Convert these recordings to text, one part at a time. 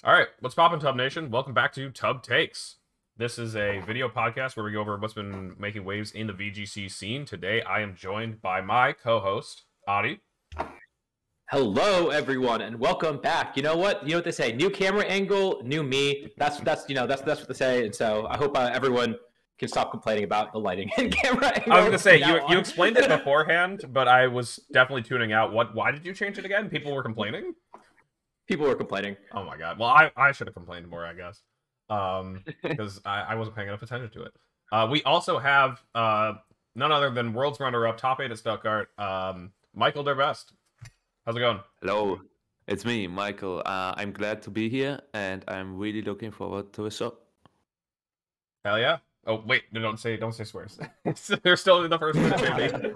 All right, what's poppin', Tub Nation? Welcome back to Tub Takes. This is a video podcast where we go over what's been making waves in the VGC scene. Today, I am joined by my co-host, Adi. Hello, everyone, and welcome back. You know what? You know what they say: new camera angle, new me. That's what they say. And so I hope everyone can stop complaining about the lighting and camera angle. I was gonna say you explained it beforehand, but I was definitely tuning out. Why did you change it again? People were complaining. People were complaining. Oh my god. Well, I should have complained more, I guess, because I wasn't paying enough attention to it. We also have none other than world's runner-up, top 8 at Stuttgart, Michael Derbest. How's it going? Hello, it's me, Michael. I'm glad to be here, and I'm really looking forward to the show. Hell yeah! Oh wait, no, don't say swears. They're still in the first minute, baby.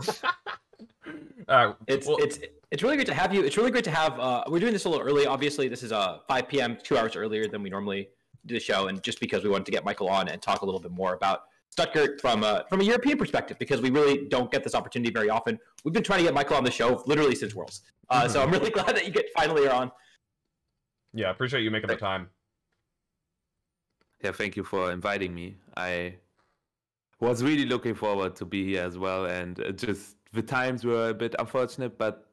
It's really great to have you. It's really great to have. We're doing this a little early. Obviously, this is 5 p.m., 2 hours earlier than we normally do the show, and just because we wanted to get Michael on and talk a little bit more about Stuttgart from a European perspective, because we really don't get this opportunity very often. We've been trying to get Michael on the show literally since Worlds, so I'm really glad that you finally are on. Yeah, appreciate you making the time. Yeah, thank you for inviting me. I was really looking forward to be here as well, and just the times were a bit unfortunate, but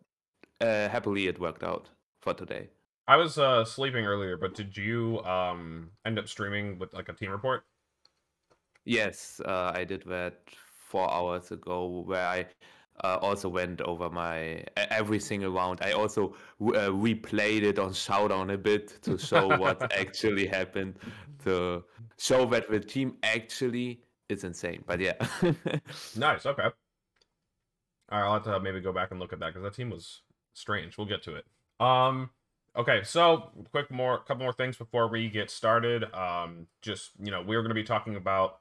happily it worked out for today. I was sleeping earlier, but did you end up streaming with like a team report? Yes, I did that 4 hours ago, where I also went over my every single round. I also replayed it on Showdown a bit to show what actually happened, to show that the team actually is insane. But yeah. Nice, okay. All right, I'll have to maybe go back and look at that, because that team was strange. We'll get to it. Okay, so couple more things before we get started. Just, we're going to be talking about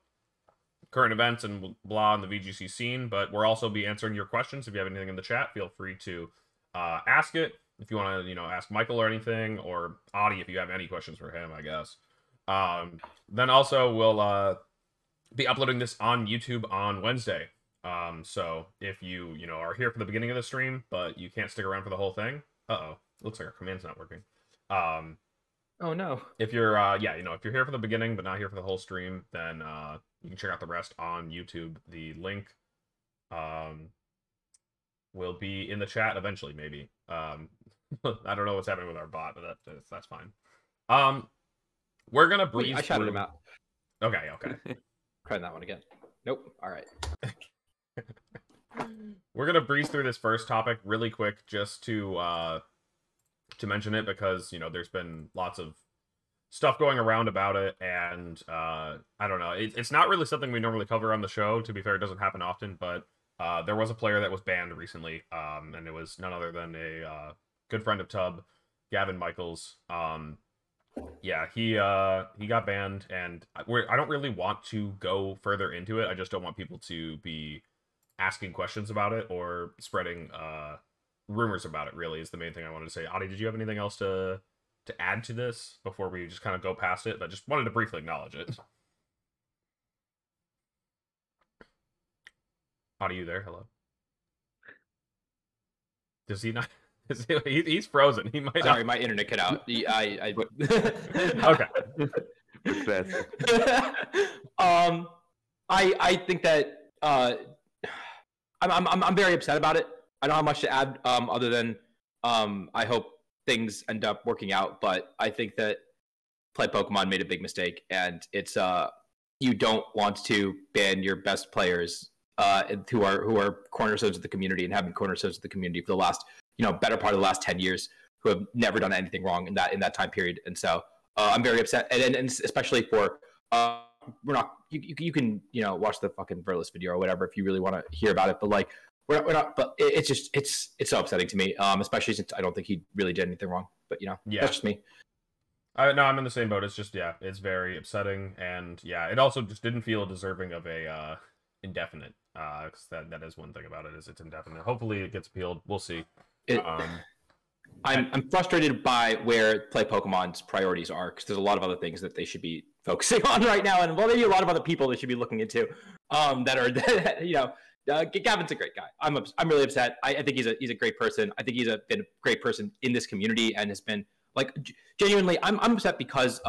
current events and blah in the VGC scene, but we'll also be answering your questions. If you have anything in the chat, feel free to ask it. If you want to, ask Michael or anything, or Adi if you have any questions for him, I guess. Then also we'll be uploading this on YouTube on Wednesday. So if you are here for the beginning of the stream, but you can't stick around for the whole thing, looks like our command's not working. Oh no. If you're if you're here for the beginning but not here for the whole stream, then you can check out the rest on YouTube. The link will be in the chat eventually, maybe. I don't know what's happening with our bot, but that's fine. We're gonna breeze. Wait, I shouted him out. Okay. Trying that one again. Nope. All right. We're gonna breeze through this first topic really quick, just to mention it, because there's been lots of stuff going around about it, and I don't know, it's not really something we normally cover on the show. To be fair, it doesn't happen often, but there was a player that was banned recently, and it was none other than a good friend of Tub, Gavin Michaels. Yeah, he got banned, and I don't really want to go further into it. I just don't want people to be asking questions about it or spreading rumors about it, really, is the main thing I wanted to say. Adi, did you have anything else to add to this before we just kind of go past it? But just wanted to briefly acknowledge it. Adi, you there? Hello? Does he not? He's frozen. He might. Sorry, my internet cut out. I Okay. I think that I'm very upset about it. I don't have much to add other than I hope things end up working out. But I think that Play Pokemon made a big mistake, and it's you don't want to ban your best players who are cornerstones of the community and have been cornerstones of the community for the last better part of the last 10 years, who have never done anything wrong in that time period. And so I'm very upset, and especially for we're not. You can watch the fucking Verlis video or whatever if you really want to hear about it. But like we're not. But it's just it's so upsetting to me, especially since I don't think he really did anything wrong. But that's just me. No, I'm in the same boat. It's just it's very upsetting, and it also just didn't feel deserving of a indefinite. Because that is one thing about it, is it's indefinite. Hopefully it gets appealed. We'll see. I'm frustrated by where Play Pokemon's priorities are, because there's a lot of other things that they should be focusing on right now, and maybe a lot of other people they should be looking into. Gavin's a great guy. I'm really upset. I think he's a great person. I think he's been a great person in this community and has been Like genuinely, I'm upset because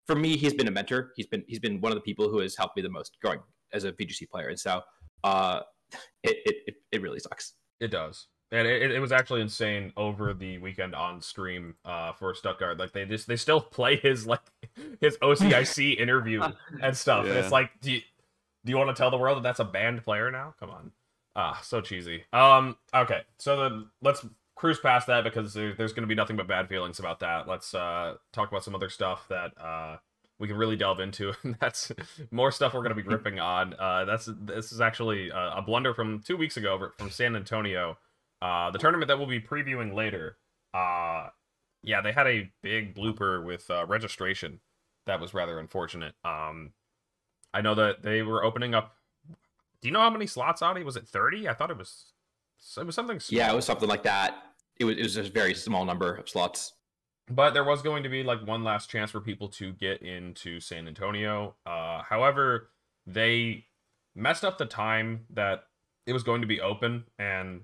for me, he's been a mentor. He's been one of the people who has helped me the most growing as a VGC player, and so it really sucks. It does. And it was actually insane over the weekend on stream for Stuttgart. Like they still play his OCIC interview and stuff. Yeah. And it's like, do you want to tell the world that that's a banned player now? Come on. So cheesy. Okay. So let's cruise past that because there's going to be nothing but bad feelings about that. Let's talk about some other stuff that we can really delve into. And that's more stuff we're going to be ripping on. This is actually a blunder from 2 weeks ago from San Antonio. The tournament that we'll be previewing later, yeah, they had a big blooper with registration. That was rather unfortunate. I know that they were opening up. Do you know how many slots, Audi? Was it 30? I thought it was something small. Yeah, it was something like that. It was a very small number of slots. But there was going to be like one last chance for people to get into San Antonio. However, they messed up the time that it was going to be open, and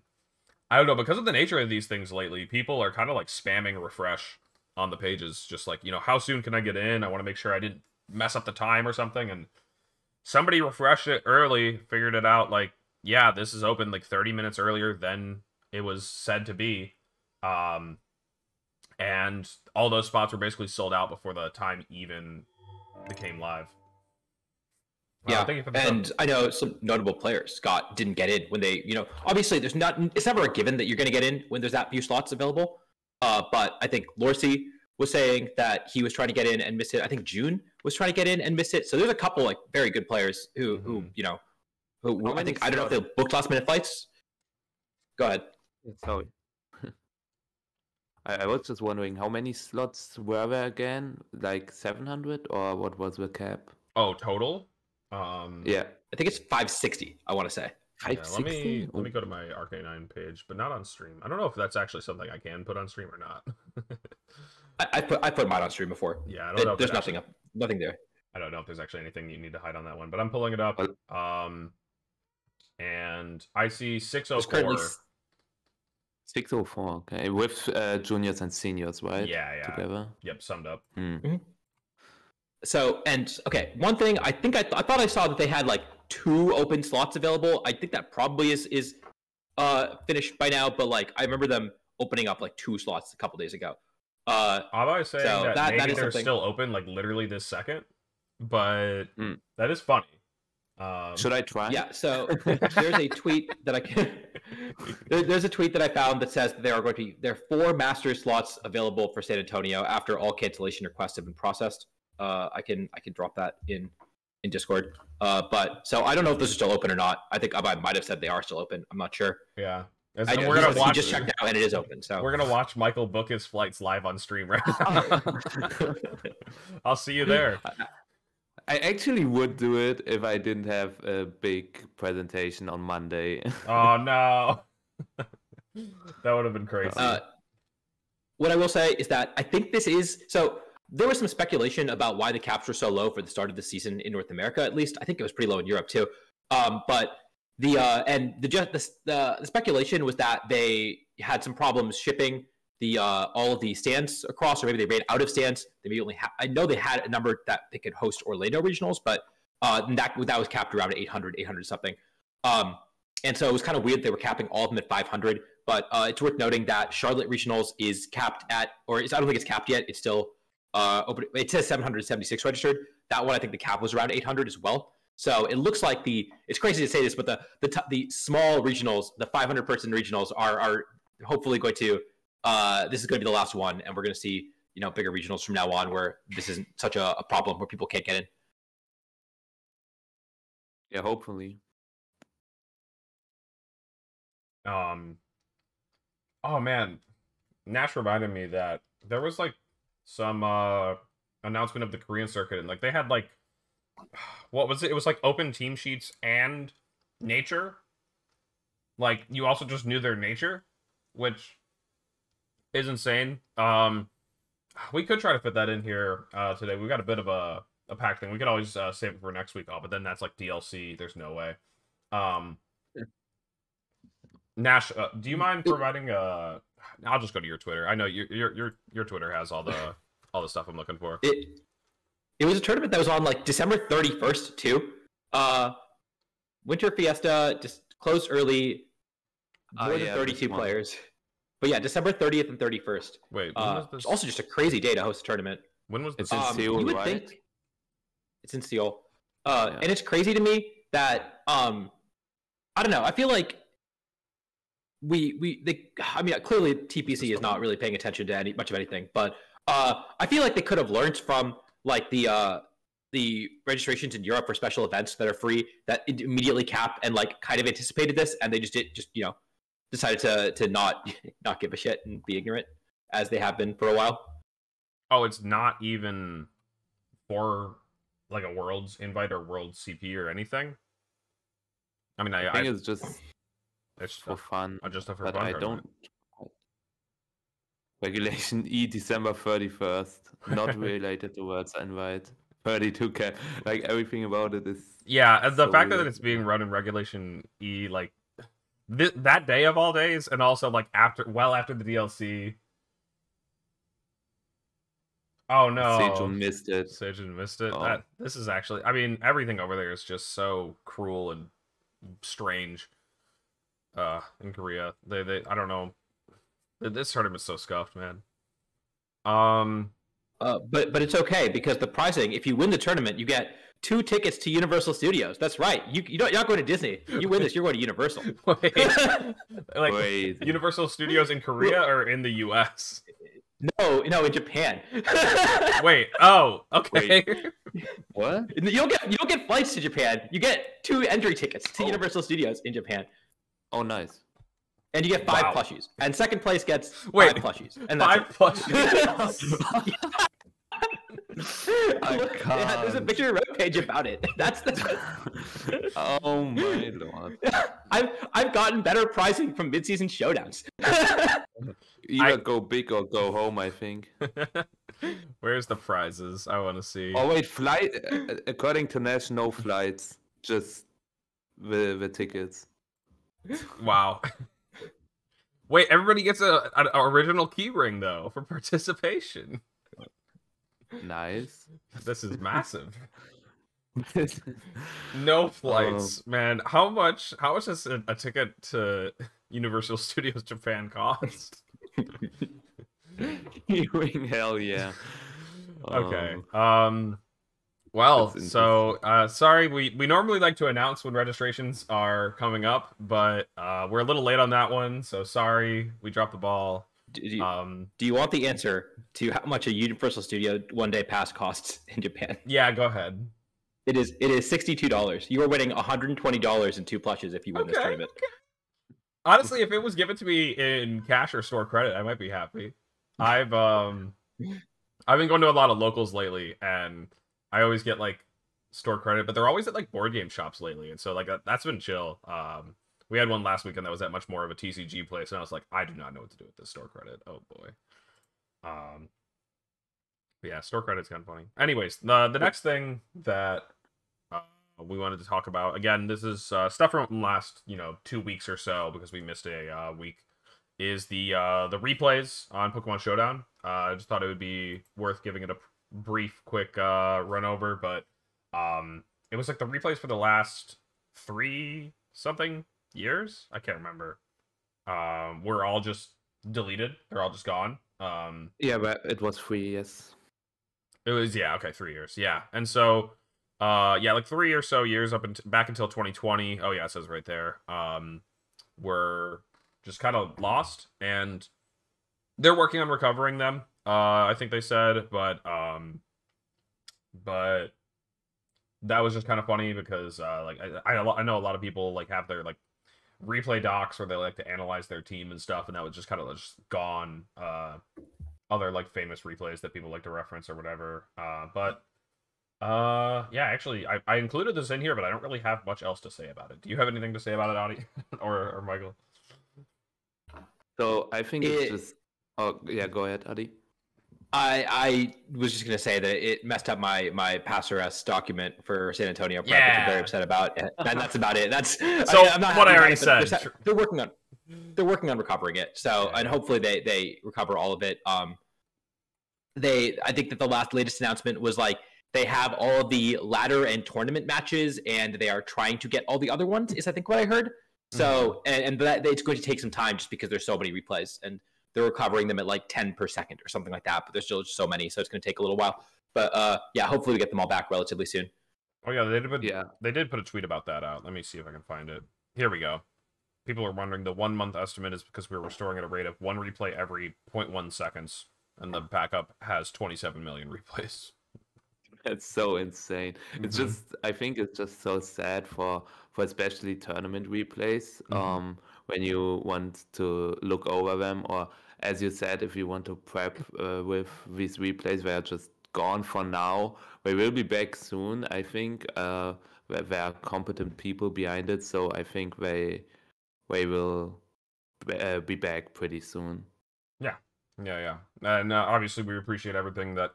I don't know, because of the nature of these things lately, people are kind of like spamming refresh on the pages, just like, how soon can I get in? I want to make sure I didn't mess up the time or something, and somebody refreshed it early, figured it out, like, yeah, this is open like 30 minutes earlier than it was said to be, and all those spots were basically sold out before the time even became live. Yeah, and I know some notable players didn't get in when they, obviously it's never a given that you're going to get in when there's that few slots available. But I think Lorsey was saying that he was trying to get in and missed it. I think June was trying to get in and missed it. So there's a couple like very good players who I think, I don't know if they booked last minute flights. Go ahead. Sorry. I was just wondering how many slots were there again? Like 700 or what was the cap? Oh, total? Yeah, I think it's 560. I want to say. Yeah, let me go to my RK9 page, but not on stream. I don't know if that's actually something I can put on stream or not. I put mine on stream before. Yeah, I don't know. There's nothing there. I don't know if there's actually anything you need to hide on that one, but I'm pulling it up. And I see 604. 604. Okay, with juniors and seniors, right? Yeah. Together. Yep, summed up. Mm-hmm. So, okay, one thing, I thought I saw that they had like 2 open slots available. I think that probably is finished by now, but like I remember them opening up like 2 slots a couple days ago. I'm always saying that maybe they're still open like literally this second, but that is funny. Should I try? Yeah, so there's a tweet that there's a tweet that I found that says that there are 4 master slots available for San Antonio after all cancellation requests have been processed. I can drop that in Discord. But so I don't know if this is still open or not. I think I might have said they are still open. I'm not sure. Yeah. We're gonna watch. He just checked out and it is open. So we're gonna watch Michael book his flights live on stream right now. I'll see you there. I actually would do it if I didn't have a big presentation on Monday. Oh no. That would have been crazy. What I will say is that I think this is so. There was some speculation about why the caps were so low for the start of the season in North America. At least I think it was pretty low in Europe too. But the speculation was that they had some problems shipping all of the stands across, or maybe they ran out of stands. They maybe I know they had a number that they could host Orlando regionals, but that was capped around 800 something. And so it was kind of weird they were capping all of them at 500. But it's worth noting that Charlotte regionals is capped at, I don't think it's capped yet. It's still open. It says 776 registered. That one, I think the cap was around 800 as well. So it looks like it's crazy to say this, but the small regionals, the 500 person regionals are hopefully going to, this is going to be the last one. And we're going to see, bigger regionals from now on where this isn't such a problem where people can't get in. Yeah, hopefully. Oh man, Nash reminded me that there was like some announcement of the Korean circuit, and like they had like, what was it? It was like open team sheets and nature. Like you also just knew their nature, which is insane. We could try to fit that in here today. We've got a bit of a packed thing. We could always save it for next week, but then that's like DLC. There's no way. Nash, do you mind providing I'll just go to your Twitter. I know your Twitter has all the stuff I'm looking for. It was a tournament that was on like December 31st too. Winter Fiesta just closed early. More than 32 players. But yeah, December 30th and 31st. Wait, when was this? It's also just a crazy day to host a tournament. When was this? It's in Seoul, you would right? think it's in Seoul. And it's crazy to me that I don't know. I feel like I mean, clearly TPC is not really paying attention to much of anything, but I feel like they could have learned from like the registrations in Europe for special events that are free that immediately cap and like kind of anticipated this, and they just decided to not give a shit and be ignorant as they have been for a while. Oh, it's not even for like a Worlds invite or Worlds CP or anything. I mean, I think it's just for just fun. Just for but fun I tournament. don't. Regulation E December 31st, not related to Worlds invite. 32K, like everything about it is. Yeah, and the so fact weird. that it's being run in Regulation E, like that day of all days, and also like after the DLC. Oh no, Sejun missed it. Sejun missed it. Oh. This is actually, I mean, everything over there is just so cruel and strange. In Korea, they I don't know. This tournament's so scuffed, man. But it's okay because the pricing, if you win the tournament, you get 2 tickets to Universal Studios. That's right. You're not going to Disney. You win this, you're going to Universal. Wait, Universal Studios in Korea or in the US? No, in Japan. Wait. Oh, okay. Wait. What? You don't get flights to Japan. You get 2 entry tickets to Universal Studios in Japan. Oh, nice. And you get 5 Wow. plushies. And second place gets 5 Wait, plushies. And 5 plushies. I There's a picture web page about it. That's the. Oh my lord! I've gotten better pricing from mid-season showdowns. Either go big or go home. I think. Where's the prizes? I want to see. Oh wait, flight. According to Nash, no flights. Just the tickets. Wow. Wait, everybody gets an original keyring though for participation. Nice. This is massive. No flights, man. How much does a ticket to Universal Studios Japan cost? Hell yeah. Okay. Well, so sorry, we normally like to announce when registrations are coming up, but we're a little late on that one, so sorry, we dropped the ball. Do you want the answer to how much a Universal Studio one-day pass costs in Japan? Yeah, go ahead. It is $62. You are winning $120 in 2 plushes if you win this tournament. Okay. Honestly, if it was given to me in cash or store credit, I might be happy. I've been going to a lot of locals lately, and I always get like store credit, but they're always at like board game shops lately, and so like that's been chill. We had one last weekend that was at much more of a TCG place, and I was like, I do not know what to do with this store credit. Oh boy. Yeah, store credit's kind of funny. Anyways, the next thing that we wanted to talk about, again, this is stuff from the last 2 weeks or so because we missed a week, is the replays on Pokemon Showdown. I just thought it would be worth giving it a brief, quick run over, but it was like the replays for the last 3-something years. I can't remember. Were all just deleted. They're all just gone. Yeah, but it was 3 years. It was 3 years. Yeah, and so like 3 or so years back until 2020. Oh yeah, it says right there. Were just kind of lost, and they're working on recovering them. I think they said, but that was just kind of funny because like I know a lot of people like have their like replay docs where they like to analyze their team and stuff, and that was just kind of just gone. Other like famous replays that people like to reference or whatever. Yeah, actually I included this in here, but I don't really have much else to say about it. Do you have anything to say about it, Adi? or Michael? So I think it's just. Oh yeah, go ahead, Adi. I was just gonna say that it messed up my Passer S document for San Antonio Prep, which I'm very upset about, and that's about it. That's so. I'm not what I already said. They're working on. they're working on recovering it. So, and hopefully they recover all of it. I think that the latest announcement was like they have all of the ladder and tournament matches, and they are trying to get all the other ones. Is I think what I heard. So, and that it's going to take some time just because there's so many replays, and they're recovering them at like 10 per second or something like that. But there's still so many, so it's going to take a little while. But yeah, hopefully we get them all back relatively soon. Oh yeah, they did put a tweet about that out. Let me see if I can find it. Here we go. People are wondering the 1 month estimate is because we're restoring at a rate of 1 replay every 0.1 seconds, and the backup has 27 million replays. That's so insane. It's just, I think it's just so sad for especially tournament replays. When you want to look over them, or as you said, if you want to prep with these replays, they are just gone for now. They will be back soon, I think. There are competent people behind it, so I think they will be back pretty soon. Yeah. And obviously we appreciate everything that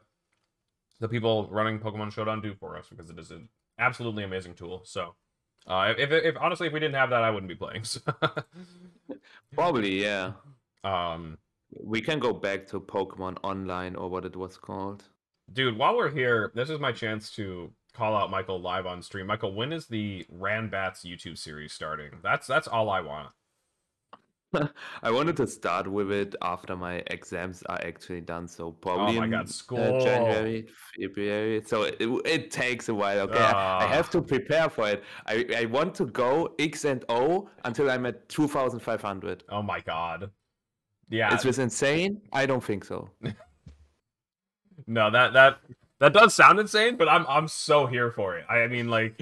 the people running Pokemon Showdown do for us, because it is an absolutely amazing tool. So if honestly, if we didn't have that, I wouldn't be playing. So. Probably, yeah. We can go back to Pokemon Online, or what it was called. Dude, while we're here, this is my chance to call out Michael live on stream. Michael, when is the Ranbats YouTube series starting? That's all I want. I wanted to start with it after my exams are actually done, so probably school. January, February. So it takes a while. Okay, I have to prepare for it. I want to go X and O until I'm at 2,500. Oh my god. Yeah. Is this insane? I don't think so. No, that does sound insane, but I'm so here for it. I mean, like,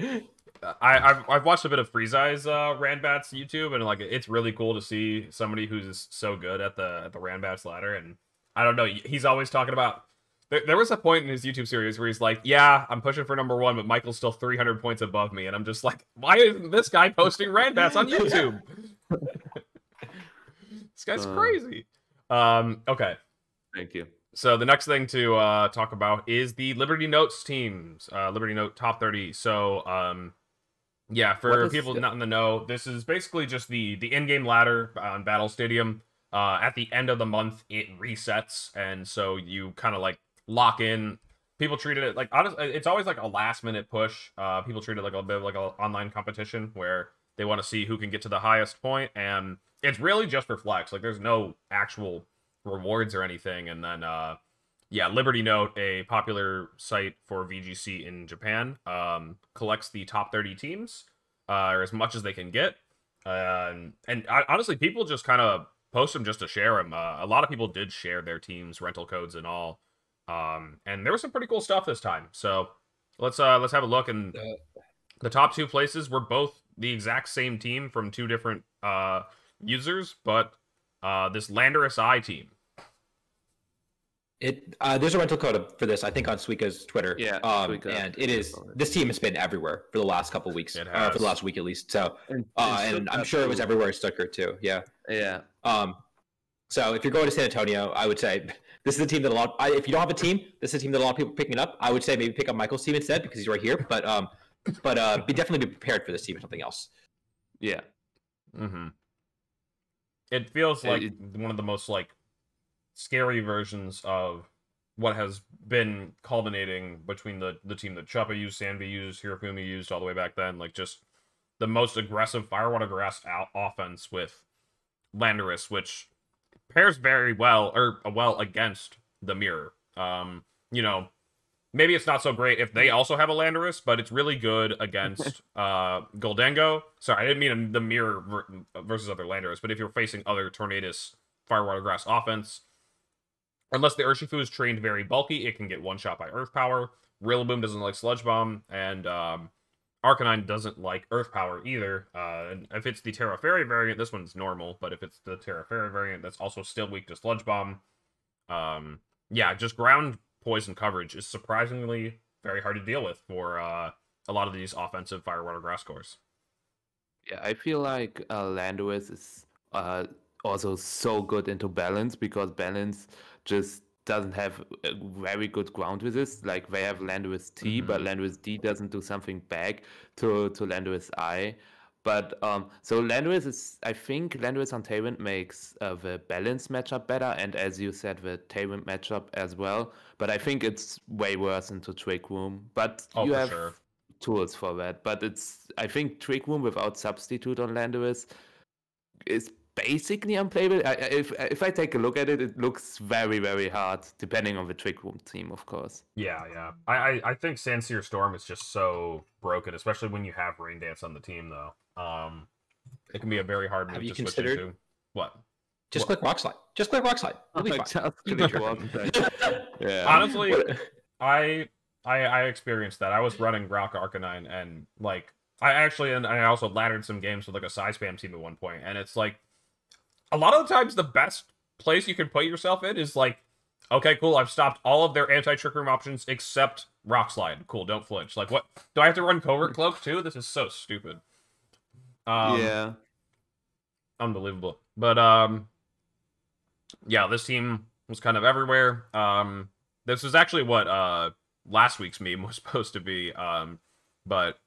I've watched a bit of Freezeye's Ranbats YouTube, and like it's really cool to see somebody who's so good at the Ranbats ladder. And I don't know, he's always talking about. There was a point in his YouTube series where he's like, "Yeah, I'm pushing for #1, but Michael's still 300 points above me," and I'm just like, "Why isn't this guy posting Ranbats on YouTube?" This guy's crazy. Okay. Thank you. So the next thing to talk about is the Liberty Notes teams, Liberty Note top 30. So yeah, for people not in the know, this is basically just the in-game ladder on Battle Stadium. At the end of the month, it resets, and so you kind of like lock in. People treated it like, honestly, it's always like a last-minute push. People treat it like a bit of like an online competition where they want to see who can get to the highest point, and it's really just for flex. Like, there's no actual rewards or anything. And then yeah, Liberty Note, a popular site for VGC in Japan, collects the top 30 teams, or as much as they can get. And honestly, people just kind of post them just to share them. A lot of people did share their teams, rental codes and all. And there was some pretty cool stuff this time. So let's have a look. And the top 2 places were both the exact same team from 2 different users, but this Landorus I team. There's a rental code for this, I think, on Suika's Twitter. Yeah, and it is. This team has been everywhere for the last couple of weeks, for the last week at least. So, and I'm sure it was everywhere in Stuttgart too. Yeah. Yeah. So if you're going to San Antonio, I would say this is a team that if you don't have a team, this is a team that a lot of people are picking up. I would say maybe pick up Michael's team instead because he's right here. But definitely be prepared for this team or something else. Yeah. Mm-hmm. It feels like one of the most like scary versions of what has been culminating between the team that Choppa used, Sanvi used, Hirofumi used all the way back then. Like, just the most aggressive Firewater Grass offense with Landorus, which pairs very well, or well, against the Mirror. You know, maybe it's not so great if they also have a Landorus, but it's really good against Goldengo. Sorry, I didn't mean the Mirror versus other Landorus, but if you're facing other Tornadus Firewater Grass offense, unless the Urshifu is trained very bulky, it can get one-shot by Earth Power. Rillaboom doesn't like Sludge Bomb, and Arcanine doesn't like Earth Power either. And if it's the Terra Fairy variant, this one's normal, but if it's the Terra Fairy variant, that's also still weak to Sludge Bomb. Yeah, just ground poison coverage is surprisingly very hard to deal with for a lot of these offensive Firewater Grass cores. Yeah, I feel like Landorus is also so good into balance, because balance just doesn't have a very good ground resist. Like, they have Landorus T, but Landorus D doesn't do something back to Landorus I. But so Landorus is, I think Landorus on Tailwind makes the balance matchup better, and as you said, the Tailwind matchup as well. But I think it's way worse into Trick Room. But Oh, you for have sure. tools for that. But I think Trick Room without substitute on Landorus is basically unplayable. If I take a look at it, it looks very, very hard, depending on the Trick Room team, of course. Yeah. I think Sandseer Storm is just so broken, especially when you have Rain Dance on the team, though. It can be a very hard move Have you to switch considered- into. What? Just click Rock Slide. Just click Rock Slide. It'll be fine. Just You'll be click Rock Slide. Yeah. Honestly, I experienced that. I was running Rock Arcanine, and like I also laddered some games with like a side spam team at one point, and it's like a lot of the times the best place you can put yourself in is like, okay, cool, I've stopped all of their anti-trick room options except Rock Slide. Cool, don't flinch. Like, what? Do I have to run Covert Cloak too? This is so stupid. Yeah. Unbelievable. But yeah, this team was kind of everywhere. This was actually what last week's meme was supposed to be. But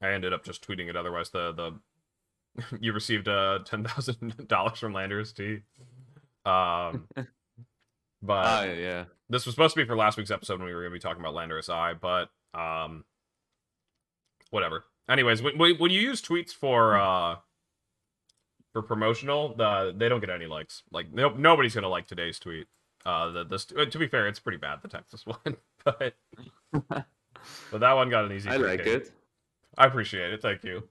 I ended up just tweeting it otherwise. The you received $10,000 from Landers T. But yeah. this was supposed to be for last week's episode when we were going to be talking about Landorus I, but whatever. Anyways, when you use tweets for promotional, they don't get any likes. Like nobody's going to like today's tweet. To be fair, it's pretty bad, the Texas one, but that one got an easy. I like it. I appreciate it. Thank you.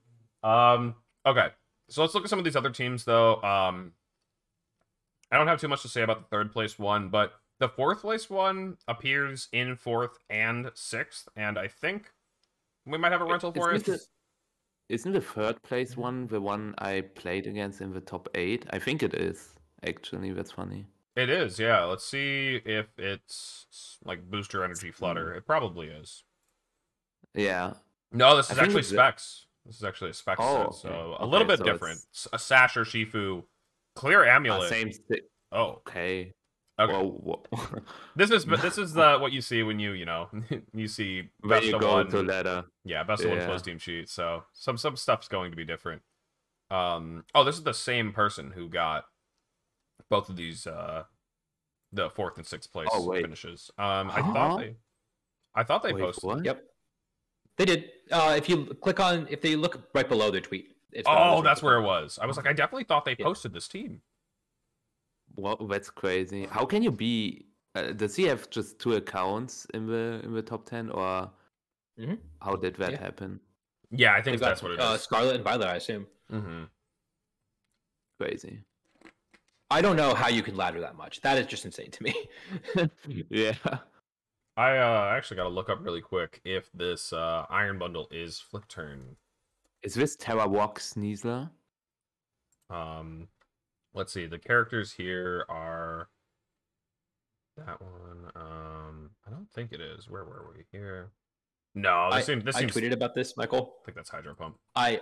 Okay, so let's look at some of these other teams, though. I don't have too much to say about the third place one, but the fourth place one appears in fourth and sixth, and I think we might have a rental for it. Isn't the third place one the one I played against in the top 8? I think it is. Actually, that's funny. It is, yeah. Let's see if it's like Booster Energy Flutter. It probably is. Yeah. No, this is actually Specs. This is actually a Specs set, so okay. a little bit different. A Sash or Shifu. Clear Amulet. Same. Oh. Okay. Okay. Whoa. This is what you see when you see when best you of go one to ladder. Yeah, best of one plus team sheet. So some stuff's going to be different. Oh, this is the same person who got both of these the fourth and sixth place finishes. I thought they posted. What? Yep. They did. If they look right below their tweet. That's where it was. I was like, I definitely thought they posted this team. Well, that's crazy. How can you be? Does he have just 2 accounts in the top 10, or how did that happen? Yeah, I think that's what it is. Scarlet and Violet, I assume. Mm-hmm. Crazy. I don't know how you can ladder that much. That is just insane to me. Yeah. I actually got to look up really quick if this Iron Bundle is Flip Turn. Is this Terra Walk Sneasler? Let's see. The characters here are that one. I don't think it is. Where were we here? No, this seems. I tweeted about this, Michael. I think that's Hydro Pump. I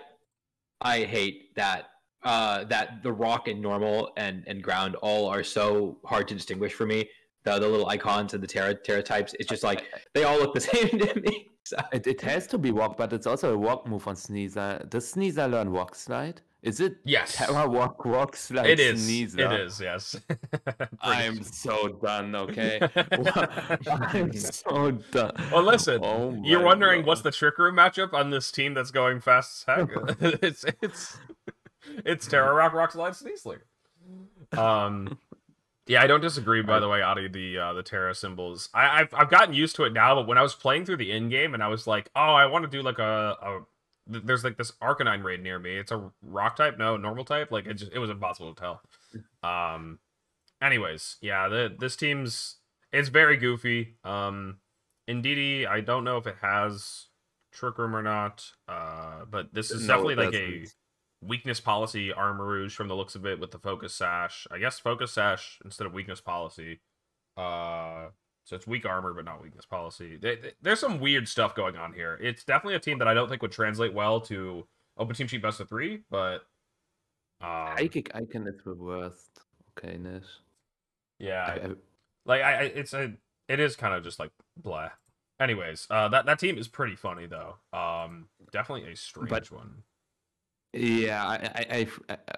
hate that that the rock and normal and ground all are so hard to distinguish for me. The little icons and the Terra types. It's just like they all look the same to me. So. It has to be walk, but it's also a walk move on Sneasler. Does Sneasler learn walk slide? Is it Terra walk slide? It is. Sneasler? It is. Yes. I'm so done. Okay. I'm so done. Well, listen. You're wondering what's the trick room matchup on this team that's going fast as heck? it's Terra Rock Slide Sneasler. Yeah, I don't disagree. By the way, Adi, the Terra symbols. I've gotten used to it now, but when I was playing through the in game and I was like, oh, I want to do like there's like this Arcanine raid near me. It's a rock type, no normal type. Like it was impossible to tell. Anyways, yeah, this team's it's very goofy. Indeedee, I don't know if it has Trick Room or not. But this is definitely like a weakness policy Armarouge from the looks of it with the Focus Sash. I guess Focus Sash instead of weakness policy. So it's weak armor, but not weakness policy. There's some weird stuff going on here. It's definitely a team that I don't think would translate well to Open Team Sheet Best of 3, but... Psychic Icon is the worst. Okay, Nish. Yeah. It is kind of just like, blah. Anyways, that team is pretty funny, though. Definitely a strange one. Yeah,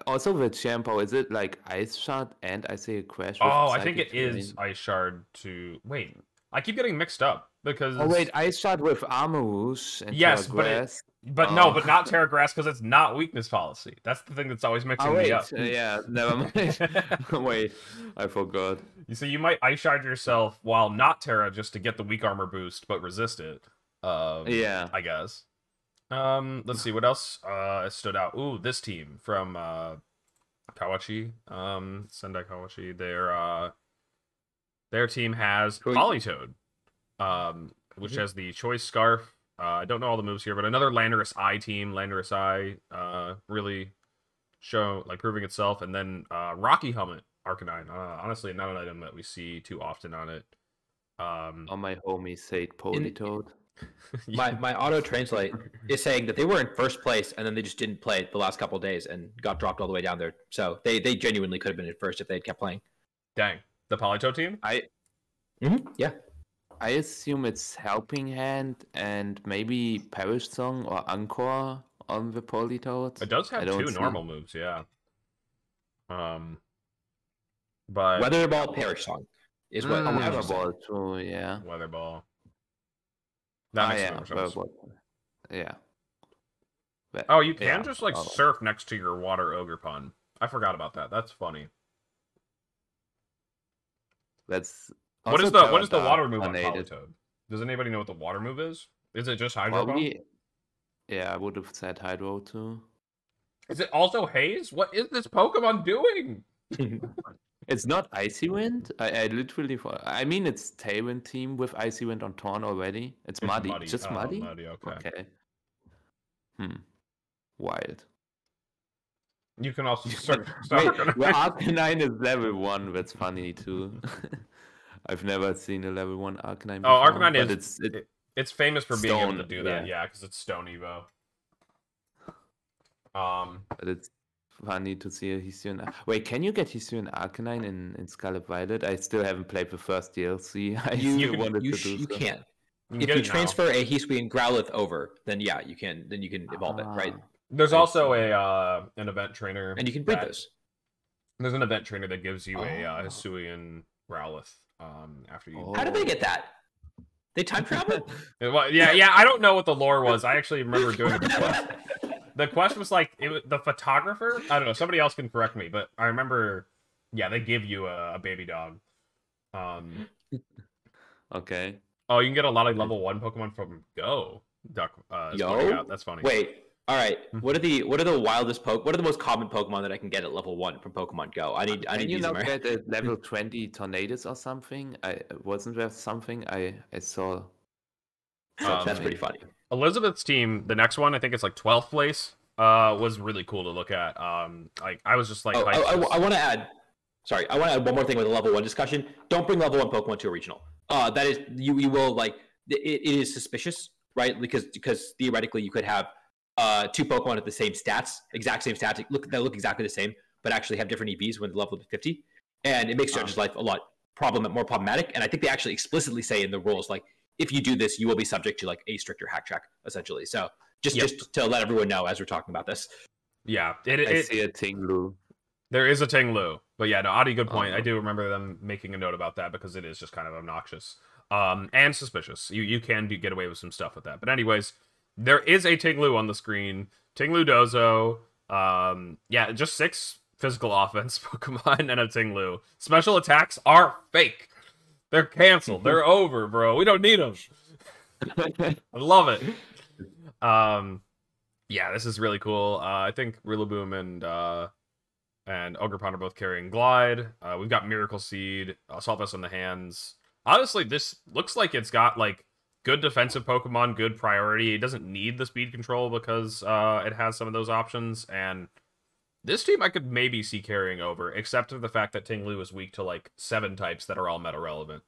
also with Shampoo, is it like Ice Shard and I say Crash with Oh, I think Psychic it is Terrain? Ice Shard to wait. I keep getting mixed up because Oh wait, Ice Shard with Armor Rouge and Terra yes, Grass. no, Oh. but not Terra Grass because it's not weakness policy. That's the thing that's always Oh mixing me wait, up. yeah, never mind. Wait, I forgot. You see, you might Ice Shard yourself while not Terra just to get the weak armor boost, but resist it. Yeah. I guess. Let's see what else stood out. Ooh, this team from Kawachi, Sendai Kawachi. Their team has Polytoad, which has the Choice Scarf. I don't know all the moves here, but another Landorus Eye team. Landorus Eye, really proving itself, and then Rocky Helmet Arcanine. Honestly, not an item that we see too often on it. On my homie said Politoad. My auto translate is saying that they were in first place and then they just didn't play it the last couple of days and got dropped all the way down there. So they genuinely could have been in first if they had kept playing. Dang, the Polytoad team. Yeah. I assume it's Helping Hand and maybe Perish Song or Encore on the Politoad. It does have two normal moves, yeah. But Weather Ball Perish Song is what Weather Ball too, yeah. Weather Ball. That makes sense. Yeah. But, oh, you can just like surf next to your water ogre pond. I forgot about that. That's funny. That's what is the water move on Polytoad? Does anybody know what the water move is? Is it just Hydro Ball? Yeah, I would have said Hydro too. Is it also Haze? What is this Pokemon doing? It's not Icy Wind. I literally, I mean, it's Tailwind team with Icy Wind on Torn already. It's muddy. Just muddy. Okay. Wild. You can also search. Arcanine is level 1. That's funny too. I've never seen a level 1 Arcanine before. Oh, Arcanine it's famous for being able to do that. Yeah, because it's Stone Evo. But it's funny to see a Hisuian. Wait, can you get Hisuian Arcanine in Scarlet Violet? I still haven't played the first DLC. You can. If you transfer a Hisuian Growlithe over, then yeah, you can. Then you can evolve it, right? There's also an event trainer, and you can breed those. There's an event trainer that gives you a Hisuian Growlithe after you. How did they get that? They time traveled? yeah. I don't know what the lore was. I actually remember doing it. The quest was like the photographer. I don't know. Somebody else can correct me, but I remember. Yeah, they give you a baby dog. Okay. Oh, you can get a lot of level 1 Pokemon from Go. Duck. That's funny. Wait. All right. What are the wildest What are the most common Pokemon that I can get at level 1 from Pokemon Go? I need to use them. Get a level 20 Tornadus or something? Wasn't there something I saw? That's pretty funny. Elizabeth's team, the next one, I think it's like 12th place. Was really cool to look at. Like I was just like, I want to add. Sorry, I want to add one more thing with the level 1 discussion. Don't bring level 1 Pokemon to a regional. That is you will like it is suspicious, right? Because theoretically you could have 2 Pokemon at the same stats, exact same stats, that look exactly the same, but actually have different EVs when the level is 50, and it makes judges' life a lot more problematic. And I think they actually explicitly say in the rules, like, if you do this, you will be subject to like a stricter hack track, essentially. So just to let everyone know as we're talking about this. Yeah, I see a Tinglu. There is a Tinglu, but yeah, no, Adi, good point. I do remember them making a note about that because it is just kind of obnoxious and suspicious. You can get away with some stuff with that. But anyways, there is a Tinglu on the screen. Tinglu Dozo. Yeah, just 6 physical offense Pokemon and a Tinglu. Special attacks are fake. They're canceled. They're over, bro. We don't need them. I love it. Yeah, this is really cool. I think Rillaboom and Ogerpon are both carrying Glide. We've got Miracle Seed, Assault Vest on the hands. Honestly, this looks like it's got like good defensive Pokemon, good priority. It doesn't need the speed control because it has some of those options. And this team I could maybe see carrying over, except for the fact that Tinglu is weak to like 7 types that are all meta relevant.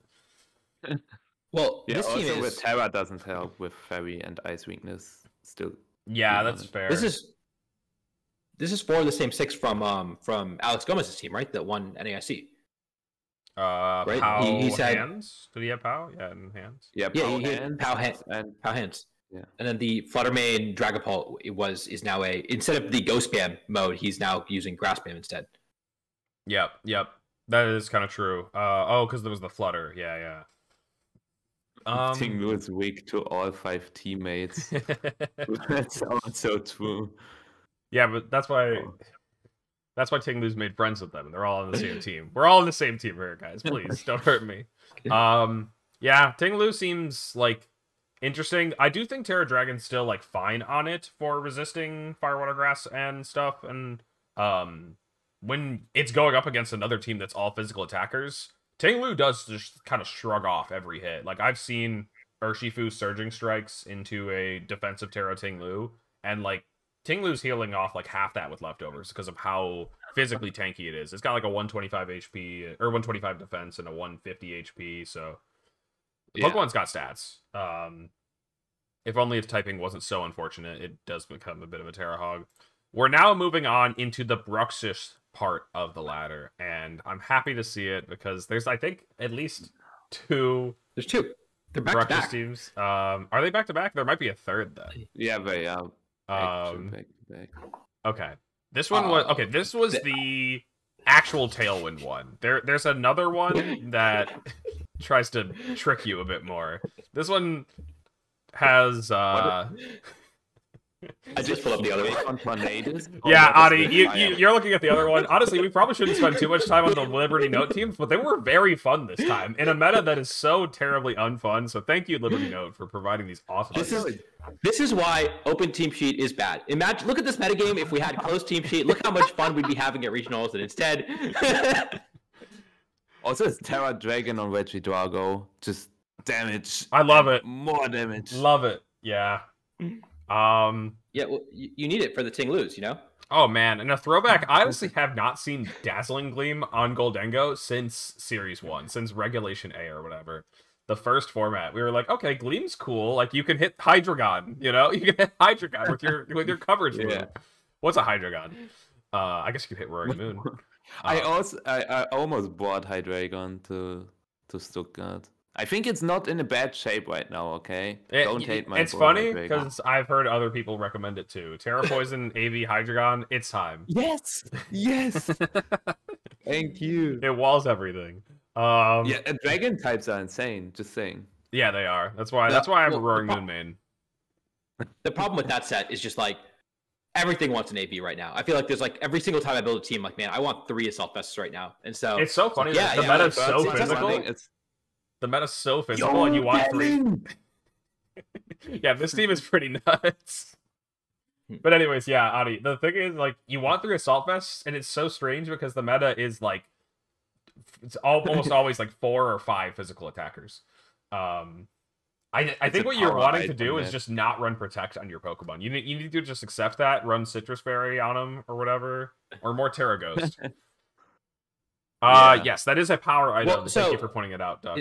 Well, yeah, this also team with Terra doesn't help with Fairy and Ice weakness. Still, yeah, that's fair. This is 4 of the same 6 from Alex Gomez's team, right? That won NAIC. Right? He said hands. Did he have POW? Yeah, and hands. Yeah, POW hands. And POW hands. Yeah. And then the Fluttermane Dragapult is now instead of the Ghost Spam mode, he's now using Grass Spam instead. Yep. That is kind of true. Because there was the Flutter. Yeah. Tinglu is weak to all 5 teammates. That's also true. Yeah, but that's why Tinglu's made friends with them, and they're all on the same team. We're all on the same team here, guys. Please don't hurt me. Yeah, Tinglu seems like interesting. I do think Terra Dragon's still like fine on it for resisting Fire, Water, Grass and stuff, and when it's going up against another team that's all physical attackers, Tinglu does just kind of shrug off every hit. Like, I've seen Urshifu surging strikes into a defensive Terra Tinglu, and like Tinglu's healing off like half that with leftovers because of how physically tanky it is. It's got like a 125 HP or 125 defense and a 150 HP, so Pokemon's got stats. If only its typing wasn't so unfortunate, it does become a bit of a Terra Hog. We're now moving on into the Bruxish part of the ladder, and I'm happy to see it because there's, I think, at least 2. There's 2. They're back to back. Teams. Are they back to back? There might be a third then. Yeah, they are. Back to back. Okay. This one was This was the actual Tailwind one. There's another one that tries to trick you a bit more. This one has I just pulled up the other one. Yeah, Adi, you're looking at the other one. Honestly, we probably shouldn't spend too much time on the Liberty Note teams, but they were very fun this time in a meta that is so terribly unfun. So thank you, Liberty Note, for providing these awesome. This is why open team sheet is bad. Imagine, look at this metagame. If we had closed team sheet, look how much fun we'd be having at regionals, and instead. Also, it's Terra Dragon on Regidrago. Just damage. I love it. More damage. Love it. Yeah. Yeah, well, you need it for the Tinglus, you know? Oh, man. And a throwback, I honestly have not seen Dazzling Gleam on Goldengo since Series 1, since Regulation A or whatever. The first format. We were like, okay, Gleam's cool. Like, you can hit Hydreigon, you know? You can hit Hydreigon with your coverage move. What's a Hydreigon? I guess you could hit Roaring Moon. I almost bought Hydreigon to Stuttgart. I think it's not in a bad shape right now, okay? Don't hate my It's funny because I've heard other people recommend it too. Terra Poison, AV, Hydreigon, it's time. Yes! Thank you. It walls everything. Dragon types are insane, just saying. Yeah, they are. That's why I have a Roaring Moon main. The problem with that set is just like everything wants an AV right now. I feel like there's like every single time I build a team, like, man, I want 3 Assault Vests right now. And so it's so funny. The meta's so physical. The meta's so physical, and you want 3. Yeah, this team is pretty nuts. But anyways, yeah, Adi, the thing is, like, you want 3 Assault Vests, and it's so strange because the meta is, like, it's almost always, like, 4 or 5 physical attackers. I think what you're wanting to do is just not run Protect on your Pokemon. You need to just accept that, run Citrus Berry on them, or whatever, or more Terra Ghost. Yes, that is a power item. Well, Thank you for pointing it out, Doug.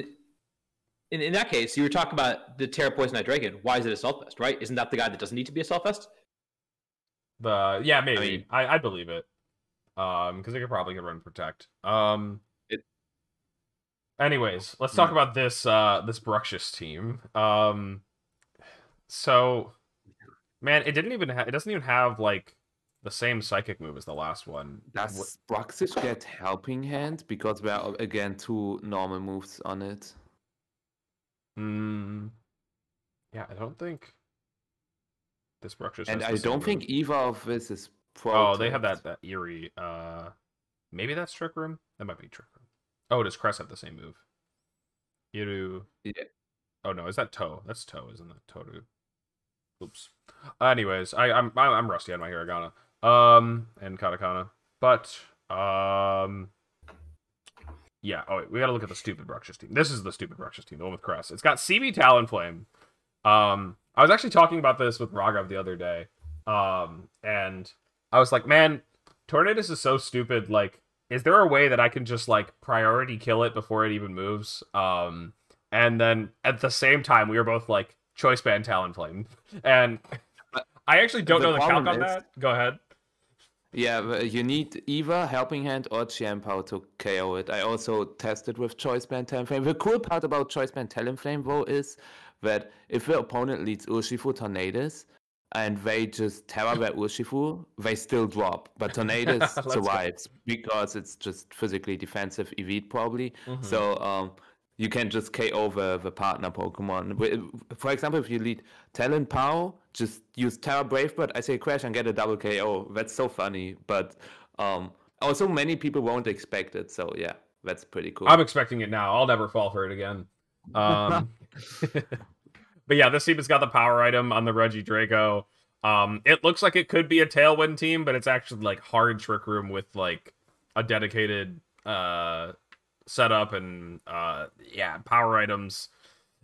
In that case, you were talking about the Terra Poison Hydreigon. Why is it Assault Vest, right? Isn't that the guy that doesn't need to be Assault Vest? Yeah, maybe. I believe it. Because it could probably run Protect. Anyways, let's talk about this Bruxish team. So, man, it doesn't even have like the same psychic move as the last one. Does Bruxish get Helping Hand because there are again 2 normal moves on it? Yeah, I don't think this Bruxish. And I don't think either of this is Protect. Oh, they have that eerie. Maybe that's Trick Room. That might be Trick Room. Oh, does Cress have the same move? Iru. Yeah. Oh no, is that Toe? That's Toe, isn't that Toru? Oops. Anyways, I'm rusty on my Hiragana. And Katakana. But yeah, oh wait, we gotta look at the stupid Bruxish team. This is the stupid Bruxish team, the one with Cress. It's got CB Talonflame. I was actually talking about this with Raghav the other day. And I was like, man, Tornadus is so stupid, like, is there a way that I can just, like, priority kill it before it even moves? And then, at the same time, we were both like, Choice Band Talonflame. And I actually don't know the calc on that. Go ahead. Yeah, you need either Helping Hand or Power to KO it. I also tested with Choice Band Talonflame. The cool part about Choice Band Talonflame, though, is that if the opponent leads Urshifu Tornadus and they just terror their Urshifu, they still drop. But Tornadus survives because it's just physically defensive elite probably. So you can just KO the partner Pokemon. For example, if you lead Talon Pow, just use Terra Brave Bird, I say Crash and get a double KO. That's so funny. But also many people won't expect it. So yeah, that's pretty cool. I'm expecting it now. I'll never fall for it again. But yeah, this team has got the power item on the Regidrago. It looks like it could be a Tailwind team, but it's actually like hard Trick Room with like a dedicated setup and yeah, power items.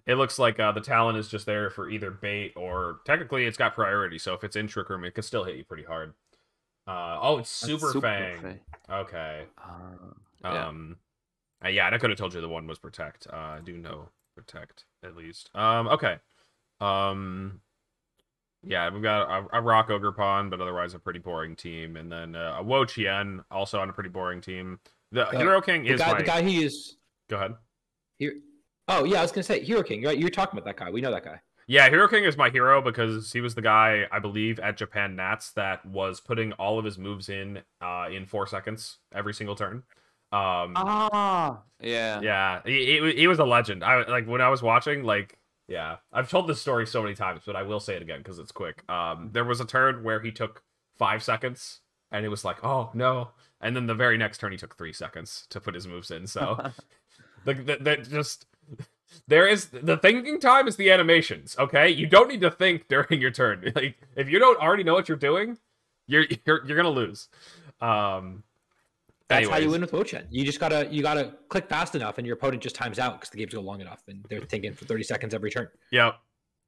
It looks like the Talon is just there for either bait or technically it's got priority. So if it's in Trick Room, it could still hit you pretty hard. Oh, it's Super Fang. Okay. Yeah. Yeah, and I could have told you the one was Protect. I do know Protect at least. Okay. Yeah, we've got a Rock Ogre Pawn, but otherwise a pretty boring team, and then a Wo Chien, also on a pretty boring team. The Hero King is the guy he is. Go ahead. Oh yeah, I was gonna say Hero King. Right, you're talking about that guy. We know that guy. Yeah, Hero King is my hero because he was the guy I believe at Japan Nats that was putting all of his moves in 4 seconds every single turn. Yeah. Yeah, he was a legend. Like when I was watching, like. Yeah, I've told this story so many times, but I will say it again because it's quick. There was a turn where he took 5 seconds, and it was like, oh, no. And then the very next turn, he took 3 seconds to put his moves in. So, there is, the thinking time is the animations, okay? You don't need to think during your turn. Like, if you don't already know what you're doing, you're gonna lose. That's how you win with Wo-Chien. You gotta click fast enough, and your opponent just times out because the games go long enough, and they're thinking for 30 seconds every turn. Yep.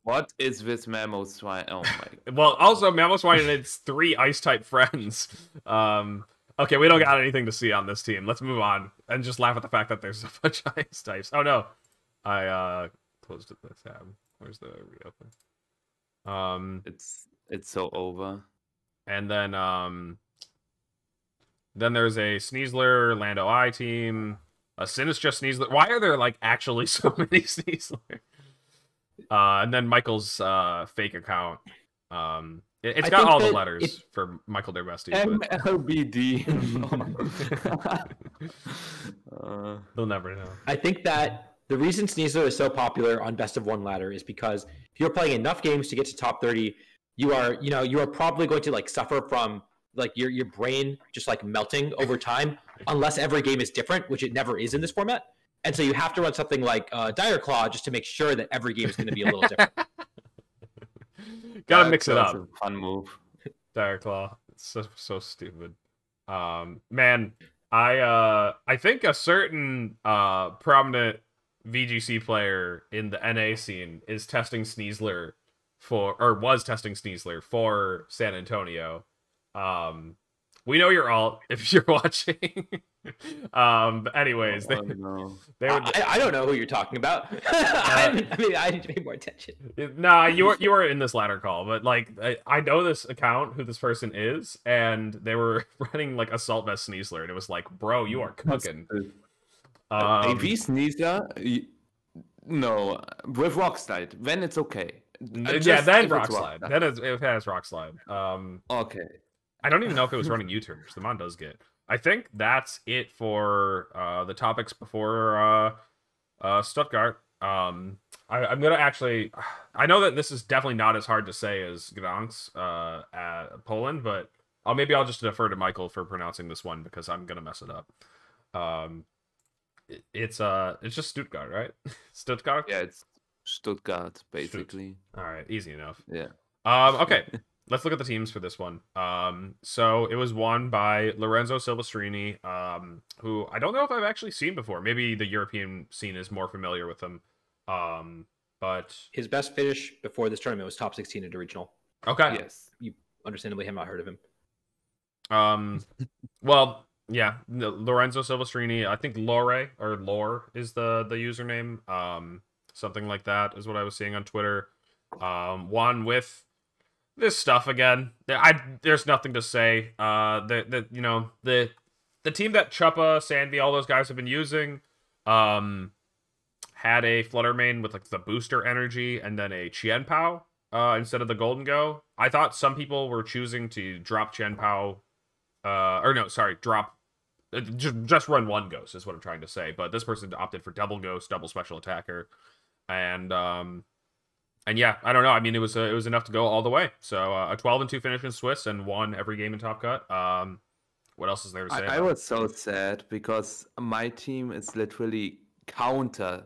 What is this Mamoswine? Oh my. Well, also Mamoswine and its 3 ice type friends. Okay, we don't got anything to see on this team. Let's move on and just laugh at the fact that there's a bunch of ice types. Oh no, I closed the tab. Where's the reopen? It's so over. And then there's a Sneasler Lando I team, a Sinistra Sneasler. Why are there like actually so many Sneasler? And then Michael's fake account. It's got all the letters for Michael Derbesti. MLBD. They'll never know. I think that the reason Sneasler is so popular on Best of 1 ladder is because if you're playing enough games to get to top 30, you are probably going to like suffer from like your brain just like melting over time, unless every game is different, which it never is in this format. And so you have to run something like Dire Claw just to make sure that every game is going to be a little different. Gotta mix it up. A fun move. Dire Claw. It's so stupid. Man, I think a certain prominent VGC player in the NA scene is testing Sneasler was testing Sneasler for San Antonio. We know you're alt if you're watching. But anyways, I don't know who you're talking about. I need to pay more attention. Nah, you were in this ladder call, but like I know this account, who this person is, and they were running like Assault Vest Sneasler, and it was like, bro, you are cooking. AV Sneasler, no, with Rock Slide, then it's okay. Yeah, then Rock Slide. Then it has Rock Slide. Okay. I don't even know if it was running U-turns. The mod does get. I think that's it for the topics before Stuttgart. I'm gonna actually. I know that this is definitely not as hard to say as Gdansk at Poland, but I'll just defer to Michael for pronouncing this one because I'm gonna mess it up. It's just Stuttgart, right? Stuttgart. Yeah, it's Stuttgart basically. All right, easy enough. Yeah. Okay. Let's look at the teams for this one. So it was won by Lorenzo Silvestrini, who I don't know if I've actually seen before. Maybe the European scene is more familiar with him. But his best finish before this tournament was top 16 at a regional. Okay. Yes. You understandably have not heard of him. Well, yeah, Lorenzo Silvestrini. I think Lore is the username. Something like that is what I was seeing on Twitter. Won with this stuff again. There's nothing to say. The team that Chuppa, Sanvi, all those guys have been using had a Flutter Mane with like the booster energy and then a Qian Pao instead of the Golden Go. I thought some people were choosing to drop Qian Pao, or no, sorry, drop just run one Ghost is what I'm trying to say. But this person opted for double Ghost, double Special Attacker, and yeah, I don't know. I mean, it was enough to go all the way. So a 12-2 finish in Swiss and won every game in Top Cut. What else is there to say? I was so sad because my team is literally counter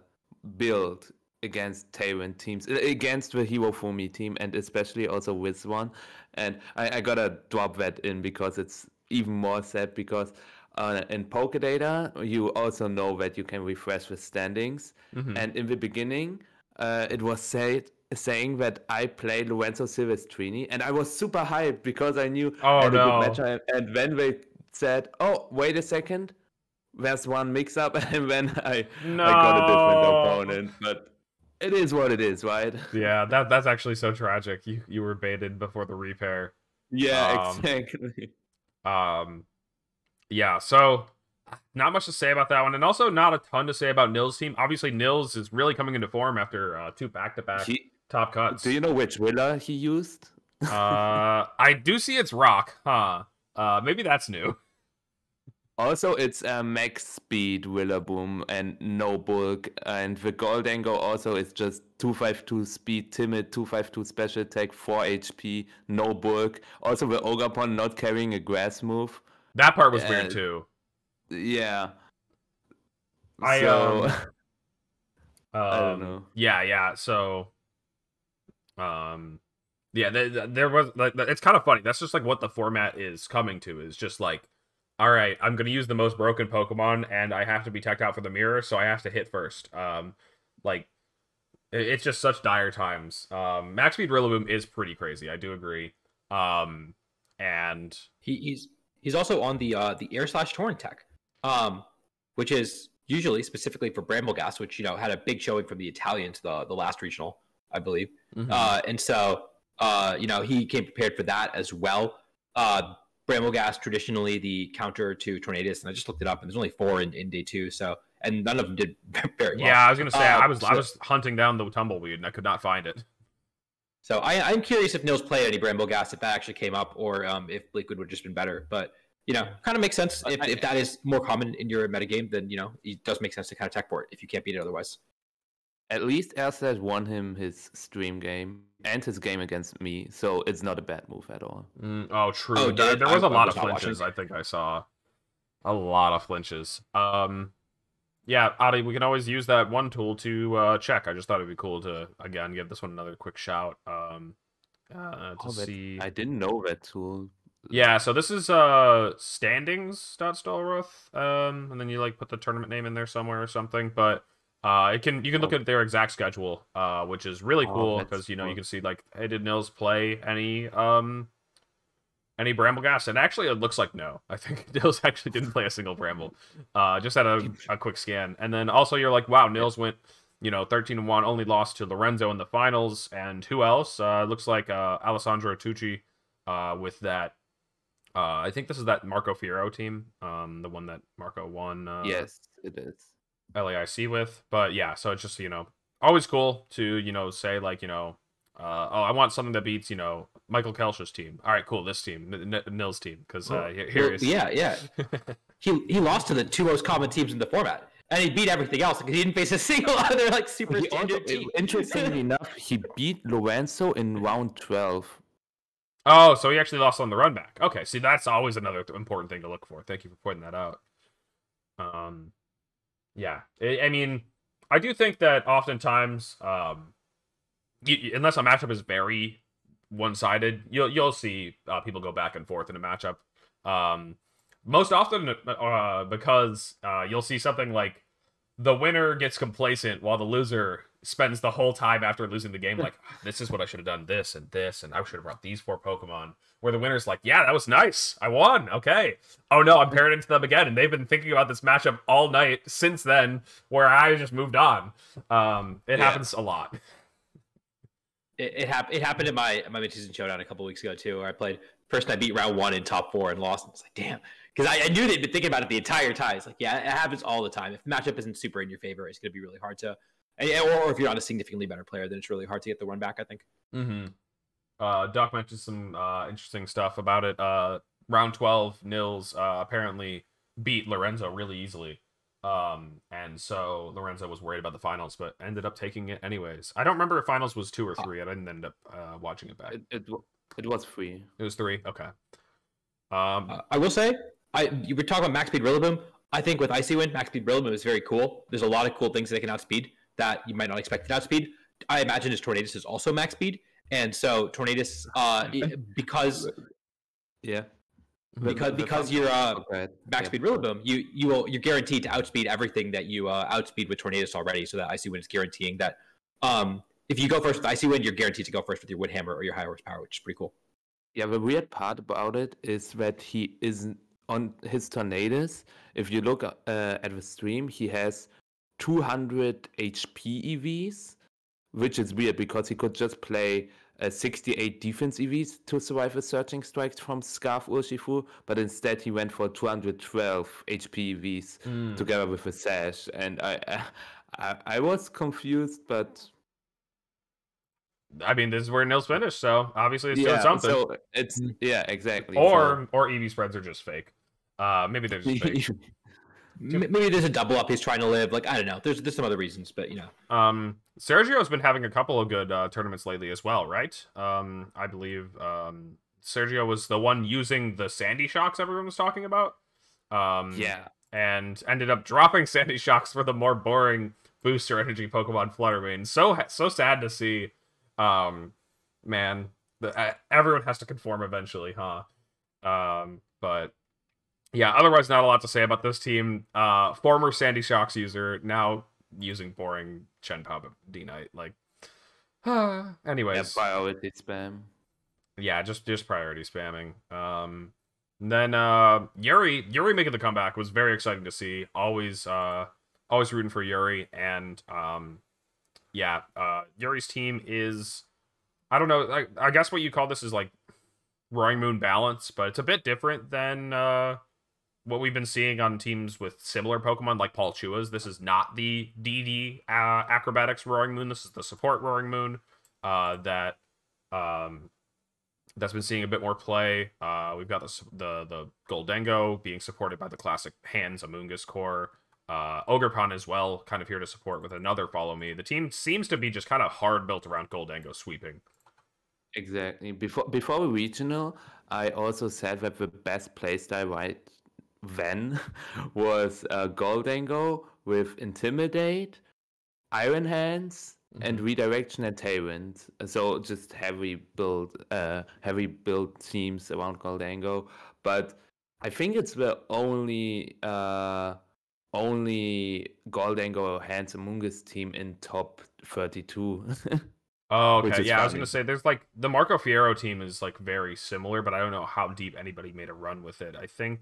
built against Tailwind teams, against the Hero for Me team, and especially also with one. And I gotta drop that in because it's even more sad because in Poké Data, you also know that you can refresh the standings. And in the beginning, it was saying that I played Lorenzo Silvestrini, and I was super hyped because I knew I had a good match. And then they said, "Oh, wait a second, there's one mix-up," and then I got a different opponent. But it is what it is, right? Yeah, that's actually so tragic. You were baited before the repair. Yeah, exactly. Yeah, so not much to say about that one, and also not a ton to say about Nils' team. Obviously, Nils is really coming into form after 2 back-to-back Top Cuts. Do you know which Willa he used? I do see it's Rock, huh? Maybe that's new. Also, it's max speed Willaboom and no bulk, and the Goldango also is just 252 speed, timid, 252 special attack, 4 HP, no bulk. Also, the Ogapon not carrying a grass move. That part was weird too. Yeah. I don't know. Yeah. So, yeah, there was like, it's kind of funny. That's just like what the format is coming to. Is just like, all right, I'm gonna use the most broken Pokemon, and I have to be teched out for the mirror, so I have to hit first. Like, it's just such dire times. Max Speed Rillaboom is pretty crazy. I do agree. And he's also on the Air/Torn tech, which is usually specifically for Brambleghast, which had a big showing from the Italians the last regional, I believe. And so he came prepared for that as well. Brambleghast traditionally the counter to Tornadus, and I just looked it up, and there's only 4 in day 2, so and none of them did very well. Yeah, I was gonna say I was hunting down the Tumbleweed and I could not find it. So I'm curious if Nils played any Brambleghast, if that actually came up, or if Bleakwood would have just been better. But kind of makes sense if that is more common in your metagame, then it does make sense to kind of tech for it if you can't beat it otherwise. At least Erslash won him his stream game and his game against me, so it's not a bad move at all. Oh, true. Oh, there was a lot of flinches. I think I saw a lot of flinches. Yeah, Adi, we can always use that one tool to check. I just thought it'd be cool to again give this one another quick shout. See. I didn't know that tool. Yeah, so this is standings.stallroth, and then you like put the tournament name in there somewhere or something, but you can look at their exact schedule, which is really cool because you can see like, hey, did Nils play any Brambleghast? And actually, it looks like no. I think Nils actually didn't play a single Bramble. Just had a quick scan, and then also you're like, wow, Nils went 13-1, only lost to Lorenzo in the finals, and who else? Looks like Alessandro Tucci with that. I think this is that Marco Fiero team, the one that Marco won. Yes, it is. LAIC with, but yeah, so it's just always cool to say like oh, I want something that beats Michael Kelsch's team. All right, cool, this team, Nils team, because here is yeah. he lost to the 2 most common teams in the format, and he beat everything else because he didn't face a single other like super standard team. Interestingly enough, he beat Lorenzo in round 12. Oh, so he actually lost on the run back. Okay, see, that's always another important thing to look for. Thank you for pointing that out. Yeah, I mean, I do think that oftentimes, unless a matchup is very one-sided, you'll see people go back and forth in a matchup. Most often because you'll see something like the winner gets complacent while the loser spends the whole time after losing the game like, this is what I should have done, this, and I should have brought these 4 Pokemon. Where the winner's like, yeah, that was nice. I won. Okay. Oh, no, I'm paired into them again. And they've been thinking about this matchup all night since then, where I just moved on. It happens a lot. It happened in my mid-season showdown a couple weeks ago, too, where I played person I beat round 1 in top 4 and lost. I was like, damn. Because I knew they'd been thinking about it the entire time. It's like, yeah, it happens all the time. If the matchup isn't super in your favor, it's going to be really hard to or if you're not a significantly better player, then it's really hard to get the run back, I think. Mm-hmm. Doc mentioned some interesting stuff about it. Round 12, Nils apparently beat Lorenzo really easily. And so Lorenzo was worried about the finals, but ended up taking it anyways. I don't remember if finals was 2 or 3. I didn't end up watching it back. It was 3. It was 3? Okay. I will say, you were talking about max speed Rillaboom. I think with Icy Wind, max speed Rillaboom is very cool. There's a lot of cool things that they can outspeed that you might not expect to outspeed. I imagine his Tornadus is also max speed. And so Tornadus, because Yeah. because you're max speed Rillaboom, you're guaranteed to outspeed everything that you outspeed with Tornadus already. So that Icy Wind is guaranteeing that if you go first with Icy Wind, you're guaranteed to go first with your Wood Hammer or your high horsepower, which is pretty cool. Yeah, the weird part about it is that he isn't on his Tornadus. If you look at the stream, he has 200 HP EVs, which is weird because he could just play 68 defense EVs to survive a Searching Strike from Scarf Urshifu, but instead he went for 212 HP EVs together with a Sash, and I was confused, but I mean, this is where Nils finished, so obviously it's doing something. So it's exactly. Or EV spreads are just fake. Maybe they're just fake. Maybe there's a double up he's trying to live. Like, I don't know. There's some other reasons, but Sergio's been having a couple of good tournaments lately as well, right? I believe Sergio was the one using the Sandy Shocks everyone was talking about. Yeah. And ended up dropping Sandy Shocks for the more boring booster energy Pokemon Fluttermane. So sad to see. Man, everyone has to conform eventually, huh? But yeah, otherwise not a lot to say about this team. Former Sandy Shocks user, now using boring Chen Pop D-Knight. Like, anyways. Yeah, priority spam. Yeah, just priority spamming. Then Yuri making the comeback was very exciting to see. Always rooting for Yuri, and Yuri's team is, I don't know, I guess what you call this is like Roaring Moon balance, but it's a bit different than what we've been seeing on teams with similar Pokemon like Palchua's. This is not the DD Acrobatics Roaring Moon. This is the support Roaring Moon that's been seeing a bit more play. We've got the Goldengo being supported by the classic Hands Amoonguss core. Ogerpon as well, kind of here to support with another Follow Me. The team seems to be just kind of hard built around Goldengo sweeping. Exactly. Before the regional, I also said that the best playstyle right then was Goldengo with Intimidate, Iron Hands, and Redirection and Tailwind. So just heavy build teams around Goldengo. But I think it's the only Goldengo Hands Amoonguss team in top 32. Oh, okay. Yeah, I was going to say, there's like, the Marco Fierro team is like very similar, but I don't know how deep anybody made a run with it. I think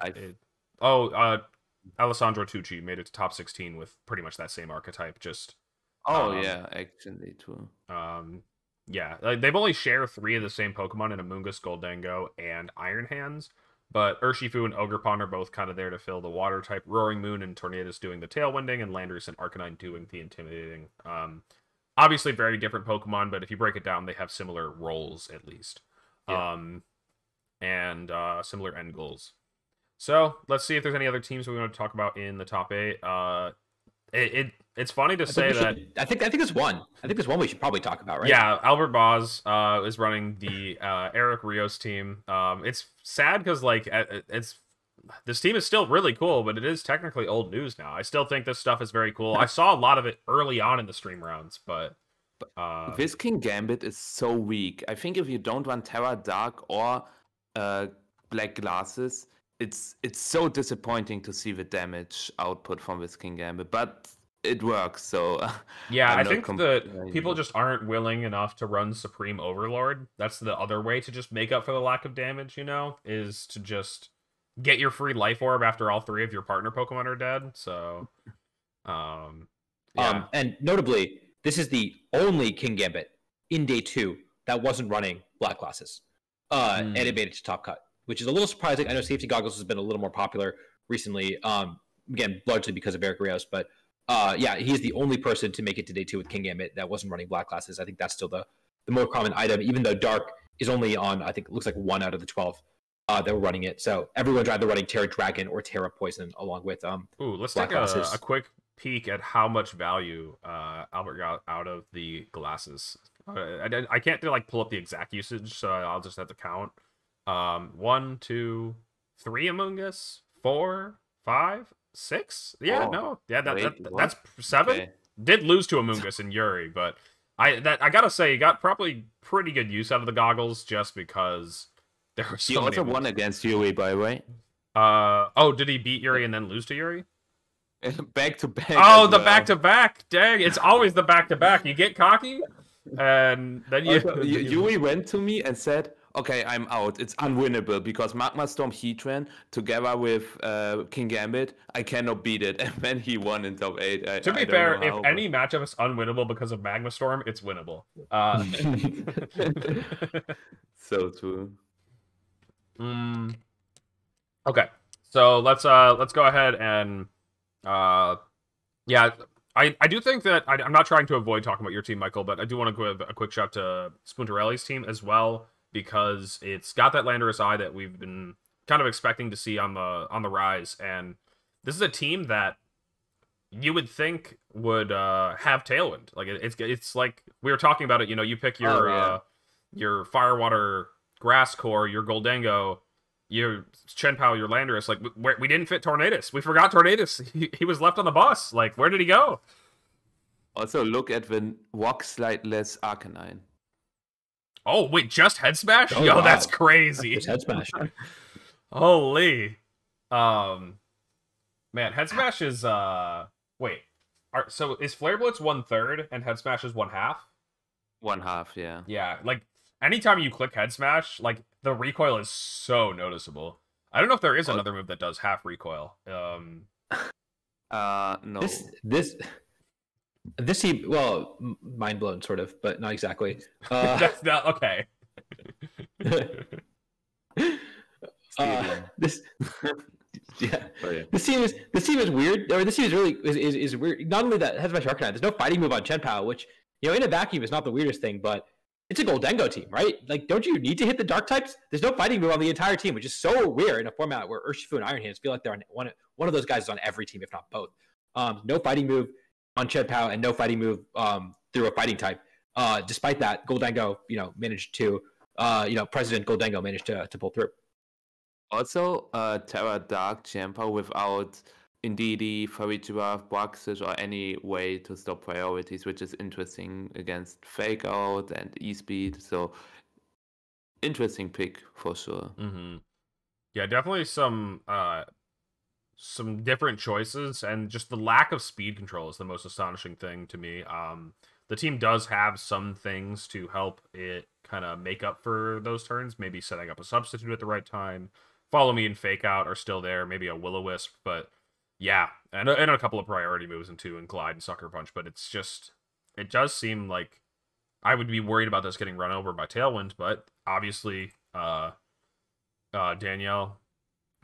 Alessandro Tucci made it to top 16 with pretty much that same archetype, just... yeah, actually, too. Yeah, like, they've only shared 3 of the same Pokemon in Amoonguss, Goldengo, and Iron Hands, but Urshifu and Ogerpon are both kind of there to fill the water type, Roaring Moon and Tornadus doing the tailwinding, and Landorus and Arcanine doing the intimidating. Obviously very different Pokemon, but if you break it down, they have similar roles, at least. Yeah. And similar end goals. So, let's see if there's any other teams we want to talk about in the top 8. It's funny to say that... I think there's one. I think there's one we should probably talk about, right? Yeah, Albert Boz is running the Eric Rios team. It's sad because, like, this team is still really cool, but it is technically old news now. I still think this stuff is very cool. I saw a lot of it early on in the stream rounds, but Visking Gambit is so weak. I think if you don't run Terra Dark or Black Glasses, it's so disappointing to see the damage output from Visking Gambit, but it works. So yeah, I think that people just aren't willing enough to run Supreme Overlord. That's the other way to just make up for the lack of damage, is to just get your free life orb after all 3 of your partner Pokemon are dead. So yeah. And notably, this is the only King Gambit in day 2 that wasn't running Black Glasses. And it made it to top cut, which is a little surprising. I know Safety Goggles has been a little more popular recently. Again, largely because of Eric Rios, but yeah, he's the only person to make it to day 2 with King Gambit that wasn't running black classes. I think that's still the more common item, even though Dark is only on, I think it looks like 1 out of the 12 that were running it. So everyone's either running Terra Dragon or Terra Poison along with let's black take classes. a quick peek at how much value Albert got out of the glasses. I can't like pull up the exact usage, so I'll just have to count. 1, 2, 3 Among Us, 4, 5, 6. Yeah, no, yeah, that's 7. Okay. Did lose to Among Us and Yuri, but I gotta say, he got probably pretty good use out of the goggles just because there were so He many. also won against Yuri, by the way. Did he beat Yuri and then lose to Yuri? Back to back. Oh, the back to back. Dang, it's always the back to back. You get cocky, and then Yuri went to me and said, "Okay, I'm out. It's unwinnable because Magma Storm Heatran together with King Gambit, I cannot beat it." And then he won in top 8. To be fair, if any matchup is unwinnable because of Magma Storm, it's winnable. So true. Okay, so let's go ahead and yeah, I do think that I'm not trying to avoid talking about your team, Michael, but I do want to give a quick shout to Spuntarelli's team as well, because it's got that Landorus Eye that we've been kind of expecting to see on the rise, and this is a team that you would think would have Tailwind. Like it's like we were talking about it. You know, you pick your Firewater Grass Core, your Goldango, your Chenpao, your Landorus. Like we didn't fit Tornadus. We forgot Tornadus. He was left on the bus. Like, where did he go? Also, look at the Walk Slideless Arcanine. Oh wait, just Head Smash? Oh, Yo, wow. that's crazy. Just Head Smash. Holy, man, Head Smash is wait. So is Flare Blitz 1/3 and Head Smash is 1/2? 1/2, yeah. Yeah, like anytime you click Head Smash, like the recoil is so noticeable. I don't know if there is another move that does half recoil. No. This team, well, mind blown sort of, but not exactly. That's not okay. This yeah. Oh, yeah. This team is weird. Or this team is really is weird. Not only that, Head Smash Arcanine, there's no fighting move on Chenpao, which, you know, in a vacuum is not the weirdest thing, but it's a Goldango team, right? Like, don't you need to hit the dark types? There's no fighting move on the entire team, which is so weird in a format where Urshifu and Iron Hands feel like they're on one of those guys is on every team, if not both. No fighting move on Chenpao and no fighting move through a fighting type. Despite that, Goldango, managed to, President Goldango managed to pull through. Also, Terra Dark Champa without Indeedee, Farigiraf, Boxes, or any way to stop priorities, which is interesting against Fake Out and E-Speed. So, interesting pick for sure. Mm-hmm. Yeah, definitely some different choices, and just the lack of speed control is the most astonishing thing to me. The team does have some things to help it kind of make up for those turns, maybe setting up a substitute at the right time. Follow Me and Fake Out are still there, maybe a Will-O-Wisp, but yeah, and a couple of priority moves and Glide and Sucker Punch, but it does seem like I would be worried about this getting run over by Tailwind, but obviously Danielle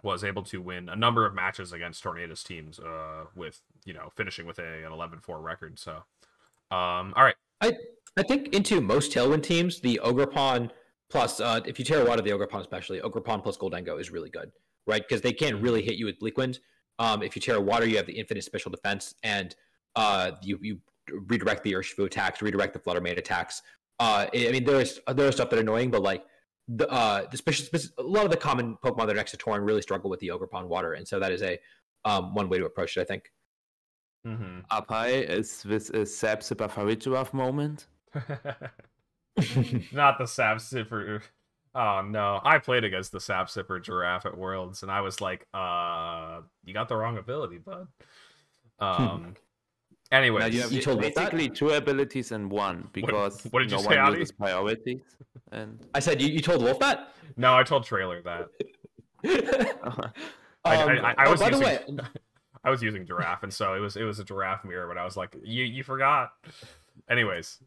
was able to win a number of matches against Tornadus teams with, finishing with an 11-4 record, so all right. I think into most Tailwind teams, the Ogerpon plus, if you Terra Water the Ogerpon especially, Ogerpon plus Goldango is really good, right? Because they can't really hit you with Bleak Wind. If you Terra Water, you have the infinite special defense, and you redirect the Urshifu attacks, redirect the Flutter Mane attacks. I mean, there is stuff that are annoying, but like a lot of the common Pokemon that are next to Tauren really struggle with the Ogerpon Water, and so that is a one way to approach it, I think. Mm-hmm. Apai, is this a Sapsipper Farigiraf moment? Not the Sap Sipper. Oh no, I played against the Sap Sipper Giraffe at Worlds, and I was like, you got the wrong ability, bud. Anyway, now you have basically two abilities in one, because what did you no say, one Adi? uses priorities. And I said you told Wolf that? No, I told Trailer that. I was using Giraffe, and so it was a Giraffe mirror, but I was like, you forgot. Anyways.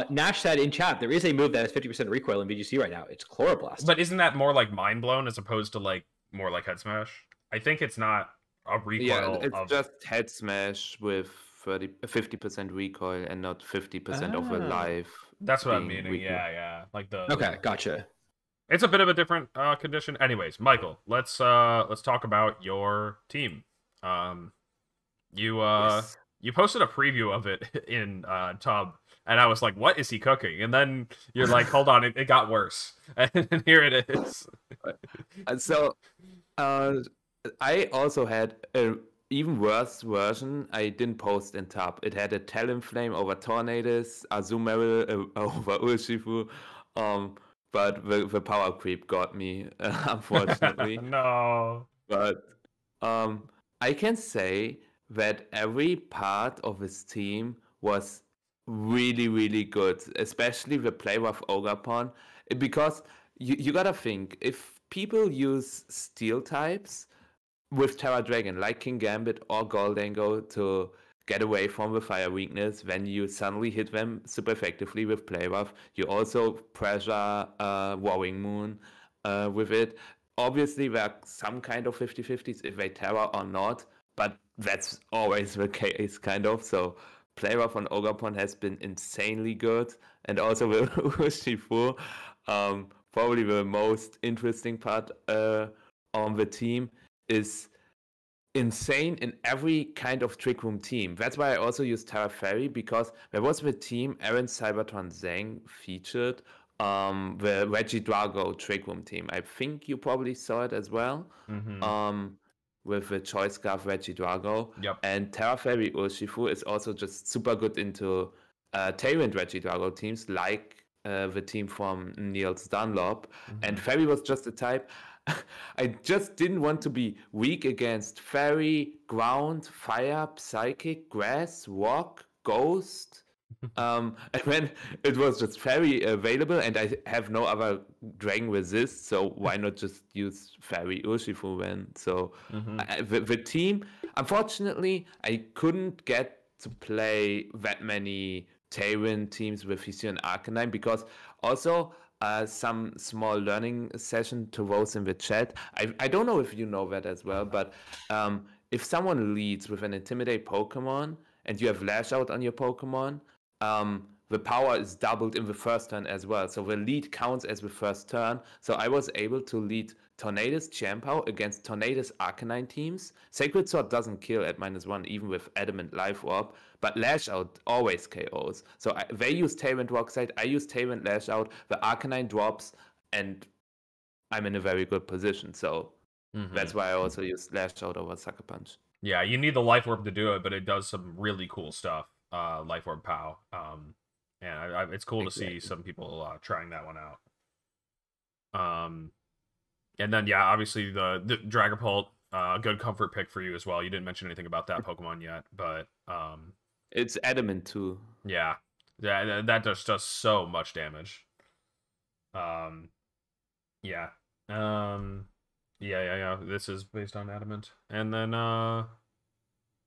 Nash said in chat, there is a move that has 50% recoil in VGC right now. It's Chloroblast. But isn't that more like Mind Blown as opposed to like more like Head Smash? I think it's not a recoil it's of... just head smash with 50% recoil and not 50% of a life. That's what I'm being meaning. recoil. Yeah. Like Okay, gotcha. It's a bit of a different condition. Anyways, Michael, let's talk about your team. You Yes. you posted a preview of it in Tub, and I was like, "What is he cooking?" And then you're like, "Hold on, it got worse." And here it is. So, I also had a even worse version. I didn't post in Tab. It had a Talonflame over Tornadus, Azumarill over Urshifu, but the power creep got me, unfortunately. No. But I can say that every part of his team was really, really good, especially the play of Ogapon, because you gotta think, if people use steel types with Terra Dragon, like King Gambit or Goldango, to get away from the fire weakness, when you suddenly hit them super effectively with Play Rough, you also pressure Warring Moon with it. Obviously, there are some kind of 50-50s if they Terra or not, but that's always the case, kind of. So, Play Rough on Ogapon has been insanely good, and also with Urshifu, probably the most interesting part on the team is insane in every kind of Trick Room team. That's why I also use Terra Fairy, because there was the team Aaron Cybertron Zhang featured, the Regidrago Trick Room team. I think you probably saw it as well. With the Choice Scarf Regidrago. Yep. And Terra Fairy Urshifu is also just super good into Tailwind Regidrago teams, like the team from Niels Dunlop. And Fairy was just a type. I just didn't want to be weak against Fairy, Ground, Fire, Psychic, Grass, Rock, Ghost. And when it was just Fairy available, and I have no other Dragon Resist, so why not just use Fairy Urshifu then? So the team, unfortunately, I couldn't get to play that many Tailwind teams with Hisuian and Arcanine, because also some small learning session to those in the chat. I don't know if you know that as well, but if someone leads with an Intimidate Pokemon and you have Lash Out on your Pokemon, the power is doubled in the first turn as well. So the lead counts as the first turn. So I was able to lead Tornadus Champow against Tornadus Arcanine teams. Sacred Sword doesn't kill at -1, even with Adamant Life Orb, but Lash Out always KOs. So they use Tailwind Rockslide, I use Tailwind Lash Out, the Arcanine drops, and I'm in a very good position. So that's why I also use Lash Out over Sucker Punch. Yeah, you need the Life Orb to do it, but it does some really cool stuff. Life Orb POW. And it's cool to see some people trying that one out. And then, yeah, obviously the Dragapult, good comfort pick for you as well. You didn't mention anything about that Pokemon yet, but it's Adamant too. Yeah, that just does so much damage. Yeah. Yeah. This is based on Adamant, and then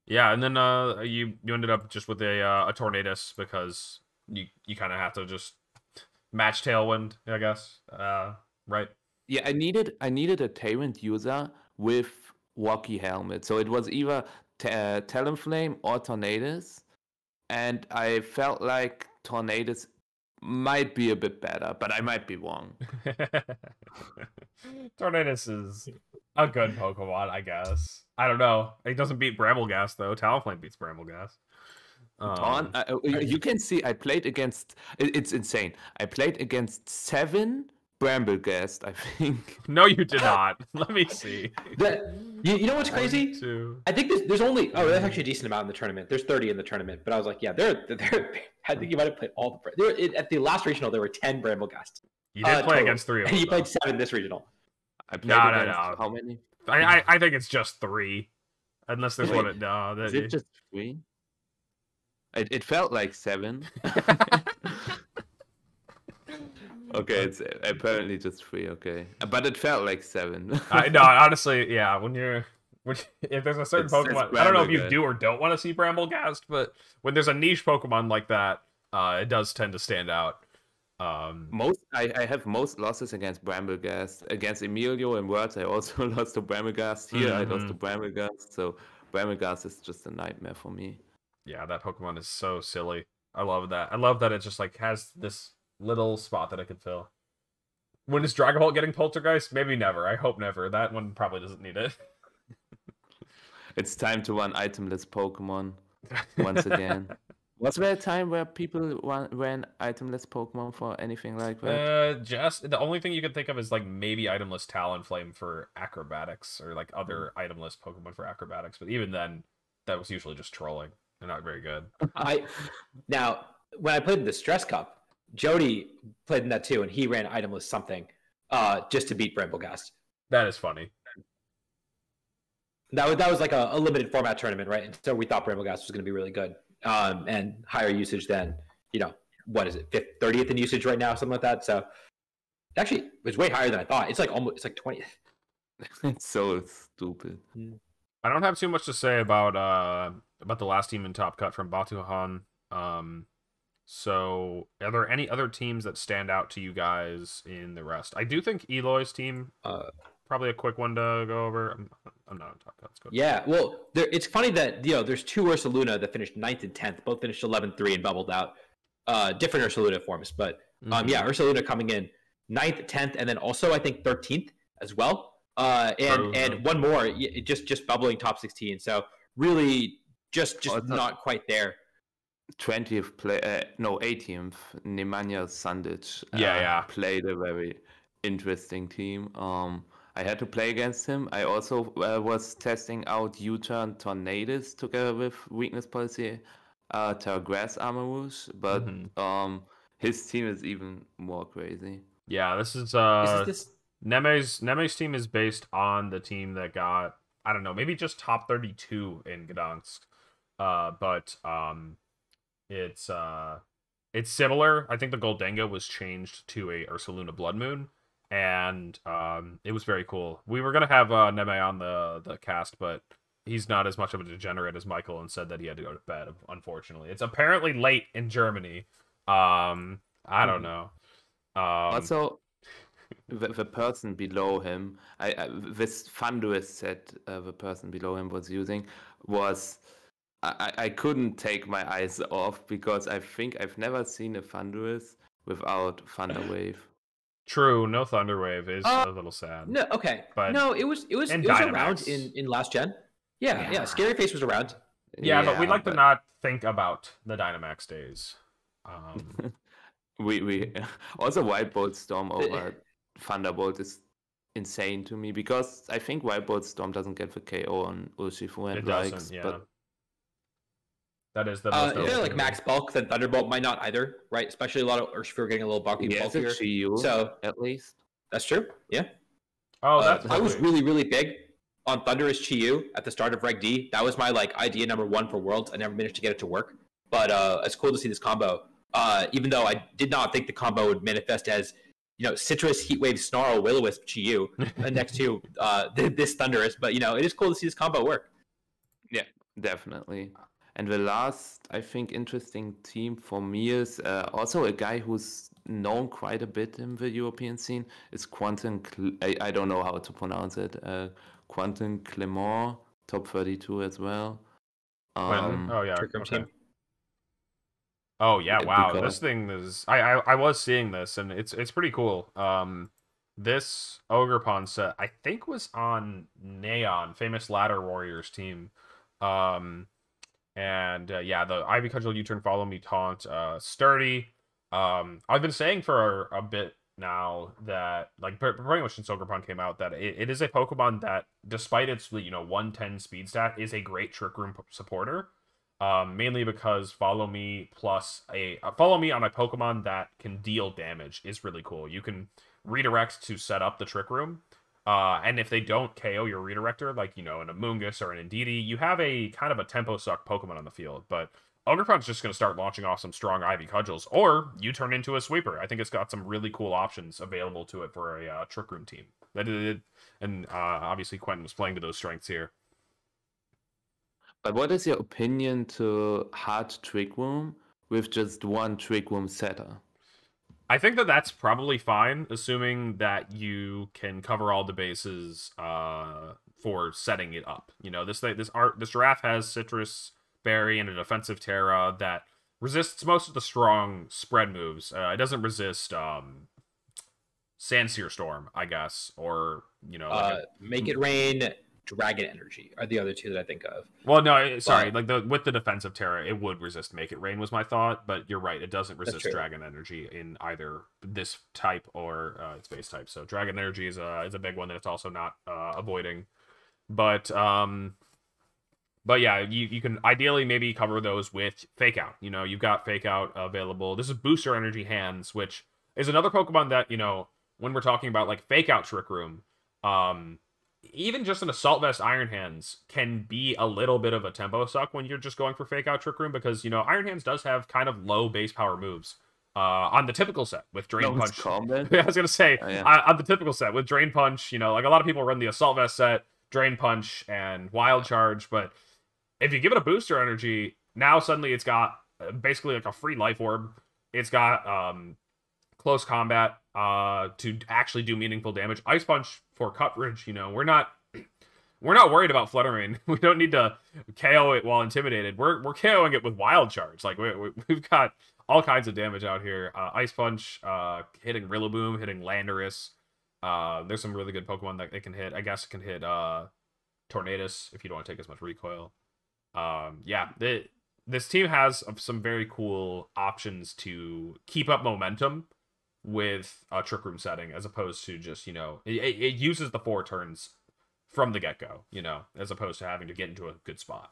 you ended up just with a Tornadus, because you kind of have to just match Tailwind, I guess. Right. Yeah, I needed a Tailwind user with Walkie Helmet. So it was either Talonflame or Tornadus. And I felt like Tornadus might be a bit better, but I might be wrong. Tornadus is a good Pokemon, I guess. I don't know. It doesn't beat Brambleghast, though. Talonflame beats Brambleghast. You can see I played against... It's insane. I played against 7... Brambleghast, I think. No, you did not. Let me see. You know what's crazy? I think there's only... Oh, that's actually a decent amount in the tournament. There's 30 in the tournament. But I was like, yeah, I think you might have played all the... At the last regional, there were 10 Brambleghasts. You did play against 3 of them. And you played 7 this regional. No. How many? I think it's just 3. Unless there's one... Is it just 3? It felt like 7. Okay, it's apparently just 3. Okay, but it felt like 7. No, honestly, yeah. If there's a certain Pokemon, I don't know if you do or don't want to see Brambleghast, but when there's a niche Pokemon like that, it does tend to stand out. I have most losses against Bramblegast. Against Emilio and Worlds, I also lost to Bramblegast. Here, I lost to Bramblegast. So Bramblegast is just a nightmare for me. Yeah, that Pokemon is so silly. I love that. I love that it just like has this little spot that it could fill. When is Dragon Ball getting Poltergeist? Maybe never. I hope never. That one probably doesn't need it. It's time to run itemless Pokemon once again. Was there a time where people ran itemless Pokemon for anything like that? Just the only thing you could think of is like maybe itemless Talonflame for acrobatics or like other itemless Pokemon for acrobatics. But even then, that was usually just trolling. They're not very good. Now, when I played in the Stress Cup, Jody played in that too, and he ran itemless something just to beat Bramblegast. That is funny. That was like a limited format tournament, right? And so we thought Bramblegast was going to be really good. And higher usage than, what is it, 30th in usage right now, something like that. So actually, it was way higher than I thought. It's like 20th. It's so stupid. I don't have too much to say about the last team in Top Cut from Batuhan. So are there any other teams that stand out to you guys in the rest? I do think Eloy's team, probably a quick one to go over. I'm not on Top Cut. Let's go. Yeah, well, it's funny that there's two Ursaluna that finished 9th and 10th, both finished 11-3 and bubbled out. Different Ursaluna forms, but yeah, Ursaluna coming in 9th, 10th, and then also I think 13th as well. And one more, just bubbling top 16. So really, just not quite there. 20th 18th. Nemanja Sandic. Played a very interesting team. I had to play against him. I also was testing out U-Turn Tornadus together with Weakness Policy, Terragrass Armarouge, but his team is even more crazy. Yeah, this is Neme's team is based on the team that got, I don't know, maybe just top 32 in Gdansk. But it's similar. I think the Goldenga was changed to a Ursaluna Blood Moon. And it was very cool. We were gonna have Neme on the cast, but he's not as much of a degenerate as Michael and said that he had to go to bed. Unfortunately, it's apparently late in Germany. I don't know. Also, the person below him, this Thunderous set the person below him was using was. I couldn't take my eyes off because I think I've never seen a Thunderous without Thunder Wave. True, no Thunder Wave is a little sad. No, okay, but no, it was around in last gen. Yeah, Scary Face was around. Yeah, but we like to not think about the Dynamax days. We also Wild Bolt Storm over Thunderbolt is insane to me because I think Wild Bolt Storm doesn't get the KO on Urshifu and likes, but that is the most. If they're like max bulk, then Thunderbolt might not either, right? Especially a lot of Urshifu getting a little bulky. Yeah, bulkier. So at least that's true. Yeah. Oh, I was really big on Thunderous Chi-Yu at the start of Reg D. That was my idea number 1 for Worlds. I never managed to get it to work, but it's cool to see this combo. Even though I did not think the combo would manifest as Citrus, Heatwave, Snarl, Will-O-Wisp, Chi-Yu next to this Thunderous, but it is cool to see this combo work. Yeah, definitely. And the last, I think, interesting team for me is also a guy who's known quite a bit in the European scene. Is Quentin, I don't know how to pronounce it, Quentin Clement, top 32 as well. Oh, yeah. Trick Room team. Oh, yeah, wow. This thing is... I was seeing this, and it's pretty cool. This Ogerpon set, I think, was on Neon, famous Ladder Warriors team. And yeah, the Ivy Cudgel U-Turn Follow Me Taunt, sturdy. I've been saying for a bit now that, pretty much since Ogerpon came out, that it is a Pokemon that, despite its 110 speed stat, is a great Trick Room supporter. Mainly because Follow Me plus Follow Me on a Pokemon that can deal damage is really cool. You can redirect to set up the Trick Room. And if they don't KO your redirector, like, an Amoonguss or an Indeedee, you have a kind of a tempo suck Pokemon on the field. But Ogerpon's just going to start launching off some strong Ivy Cudgels, or you turn into a sweeper. I think it's got some really cool options available to it for a Trick Room team. And obviously Quentin was playing to those strengths here. But what is your opinion to hard Trick Room with just one Trick Room setter? I think that that's probably fine, assuming that you can cover all the bases for setting it up. You know, this giraffe has citrus berry and a defensive Terra that resists most of the strong spread moves. It doesn't resist Sandseer Storm, I guess, or you know, Make It Rain, Dragon Energy are the other two that I think of. Well, no, sorry, like with the defensive Terra, it would resist Make It Rain was my thought, but you're right, it doesn't resist Dragon Energy in either this type or its base type. So Dragon Energy is a big one that it's also not avoiding, but yeah, you can ideally maybe cover those with Fake Out. You know, you've got Fake Out available. This is Booster Energy Hands, which is another Pokemon that, you know, when we're talking about like Fake Out Trick Room, even just an Assault Vest Iron Hands can be a little bit of a tempo suck when you're just going for Fake Out Trick Room, because, you know, Iron Hands does have kind of low base power moves on the typical set with Drain Punch. I was going to say, on the typical set with Drain Punch, you know, like a lot of people run the Assault Vest set, Drain Punch, and Wild Charge, but if you give it a Booster Energy, now suddenly it's got basically like a free Life Orb. It's got Close Combat to actually do meaningful damage. Ice Punch for coverage, you know, we're not worried about Fluttering. We don't need to KO it while intimidated. We're KOing it with Wild Charge. Like we've got all kinds of damage out here. Ice Punch, hitting Rillaboom, hitting Landorus. There's some really good Pokemon that it can hit. I guess it can hit Tornadus if you don't want to take as much recoil. Yeah, this team has some very cool options to keep up momentum with a Trick Room setting, as opposed to just, you know, it uses the 4 turns from the get-go, you know, as opposed to having to get into a good spot.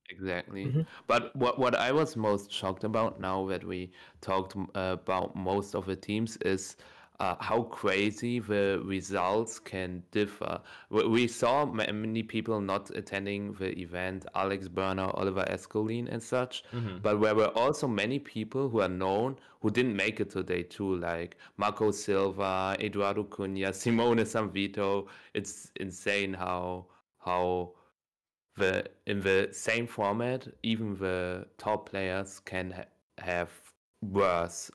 Exactly. Mm-hmm. But what I was most shocked about, now that we talked about most of the teams, is how crazy the results can differ. We saw many people not attending the event, Alex Burner, Oliver Escolin and such, but there were also many people who are known who didn't make it to day 2, like Marco Silva, Eduardo Cunha, Simone Sanvito. It's insane how in the same format, even the top players can have worse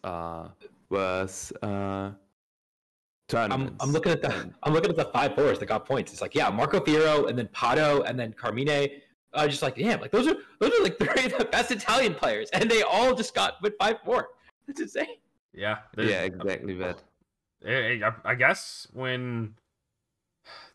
tournaments. I'm looking at the 5-4s that got points. It's like, yeah, Marco Fiero and then Pato and then Carmine. Just like, damn, like those are like 3 of the best Italian players, and they all just got with 5-4. That's insane. Yeah, exactly that. I guess when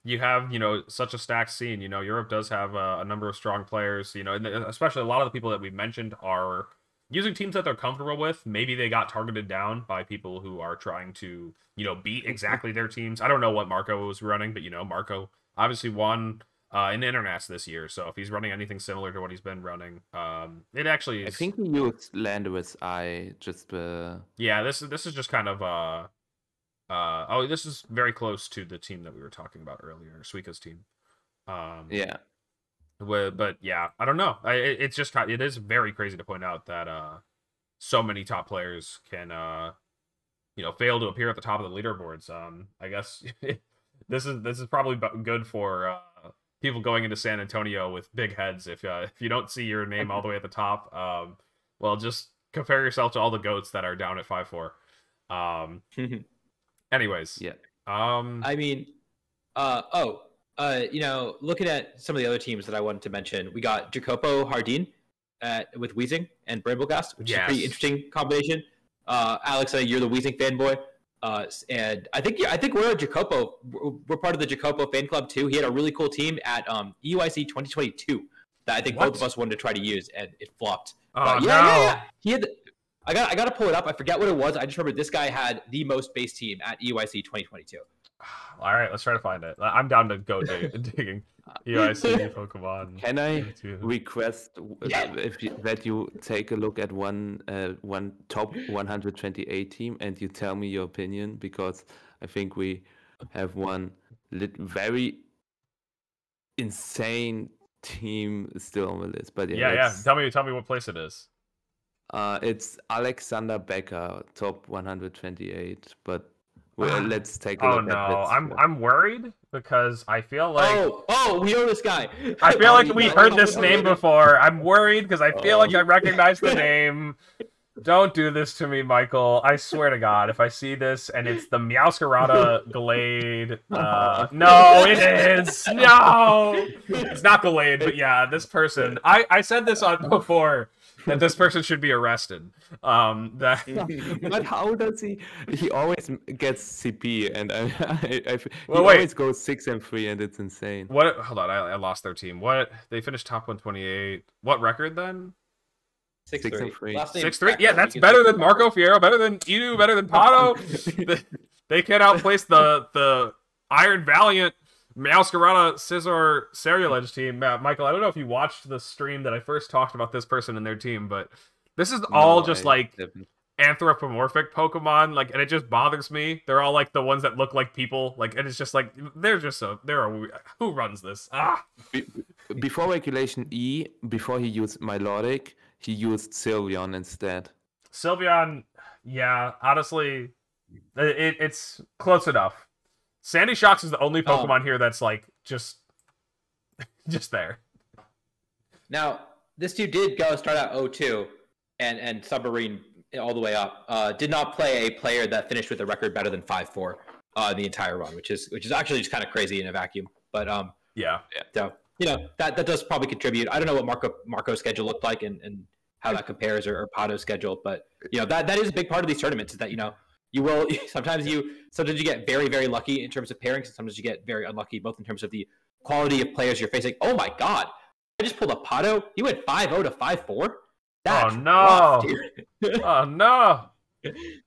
you have, you know, such a stacked scene, you know, Europe does have a number of strong players, you know, and especially a lot of the people that we've mentioned are using teams that they're comfortable with. Maybe they got targeted down by people who are trying to, you know, beat exactly their teams. I don't know what Marco was running, but, you know, Marco obviously won in Internats this year. So if he's running anything similar to what he's been running, it actually is... I think he used Landorus I just... Yeah, this is just kind of... this is very close to the team that we were talking about earlier, Suika's team. Yeah. But yeah, I don't know. It's just it is very crazy to point out that so many top players can you know, fail to appear at the top of the leaderboards. I guess this is probably good for people going into San Antonio with big heads. If you don't see your name all the way at the top, well, just compare yourself to all the goats that are down at 5-4. Anyways, yeah. I mean, you know, looking at some of the other teams that I wanted to mention, we got Jacopo Hardin with Weezing and Bramblegast, which is a pretty interesting combination. Alex, you're the Weezing fanboy, and I think we're a Jacopo. We're part of the Jacopo fan club too. He had a really cool team at EUIC 2022 that I think both of us wanted to try to use, and it flopped. Yeah. He had. I got to pull it up. I forget what it was. I just remember this guy had the most base team at EUIC 2022. All right, let's try to find it. I'm down to go digging. EUIC Pokemon. Can I request that you take a look at one top 128 team and you tell me your opinion, because I think we have one very insane team still on the list. But yeah. Tell me what place it is. It's Alexander Becker, top 128. But let's take a look. Oh no, I'm worried because I feel like we know this guy. I feel like we heard this name before. I'm worried because I feel like I recognize the name. Don't do this to me, Michael. I swear to God, if I see this and it's the Meowscarada Glade, no, it is. No, it's not Glade, but yeah, this person. I said this on before that this person should be arrested. But how does he? He always gets CP, and he Well, wait. always goes 6-3, and it's insane. What? Hold on, I lost their team. What? They finished top 128. What record then? 6-3. 6-3. Yeah, that's better than Marco Fierro, better than Edu, better than Pato. They can outplace the Iron Valiant Meowscarada Scizor Ceruledge team. Michael, I don't know if you watched the stream that I first talked about this person and their team, but this is all just like anthropomorphic Pokemon, like, and it just bothers me. They're all like the ones that look like people, like, and it's just like who runs this? Before Regulation E, before he used Milotic, he used Sylveon instead. Sylveon, yeah, honestly, it's close enough. Sandy Shocks is the only Pokemon here that's like just there. Now, this dude did go start out 0-2 and Submarine all the way up. Did not play a player that finished with a record better than 5-4 the entire run, which is actually just kind of crazy in a vacuum. But yeah. So that does probably contribute. I don't know what Marco's schedule looked like and how that compares or Pato's schedule, but that is a big part of these tournaments, is that you will sometimes you get very, very lucky in terms of pairings, and sometimes you get very unlucky both in terms of the quality of players you're facing. Oh my god, I just pulled a Pato. He went 5-0 to 5-4. That's rough, dude. Oh no.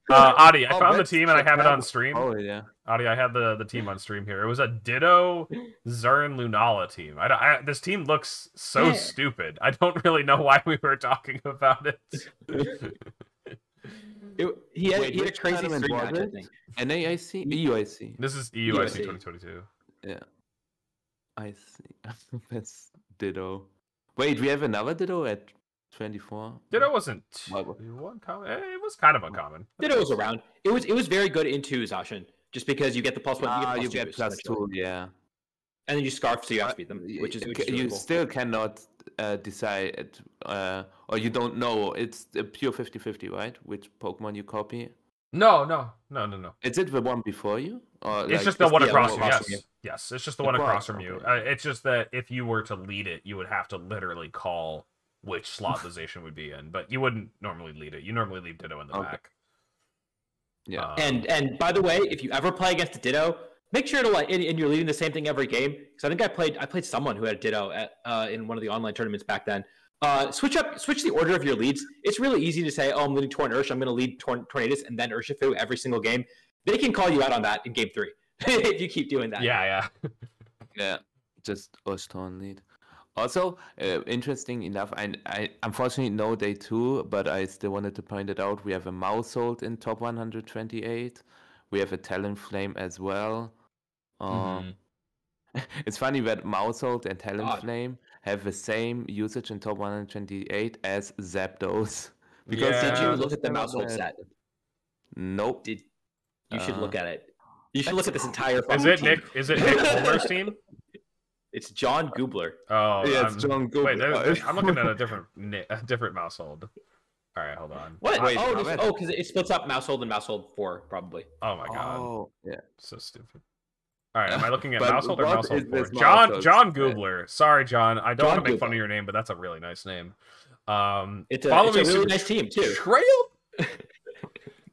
Adi, I found the team and I have it on stream. Oh yeah. Adi, I have the team on stream here. It was a Ditto Zern Lunala team. This team looks so stupid. I don't really know why we were talking about it. He had a crazy stream match, I think. NAIC? EUIC. This is EUIC 2022. Yeah. I see. That's Ditto. Wait, we have another Ditto at 24? Ditto wasn't uncommon. It was kind of uncommon. Ditto was around. It was very good into Zacian, just because you get the +1. You get +2, yeah. And then you Scarf, so you outspeed them, which is really you cool. Still cannot decide, or you don't know. It's a pure 50-50, right? Which Pokemon you copy? No. Is it the one before you? Or it's just the one across from you. Yes, it's just the one across from you. It's just that if you were to lead it, you would have to literally call which slot the Zacian would be in, but you wouldn't normally lead it. You normally leave Ditto in the back. Yeah. And by the way, if you ever play against a Ditto, make sure to and you're leading the same thing every game. Because I think I played someone who had a Ditto in one of the online tournaments back then. Switch the order of your leads. It's really easy to say, oh, I'm leading Torn Ursh, I'm going to lead Tornadus and then Urshifu every single game. They can call you out on that in game 3 if you keep doing that. Yeah. Yeah, just Ursh-Torn lead. Also, interesting enough, I unfortunately know day 2, but I still wanted to point it out. We have a Mousehold in top 128. We have a Talonflame as well. It's funny that Mousehold and Talonflame have the same usage in top 128 as Zapdos. Because did you look at the Mousehold set? Nope. You should look at it. You should look at this entire Is it Nick Holmer's team? It's John Goobler. Oh, yeah, it's John Goobler. Wait, I'm looking at a different Mousehold. All right, hold on. What? Wait, because it splits up Mousehold and Mousehold 4, probably. Oh my god. Oh, yeah. So stupid. All right, am I looking at Mousehold or Mousehold 4? John Goobler. Sorry, John. I don't want to make fun of your name, but that's a really nice name. It's a really nice team too. Trail?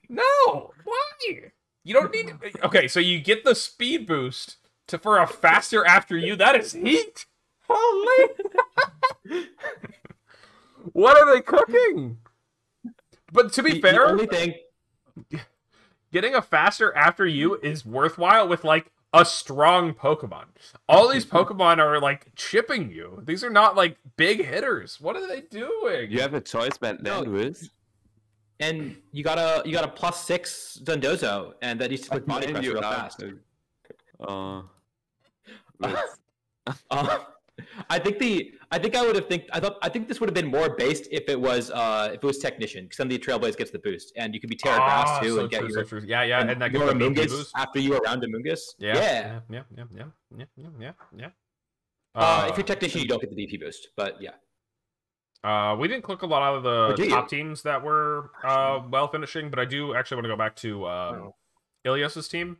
No. Why? You don't need. Okay, so you get the speed boost for a faster after you. That is heat. Holy. What are they cooking? But to be fair, the only thing, getting a faster after you is worthwhile with like a strong Pokemon. All these Pokemon are like chipping you. These are not like big hitters. What are they doing? You have a choice, man. And you got a +6 Dondozo, and that needs to put body pressure real fast. I think this would have been more based if it was Technician, because then the Trailblaze gets the boost, and you could be Terra Grass too, so and get true, your so true. Yeah, and that your gets the Amoonguss boost after you around Amoonguss. Yeah. If you're Technician, you don't get the DP boost, but yeah. We didn't click a lot of the top teams that were well finishing, but I do actually want to go back to Ilias's team.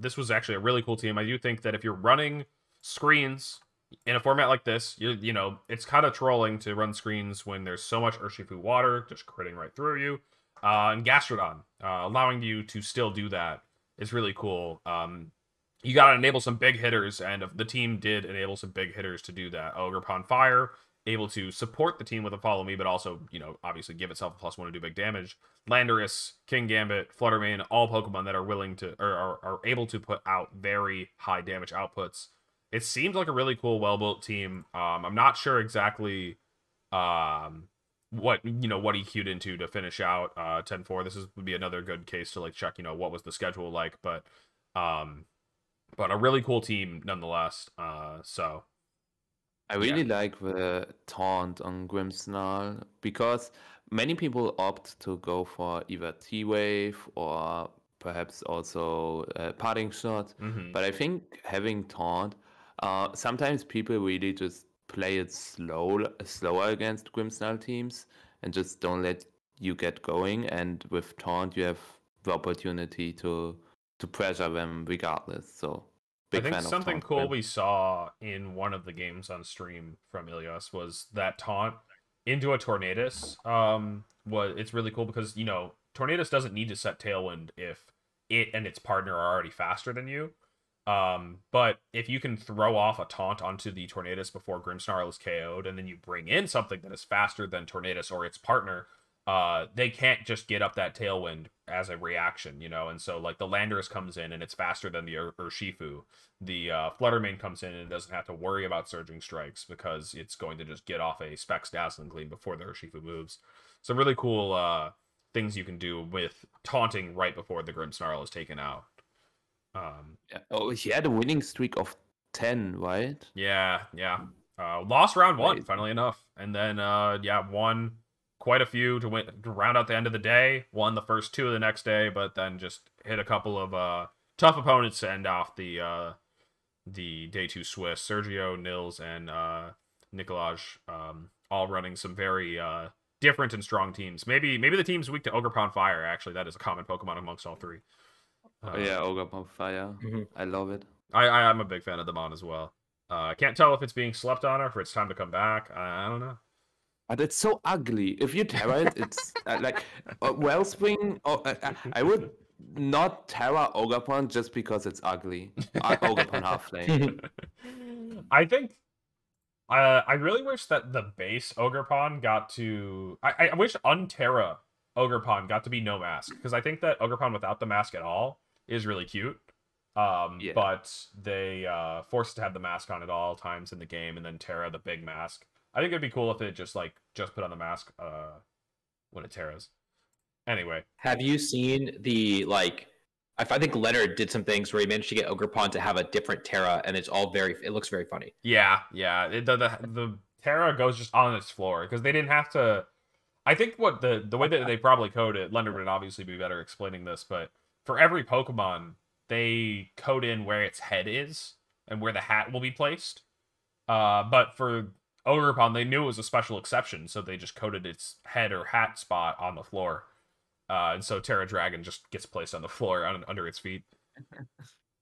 This was actually a really cool team. I do think that if you're running screens in a format like this, you know, it's kind of trolling to run screens when there's so much Urshifu water just critting right through you. And Gastrodon, allowing you to still do that is really cool. You got to enable some big hitters, and the team did enable some big hitters to do that. Ogerpon Fire, able to support the team with a follow me, but also, you know, obviously give itself a +1 to do big damage. Landorus, King Gambit, Fluttermane, all Pokemon that are willing to, or are able to put out very high damage outputs. It seemed like a really cool, well-built team. I'm not sure exactly what he queued into to finish out 10-4. This would be another good case to like check, you know, what was the schedule like, but a really cool team nonetheless. So I really like the taunt on Grimmsnarl because many people opt to go for either T-Wave or perhaps also Parting Shot. But I think having taunt, sometimes people really just play it slower against Grimmsnarl teams and just don't let you get going. And with taunt, you have the opportunity to pressure them regardless. So I think something cool we saw in one of the games on stream from Ilias was that taunt into a Tornadus. It's really cool because, you know, Tornadus doesn't need to set Tailwind if it and its partner are already faster than you. But if you can throw off a taunt onto the Tornadus before Grimmsnarl is KO'd, and then you bring in something that is faster than Tornadus or its partner, they can't just get up that Tailwind as a reaction, you know. And so like the Landorus comes in and it's faster than the Urshifu. The Fluttermane comes in and it doesn't have to worry about surging strikes because it's going to just get off a Specs Dazzling Gleam before the Urshifu moves. So really cool things you can do with taunting right before the Grimmsnarl is taken out. Oh, he had a winning streak of 10, right? Yeah. Lost round 1, funnily enough, and then won quite a few to round out the end of the day. Won the first 2 of the next day, but then just hit a couple of tough opponents to end off the day 2 Swiss. Sergio, Nils, and Nicolaj, all running some very different and strong teams. Maybe the team's weak to Ogerpon Fire. Actually, that is a common Pokemon amongst all 3. Ogerpon Fire. I love it. I'm a big fan of the Mon as well. Can't tell if it's being slept on or if it's time to come back. I don't know. But it's so ugly. If you Terra it, it's like Wellspring. I would not Terra Ogerpon just because it's ugly. Ogerpon Halflane. I think I really wish that the base Ogerpon got to. I wish Unterra Ogerpon got to be no mask, because I think that Ogerpon without the mask at all is really cute. But they forced to have the mask on at all times in the game, and then Terra the big mask. I think it'd be cool if it just put on the mask when it Terras. Anyway, have you seen the I think Leonard did some things where he managed to get Ogerpon to have a different Terra, and it looks very funny. Yeah. The Terra goes just on its floor because they didn't have to. I think what the way that they probably code it, Leonard would obviously be better explaining this, but for every Pokemon, they code in where its head is and where the hat will be placed. But for Ogerpon, they knew it was a special exception, so they just coded its head or hat spot on the floor. And so Terra Dragon just gets placed on the floor under its feet.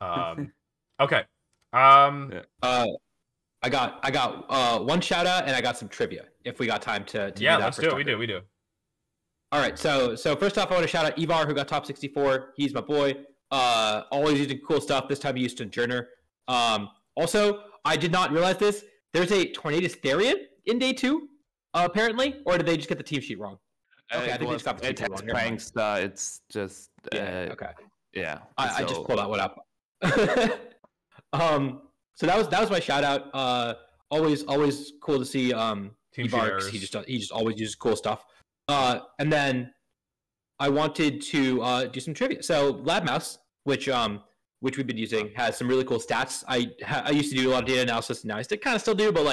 Okay. I got one shout out and I got some trivia if we got time to do that. Let's do it. We do. All right. So first off, I want to shout out Ivar, who got top 64. He's my boy. Always using cool stuff. This time he used Sojourner. Also, I did not realize this. There's a Tornadus Therian in day 2, apparently, or did they just get the team sheet wrong? Okay, I think they just got the team sheet wrong. Prankster, it's just okay. Yeah. I just pulled that one up. So that was my shout out. Always cool to see Ivar. He just always uses cool stuff. And then I wanted to do some trivia. So Lab Mouse, which we've been using, has some really cool stats. I used to do a lot of data analysis, and now I kind of still do, but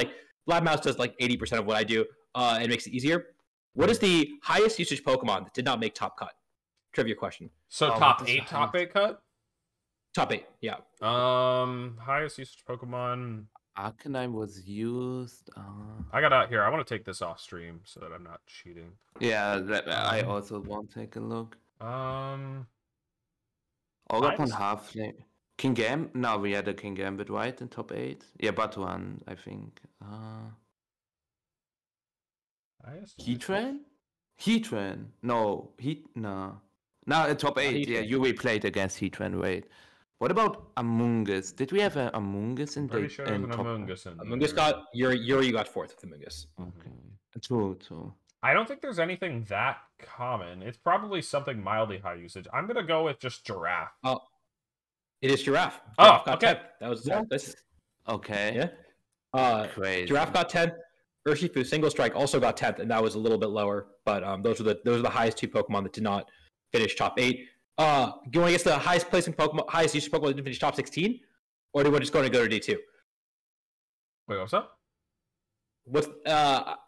Lab Mouse does 80% of what I do, and makes it easier. What is the highest usage Pokemon that did not make top cut? Trivia question. So top 8 cut? Top 8, yeah. Highest usage Pokemon. Arcanine was used. I gotta here. I want to take this off stream so that I'm not cheating. Yeah, I also want to take a look. Nice. Ogapon Halfling. King Gambit? No, we had a King Gambit, right? In top 8? Yeah, Batuan, I think. Heatran? Heatran. No. No. No, top 8. Yeah, you replayed against Heatran, wait. What about Amoonguss? Did we have an Amoonguss in Pretty sure there's an top... Amoonguss in Amoonguss got... Yuri got 4th with Amoonguss. Okay. True. I don't think there's anything that common. It's probably something mildly high usage. I'm gonna go with just Giraffe. Oh. It is Giraffe. Oh, got okay. 10th. That was this. Okay. Yeah. Crazy. Giraffe got 10th. Urshifu Single Strike also got 10th, and that was a little bit lower. But those are the highest 2 Pokemon that did not finish top 8. Do you want to guess the highest placing Pokemon, highest usage Pokemon that didn't finish top 16, or do you want to just go to D2? Wait, what's up? Do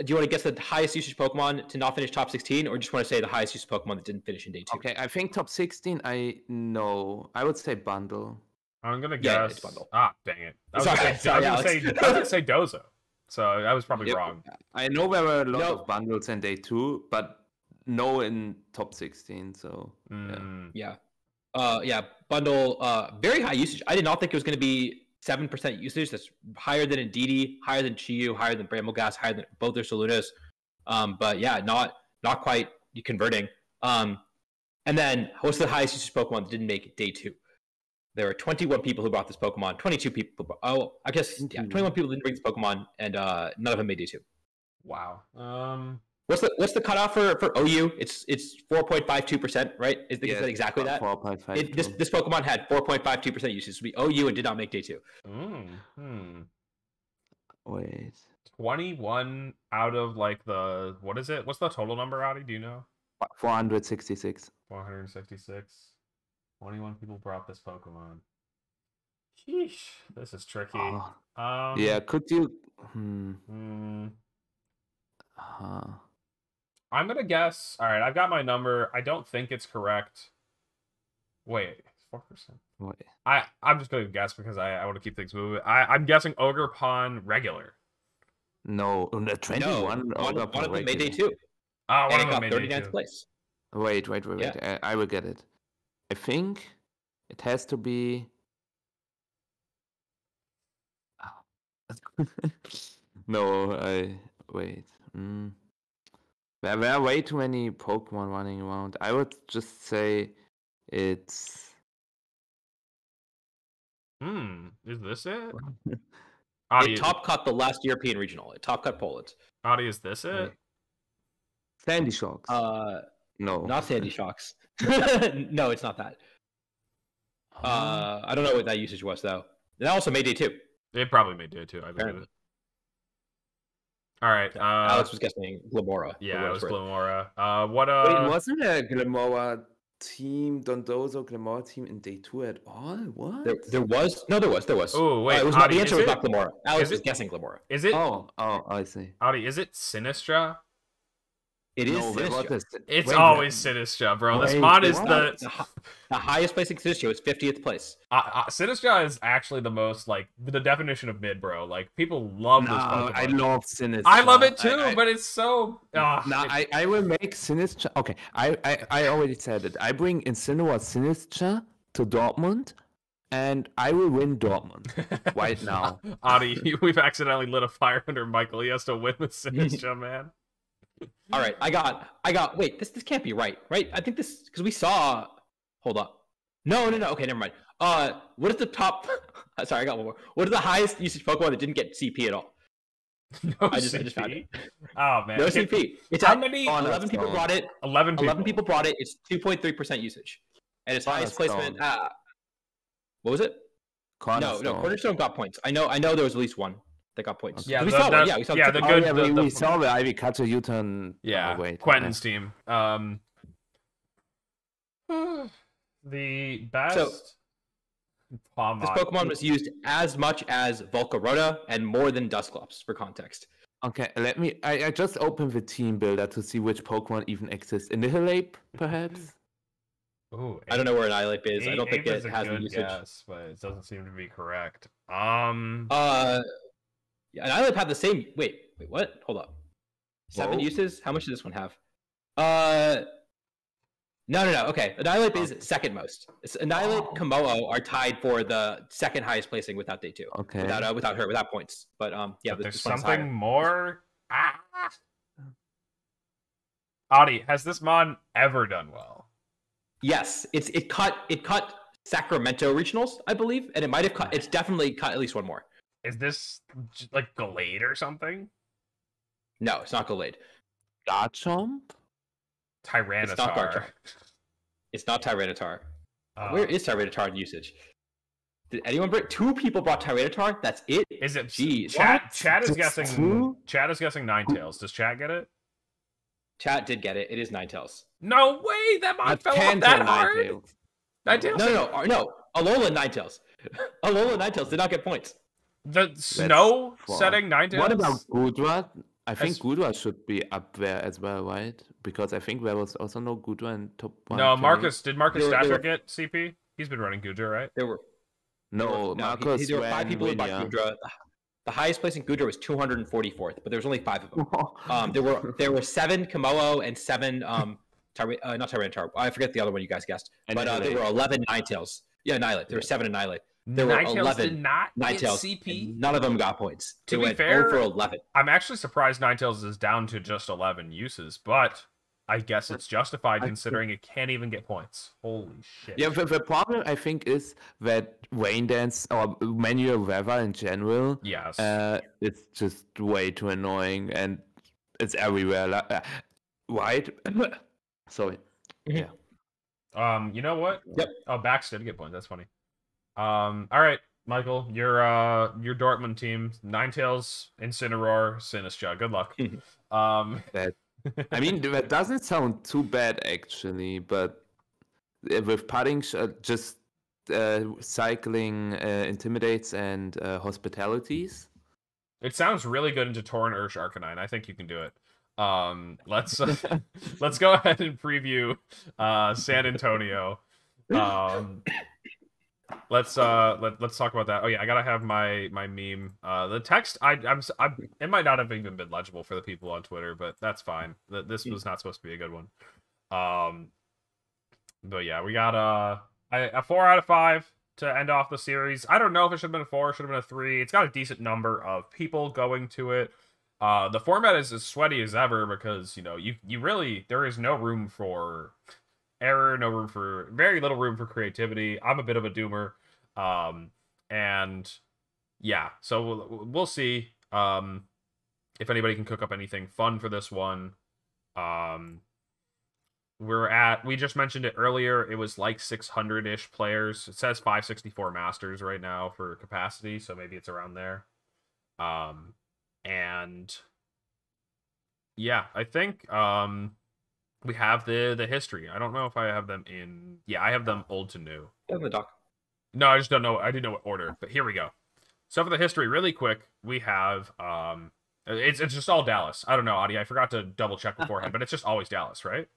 you want to guess the highest usage Pokemon to not finish top 16, or just want to say the highest usage Pokemon that didn't finish in day 2? Okay, I think top 16. I know. I would say Bundle. I'm gonna guess. It's Bundle. Ah, dang it! I was gonna say Dozo. So I was probably wrong. I know there were a lot of bundles in day 2, but no in top 16. So yeah. Bundle. Very high usage. I did not think it was going to be 7% usage. That's higher than Indeedee, higher than Chiyu, higher than Bramble-Gas, higher than both their Salunas. But yeah, not quite converting. And then what's the highest usage Pokemon that didn't make day 2? There were 21 people who bought this Pokemon. 22 people. 21 people didn't bring this Pokemon, and none of them made day 2. Wow. What's the cutoff for OU? It's 4.52%, right? Is that exactly that? 4.52. This Pokemon had 4.52% usage. So we OU and did not make day 2. Wait. 21 out of like the what is it? What's the total number, Adi? Do you know? 466. 466. 21 people brought this Pokemon. Sheesh, this is tricky. Yeah, could you? I'm gonna guess. All right, I've got my number. I don't think it's correct. Wait, 4%. Wait. I'm just gonna guess because I want to keep things moving. I'm guessing Ogre Pond regular. No, 21. No, one of them made day 2. Oh, one of them got made 39th place. Wait. Yeah. I will get it. I think it has to be. No, wait. There are way too many Pokemon running around. I would just say it's. Is this it? It top cut the last European regional. It top cut Poland. Adi, is this it? Sandy Shocks. No. Not Sandy Shocks. No, it's not that. I don't know what that usage was though. That also made day 2. It probably made day 2. I believe it. All right. Alex was guessing Glamora. Yeah, it was Glamora. Wait, wasn't a Glamora team, Dondozo Glamora team in day 2 at all? What? There was. No, there was. Oh, wait. It was not, the answer was not Glamora. Alex was guessing Glamora. Is it? Oh, I see. Adi, is it Sinistra? It is Sinistra. It's always Sinistra, bro. This mod is the highest placing Sinistra is 50th place. Sinistra is actually the most, like, the definition of mid, bro. Like, people love this Pokemon. I love Sinistra. I love it too, but it's so... I will make Sinistra... Okay, I already said it. I bring Incineroar Sinistra to Dortmund, and I will win Dortmund right now. Adi, we've accidentally lit a fire under Michael. He has to win with Sinistra, man. All right, I got. Wait, this can't be right? I think this because we saw. Hold up. No. Okay, never mind. What is the top? Sorry, I got one more. What is the highest usage Pokemon that didn't get CP at all? I just found it. Oh man, no CP. It's how many? 11 people brought it. 11 people brought it. It's 2.3% usage, and its highest placement. What was it? Cornerstone. No. Cornerstone got points. I know. There was at least one that got points. Yeah, we saw one. Yeah, we saw. Yeah, the good. We saw the Ivy Cutter U-turn. Yeah, Quentin's team. The best. So, this Pokemon was used as much as Volcarona and more than Dusclops, for context. Okay, let me. I just opened the team builder to see which Pokemon even exists. Nihilape, perhaps. Ooh, I don't know where an Ileap is. I don't think it has a the usage. Guess, but it doesn't seem to be correct. Yeah, Annihilate have the same. Wait, what? Hold up. 7 uses? How much does this one have? No. Okay, Annihilate is second most. Annihilate, Komodo are tied for the second highest placing without day 2. Okay. Without points. But yeah, But there's this one's something higher. more. Adi, has this mon ever done well? Yes, it cut Sacramento regionals, I believe, and it might have cut. It's definitely cut at least one more. Is this like Gallade or something? No, it's not Gallade. Garchomp? Tyranitar. It's not Garchomp. It's not Tyranitar. Where is Tyranitar in usage? Did anyone bring? 2 people brought Tyranitar. That's it. Is it? Jeez. Chat is Just guessing. 2? Chat is guessing Ninetales. Does chat get it? Chat did get it. It is Ninetales. No way! That mon fell off Can't that tell hard. Ninetales. Ninetales. No. Alola and Ninetales. Alola and Ninetales did not get points. The snow setting Ninetales. What about Gudra? I think As- Gudra should be up there as well, right? Because I think there was also no Gudra in top 1. No, Marcus. Did Marcus They Thatcher were- get CP? He's been running Gudra, right? There were No, Marcus. there were 5 ran people who bought Winya. Gudra. The highest placing Gudra was 244th, but there was only 5 of them. There were 7 Komodo and 7 not Tyranitar. I forget the other one you guys guessed. But there were 11 Ninetales. Yeah, Annihilate. There were 7 Annihilate. There were Ninetales 11 did not get Ninetales. CP. None of them got points. To They be went fair, 0 for 11. I'm actually surprised Ninetales is down to just 11 uses, but I guess it's justified considering it can't even get points. Holy shit. Yeah, the problem I think is that Rain Dance or manual weather in general, Yes. it's just way too annoying and it's everywhere. Right? Sorry. Mhm. Yeah. You know what? Yep. Oh, Bax did get points. That's funny. All right, Michael, your Dortmund team, Ninetales, Incineroar, Sinistcha. Good luck. I mean, that doesn't sound too bad actually, but with putting, just cycling intimidates and hospitalities. It sounds really good into Torrent Ursh Arcanine. I think you can do it. Let's let's go ahead and preview San Antonio. Let's talk about that. Oh yeah, I gotta have my meme. The text I'm it might not have even been legible for the people on Twitter, but that's fine. This was not supposed to be a good one. But yeah, we got a 4 out of 5 to end off the series. I don't know if it should have been a 4, should have been a 3. It's got a decent number of people going to it. The format is as sweaty as ever because you really there is no room for error, very little room for creativity. I'm a bit of a doomer, and yeah, so we'll see if anybody can cook up anything fun for this one. We just mentioned it earlier, it was like 600-ish players. It says 564 masters right now for capacity, so maybe it's around there. And yeah, I think we have the history. I don't know if I have them in. Yeah, I have them old to new. In the doc. No, I just don't know. I didn't know what order, but here we go. So for the history, really quick, we have it's just all Dallas. I don't know, Adi. I forgot to double check beforehand, but it's just always Dallas, right?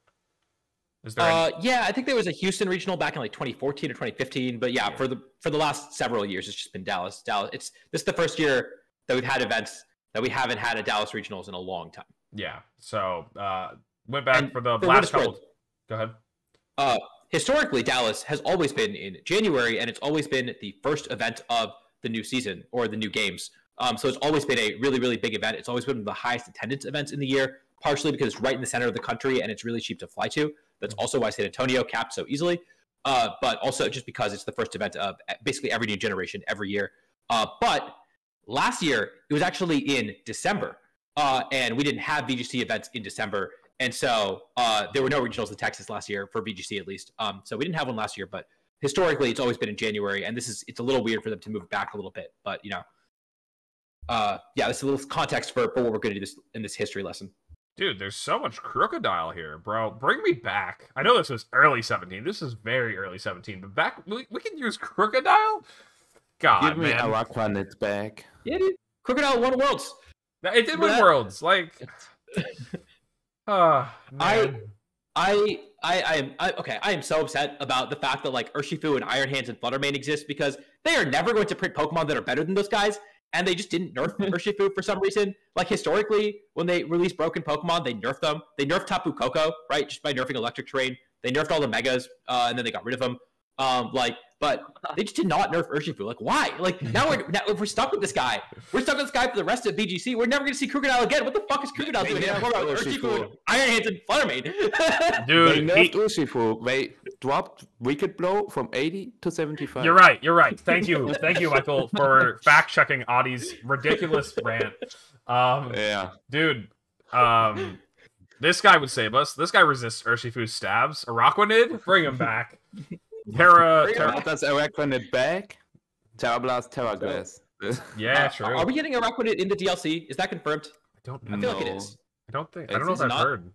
Is there? Yeah, I think there was a Houston regional back in like 2014 or 2015, but yeah, for the last several years, it's just been Dallas. This is the first year that we've had events that we haven't had a Dallas regionals in a long time. Yeah. So went back And for the for last what it's couple. Go ahead. Historically, Dallas has always been in January, and it's always been the first event of the new season or the new games. So it's always been a really, really big event. It's always been the highest attendance events in the year, partially because it's right in the center of the country and it's really cheap to fly to. That's also why San Antonio capped so easily. But also just because it's the first event of basically every new generation every year. But last year, it was actually in December. And we didn't have VGC events in December. And so there were no regionals in Texas last year, for VGC at least. So we didn't have one last year, but historically it's always been in January. And it's a little weird for them to move back a little bit. But, yeah, this is a little context for what we're going to do in this history lesson. Dude, there's so much crocodile here, bro. Bring me back. I know this was early 17. This is very early 17. But back, we can use crocodile? God, Give me man. Araquanid back. Yeah, dude. Crocodile won Worlds. It did win Worlds. Like, man. I am so upset about the fact that like Urshifu and Iron Hands and Fluttermane exist because they are never going to print Pokemon that are better than those guys. and they just didn't nerf Urshifu for some reason. Like historically, when they released broken Pokemon, they nerfed them. They nerfed Tapu Koko, right? Just by nerfing Electric Terrain. They nerfed all the Megas, and then they got rid of them. But they just did not nerf Urshifu. Like, why? Like, now if we're stuck with this guy, we're stuck with this guy for the rest of BGC. We're never going to see Crocodile again. What the fuck is Crocodile doing? Urshifu, Iron Hands, and Fluttermane. Dude, they nerfed Urshifu. They dropped Wicked Blow from 80 to 75. You're right. Thank you, Michael, for fact checking Adi's ridiculous rant. Dude, this guy would save us. This guy resists Urshifu's stabs. Araquanid, bring him back. Terra does Araquanid back? Terra Blast, Terra Grass. Yeah, true. Are we getting Araquanid in the DLC? Is that confirmed? I don't know. I feel like it is. I don't know if I've heard.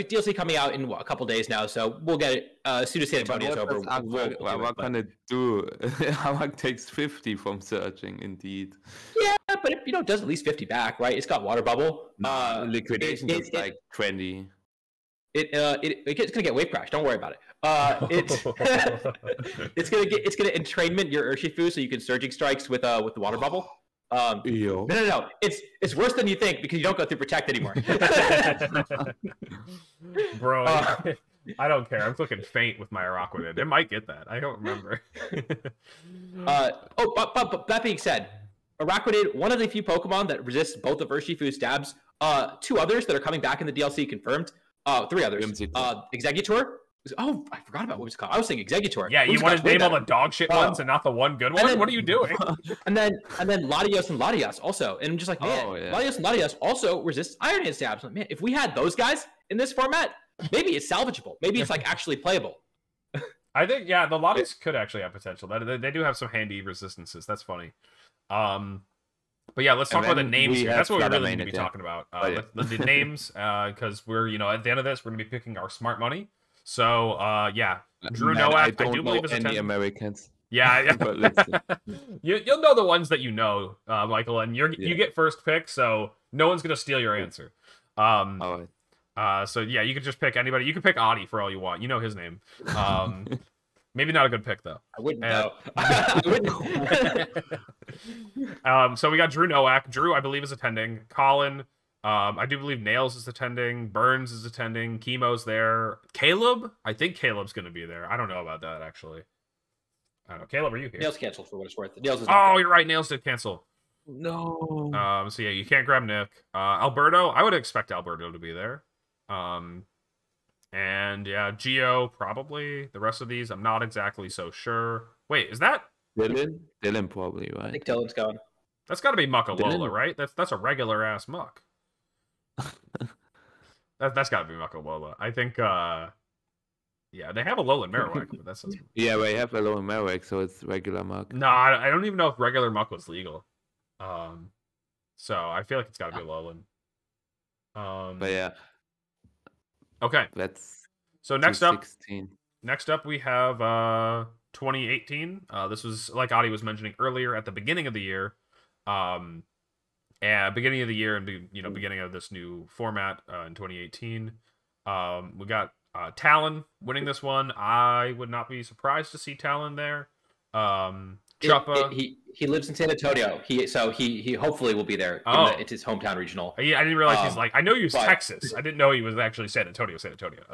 DLC coming out in a couple days now, so we'll get it as soon as San Antonio's over. What can it do? Arak takes 50 from searching, indeed. Yeah, but it does at least 50 back, right? It's got Water Bubble. Liquidation is like 20. It's gonna get Wave Crash. Don't worry about it. It's gonna entrainment your Urshifu so you can Surging Strikes with the Water Bubble. No. It's worse than you think because you don't go through Protect anymore. Bro, I don't care. I'm clicking Faint with my Araquanid. It might get that. I don't remember. But that being said, Araquanid, one of the few Pokemon that resists both of Urshifu's stabs. 2 others that are coming back in the DLC confirmed. 3 others. Executor. Oh, I forgot about what it was called. I was saying Executor. Yeah, you want to name all the dog shit ones and not the one good one? What are you doing? and then Latios and Latias also. And I'm just like, man, Latios and Latias also resist Iron Hand stabs. Like, man, if we had those guys in this format, maybe it's salvageable. Maybe it's like actually playable. I think, yeah, the Latias could actually have potential. They do have some handy resistances. That's funny. But yeah, let's talk about the names here. That's what we really need to be talking about. The names, because we're, at the end of this, we're going to be picking our smart money. So, Drew Nowak, I do believe is any Americans. Yeah, you'll know the ones that you know, Michael, and you get first pick, so no one's going to steal your answer. All right. So yeah, you could just pick anybody. You can pick Adi for all you want. You know his name. Maybe not a good pick though. I wouldn't know. I wouldn't. So we got Drew Nowak. Drew, I believe, is attending. Colin, I do believe Nails is attending. Burns is attending. Chemo's there. Caleb, I think Caleb's going to be there. I don't know about that actually. I don't know. Caleb, are you here? Nails canceled for what it's worth. Nails is you're right. Nails did cancel. No. So yeah, you can't grab Nick. Alberto, I would expect Alberto to be there. And yeah, Geo probably. The rest of these, I'm not exactly so sure. Wait, is that Dylan? Dylan probably, right? I think Dylan's going. That's got to be Muckalola, right? That's a regular ass Muck. That's got to be Muckalola. I think. Yeah, they have a Alolan Marowak, but that's. Yeah, they have a Alolan Marowak, so it's regular Muck. No, I don't even know if regular Muck was legal. So I feel like it's got to be Alolan. But yeah. Okay. So next up we have 2018. This was like Adi was mentioning earlier at the beginning of the year. And beginning of the year and beginning of this new format in 2018. We got Talon winning this one. I would not be surprised to see Talon there. Chuppa. He lives in San Antonio. He hopefully will be there. It's his hometown regional. Yeah, I didn't realize he's like. I know he was Texas. I didn't know he was actually San Antonio.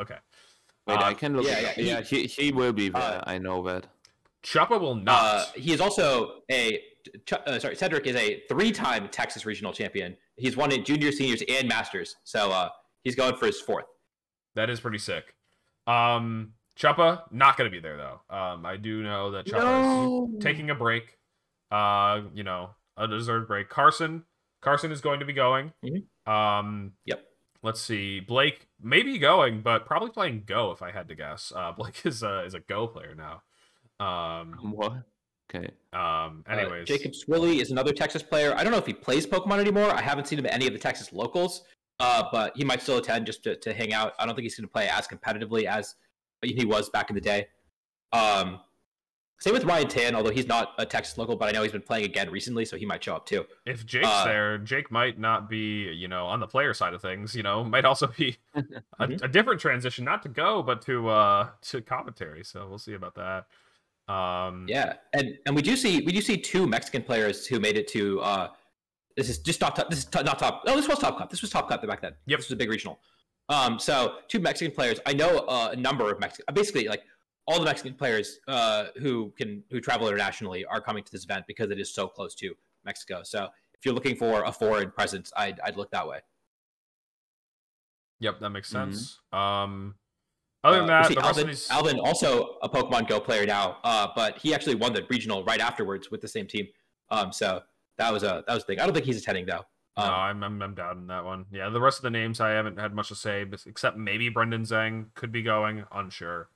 Okay. Wait, I can look. Yeah, he will be there. I know that. Chuppa will not. He is also Cedric is a 3-time Texas regional champion. He's won in juniors, seniors, and masters. So he's going for his 4th. That is pretty sick. Chuppa not going to be there though. I do know that Chuppa is taking a break. A deserved break. Carson is going to be going. Mm-hmm. Yep. Let's see. Blake may be going, but probably playing Go if I had to guess. Blake is a Go player now. What? Okay. Anyways, Jacob Swilly is another Texas player. I don't know if he plays Pokemon anymore. I haven't seen him at any of the Texas locals. But he might still attend just to hang out. I don't think he's going to play as competitively as he was back in the day. Same with Ryan Tan, although he's not a Texas local, but I know he's been playing again recently, so he might show up too. If Jake's there, Jake might not be, on the player side of things. Might also be a different transition, not to Go, but to commentary. So we'll see about that. Yeah, and we do see two Mexican players who made it to this is just not top, this is not top. Oh, this was Top Cup. This was Top Cup back then. Yep. This was a big regional. So two Mexican players. I know a number of Mexican, basically like all the Mexican players who travel internationally are coming to this event because it is so close to Mexico. So if you're looking for a foreign presence, I'd look that way. Yep, that makes sense. Other than that, Alvin, also a Pokemon Go player now, but he actually won the regional right afterwards with the same team. So that was a thing. I don't think he's attending though. No, I'm doubting that one. Yeah, the rest of the names I haven't had much to say, except maybe Brendan Zhang could be going. Unsure.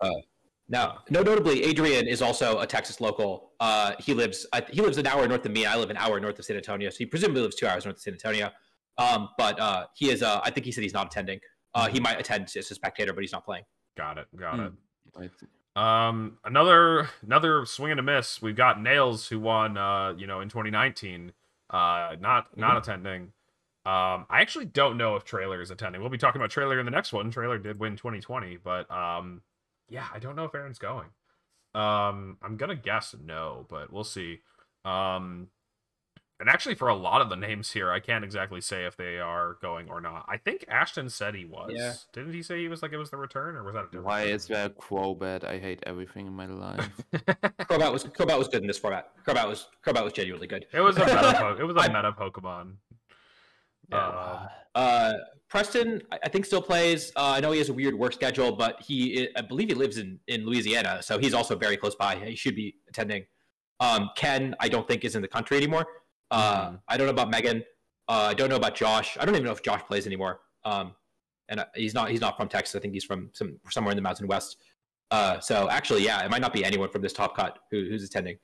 Now, notably, Adrian is also a Texas local. He lives an hour north of me. I live an hour north of San Antonio, so he presumably lives 2 hours north of San Antonio. But he is. I think he said he's not attending. He might attend as a spectator, but he's not playing. Got it. Another swing and a miss. We've got Nails who won. In 2019. Not attending. I actually don't know if Trailer is attending. We'll be talking about Trailer in the next one. Trailer did win 2020, but yeah, I don't know if Aaron's going. I'm gonna guess no, but we'll see. And actually, for a lot of the names here, I can't exactly say if they are going or not. I think Ashton said he was. Yeah. Didn't he say he was like it was the return, or was that a different? Why is there Crobat? I hate everything in my life. Crobat was good in this format. Crobat was genuinely good. It was a meta Pokemon. Yeah. Preston, I think still plays. I know he has a weird work schedule, but I believe he lives in Louisiana, so he's also very close by. He should be attending. Ken, I don't think is in the country anymore. I don't know about Megan. I don't know about Josh. I don't even know if Josh plays anymore. And he's not from Texas. I think he's from somewhere in the Mountain West. So actually, yeah, it might not be anyone from this top cut who's attending.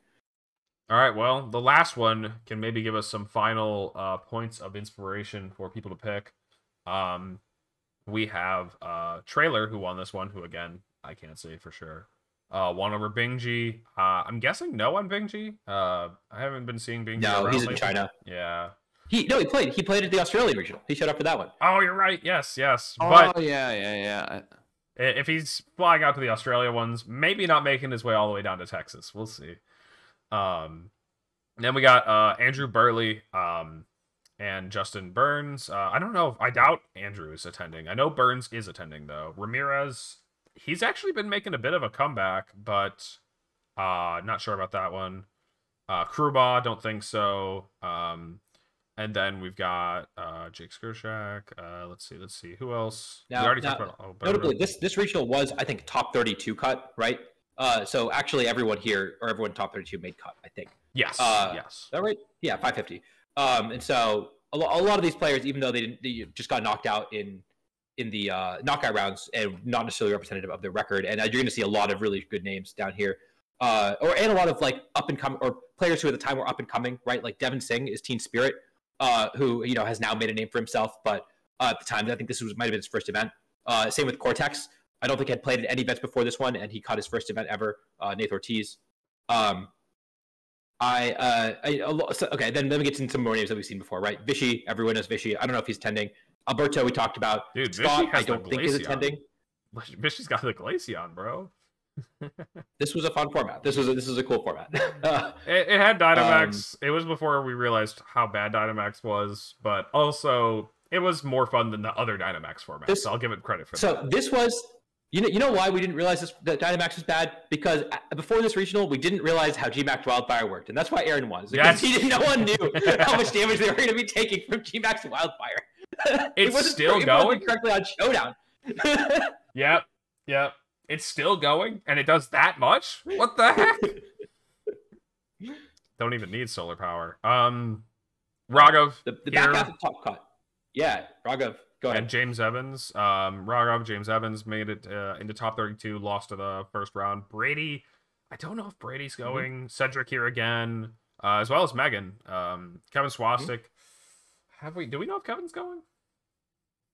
All right, well, the last one can maybe give us some final points of inspiration for people to pick. We have Trailer, who won this one, who, again, I can't say for sure. Won over Bingji. I'm guessing no on Bingji. I haven't been seeing Bingji. No, he's in China. Yeah. He played at the Australian regional. He showed up for that one. Oh, you're right. Yes. Oh, but yeah. If he's flying out to the Australia ones, maybe not making his way all the way down to Texas. We'll see. Then we got Andrew Burley and Justin Burns. I don't know. I doubt Andrew is attending. I know Burns is attending, though. Ramirez, he's actually been making a bit of a comeback, but not sure about that one. Kruba, don't think so. And then we've got Jake Skurshak. Let's see. Who else? Now, we already talked about notably, this regional was, I think, top 32 cut, right? So actually, everyone top 32 made cut, I think. Yes. Yes. Is that right? Yeah, 550. And so a lot of these players, even though they just got knocked out in the knockout rounds and not necessarily representative of their record, and you're going to see a lot of really good names down here, and a lot of like up and coming or players who at the time were up and coming, right? Like Devin Singh is Teen Spirit, who has now made a name for himself, but at the time I think this might have been his first event. Same with Cortex. I don't think he had played at any events before this one, and he caught his first event ever. Nathan Ortiz. Okay, then we get into some more names that we've seen before, right? Vishy, everyone knows Vishy. I don't know if he's attending. Alberto, we talked about. Dude, Scott, I don't think is attending. Vishy's got the Glaceon, bro. This was a fun format. This was a cool format. it had Dynamax. It was before we realized how bad Dynamax was, but also it was more fun than the other Dynamax format. So I'll give it credit for that. So this was. You know why we didn't realize that Dynamax was bad? Because before this regional, we didn't realize how Gmax Wildfire worked, and that's why Aaron won. Because no one knew how much damage they were going to be taking from Gmax Wildfire. It's still going correctly on Showdown. Yep. It's still going, and it does that much. What the heck? Don't even need solar power. Raghav. The back half of the top cut. Yeah, Raghav. Go ahead. And James Evans. James Evans made it into top 32, lost to the first round. Brady, I don't know if Brady's going. Mm-hmm. Cedric here again, as well as Megan. Kevin Swastik. Mm-hmm. Do we know if Kevin's going?